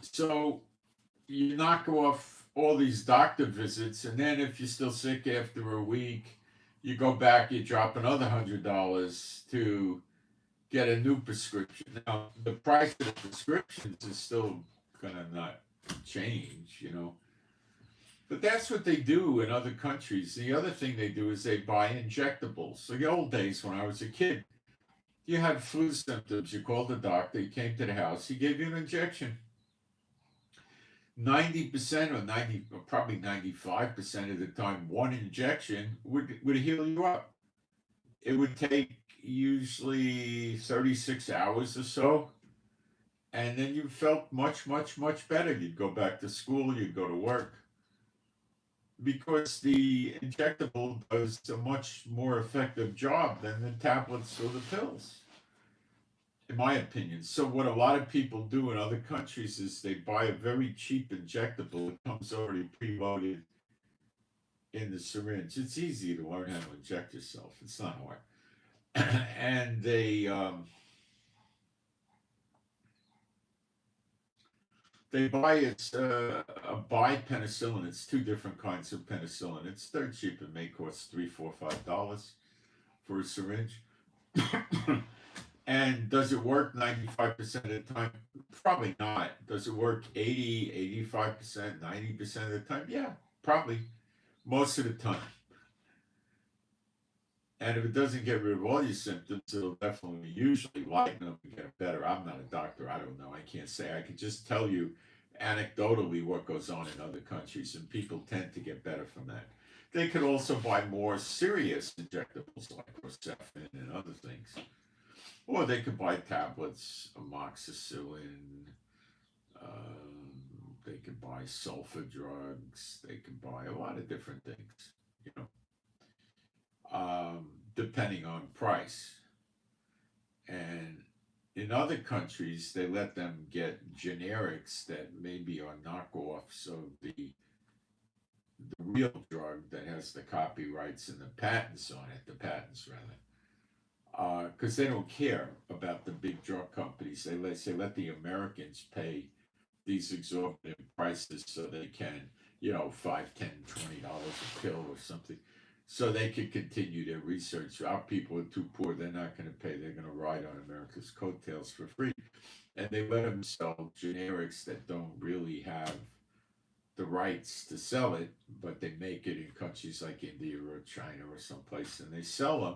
So you knock off all these doctor visits, and then if you're still sick after a week, you go back, you drop another $100 to get a new prescription. Now, the price of the prescriptions is still gonna not change, But that's what they do in other countries. The other thing they do is they buy injectables. So the old days when I was a kid, you had flu symptoms, you called the doctor, he came to the house, he gave you an injection. 90% or probably 95% of the time, one injection would heal you up. It would take usually 36 hours or so, and then you felt much, much, much better. You'd go back to school, you'd go to work, because the injectable does a much more effective job than the tablets or the pills, in my opinion. So what a lot of people do in other countries is they buy a very cheap injectable. It comes already preloaded in the syringe. It's easy to learn how to inject yourself. It's not hard. And they buy a bi-penicillin. It's two different kinds of penicillin. It's dirt cheap. It may cost $3, $4, $5 for a syringe. And does it work 95% of the time? Probably not. Does it work 80, 85%, 90% of the time? Yeah, probably. Most of the time. And if it doesn't get rid of all your symptoms, it'll definitely usually lighten them and get better. I'm not a doctor. I don't know. I can't say. I can just tell you anecdotally what goes on in other countries, and people tend to get better from that. They could also buy more serious injectables like Rocephin and other things. Or they could buy tablets, amoxicillin, they could buy sulfur drugs, they could buy a lot of different things, you know, depending on price. And in other countries, they let them get generics that maybe are knockoffs of the real drug that has the copyrights and the patents on it, the patents rather. Because they don't care about the big drug companies. They say let the Americans pay these exorbitant prices so they can, you know, $5, $10, $20 a pill or something, so they can continue their research. Our people are too poor; they're not going to pay. They're going to ride on America's coattails for free, and they let them sell generics that don't really have the rights to sell it, but they make it in countries like India or China or someplace, and they sell them.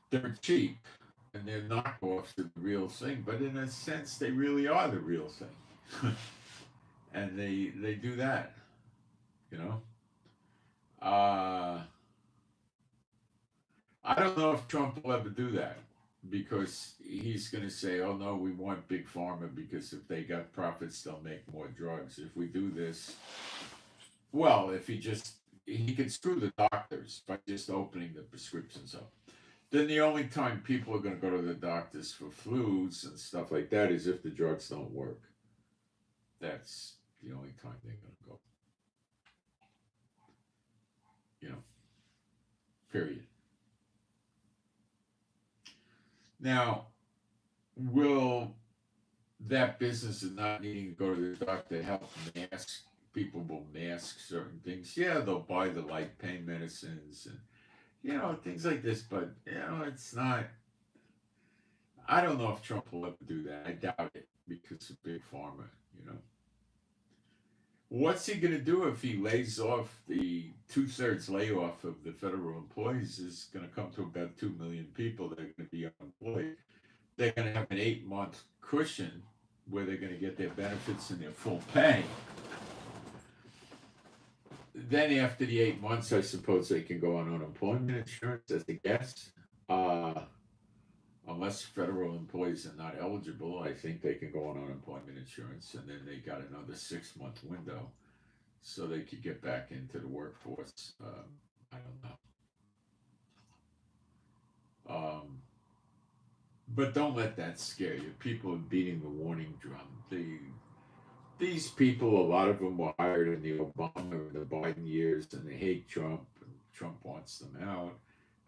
They're cheap and they're knockoffs of the real thing, but in a sense, they really are the real thing. And they do that, you know. I don't know if Trump will ever do that because he's going to say, "Oh no, we want big pharma because if they got profits, they'll make more drugs. If we do this, well, if he could screw the doctors by just opening the prescriptions up." Then the only time people are going to go to the doctors for flus and stuff like that is if the drugs don't work. That's the only time they're going to go. You know, period. Now, will that business of not needing to go to the doctor help mask people will mask certain things? Yeah, they'll buy the light pain medicines and you know things like this, but you know it's not. I don't know if Trump will ever do that. I doubt it because of big pharma. You know. What's he going to do if he lays off the two-thirds layoff of the federal employees is going to come to about 2 million people that are going to be unemployed. They're going to have an 8-month cushion where they're going to get their benefits and their full pay. Then after the 8 months, I suppose they can go on unemployment insurance as a guess. Uh, Unless federal employees are not eligible, I think they can go on unemployment insurance, and then they got another 6-month window so they could get back into the workforce. I don't know. But don't let that scare you. People are beating the warning drum. These people, a lot of them were hired in the Obama or the Biden years, and they hate Trump, and Trump wants them out.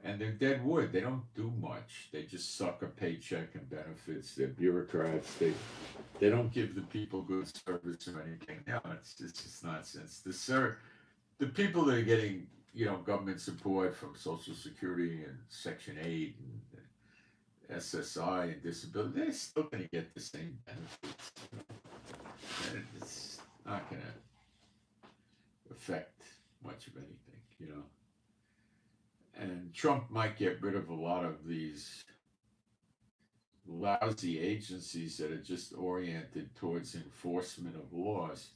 And they're dead wood. They don't do much. They just suck a paycheck and benefits. They're bureaucrats. They don't give the people good service or anything. No, it's just nonsense. The people that are getting government support from Social Security and Section 8 and SSI and disability, they're still going to get the same benefits. And it's not going to affect much of anything. And Trump might get rid of a lot of these lousy agencies that are just oriented towards enforcement of laws.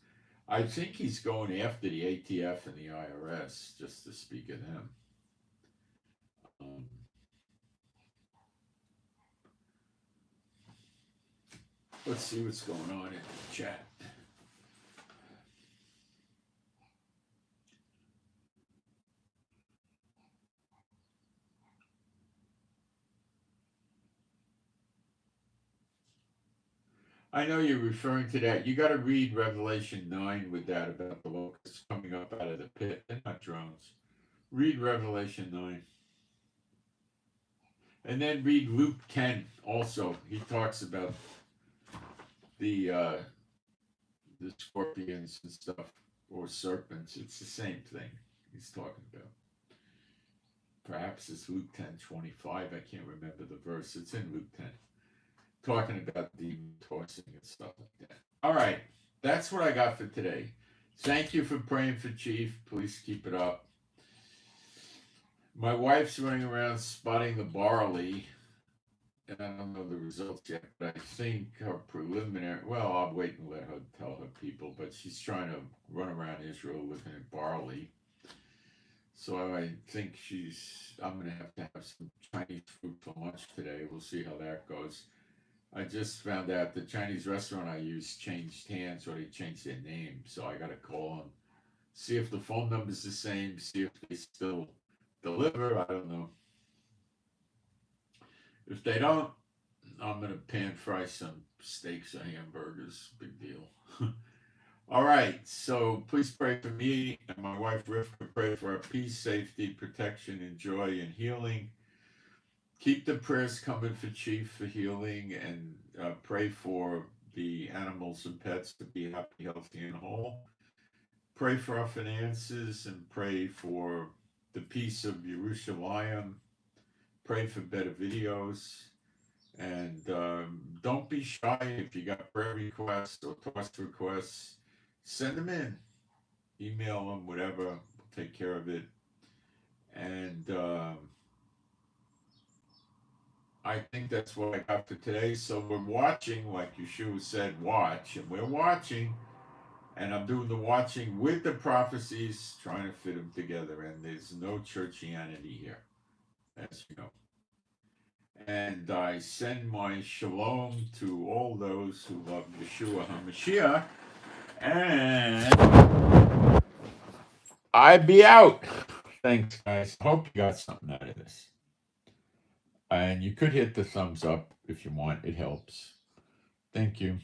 I think he's going after the ATF and the IRS, just to speak of them. Um, let's see what's going on in the chat. I know you're referring to that. You got to read Revelation 9 with that about the locusts coming up out of the pit. They're not drones. Read Revelation 9. And then read Luke 10 also. He talks about the scorpions and stuff, or serpents. It's the same thing he's talking about. perhaps it's Luke 10:25. I can't remember the verse. It's in Luke 10, talking about demon tossing and stuff like that. All right, that's what I got for today. Thank you for praying for Chief. Please keep it up. My wife's running around spotting the barley, and I don't know the results yet, but I think her preliminary, well, I'll wait and let her tell her people, but she's trying to run around Israel looking at barley. So I think I'm going to have some Chinese food for lunch today. We'll see how that goes. I just found out the Chinese restaurant I use changed hands, or they changed their name. So I got to call them, see if the phone number's the same, see if they still deliver. I don't know. If they don't, I'm going to pan fry some steaks or hamburgers. Big deal. All right, so please pray for me and my wife Rivka. Pray for our peace, safety, protection, and joy and healing. Keep the prayers coming for Chief for healing, and pray for the animals and pets to be happy, healthy, and whole. Pray for our finances and pray for the peace of Jerusalem. Pray for better videos. And don't be shy if you got prayer requests or toss requests. Send them in. Email them, whatever. We'll take care of it. And I think that's what I got for today. So we're watching, like Yeshua said, watch. And we're watching. And I'm doing the watching with the prophecies, trying to fit them together. And there's no churchianity here, as you know. And I send my shalom to all those who love Yeshua HaMashiach. And I be out. Thanks, guys. Hope you got something out of this. And you could hit the thumbs up if you want. It helps. Thank you.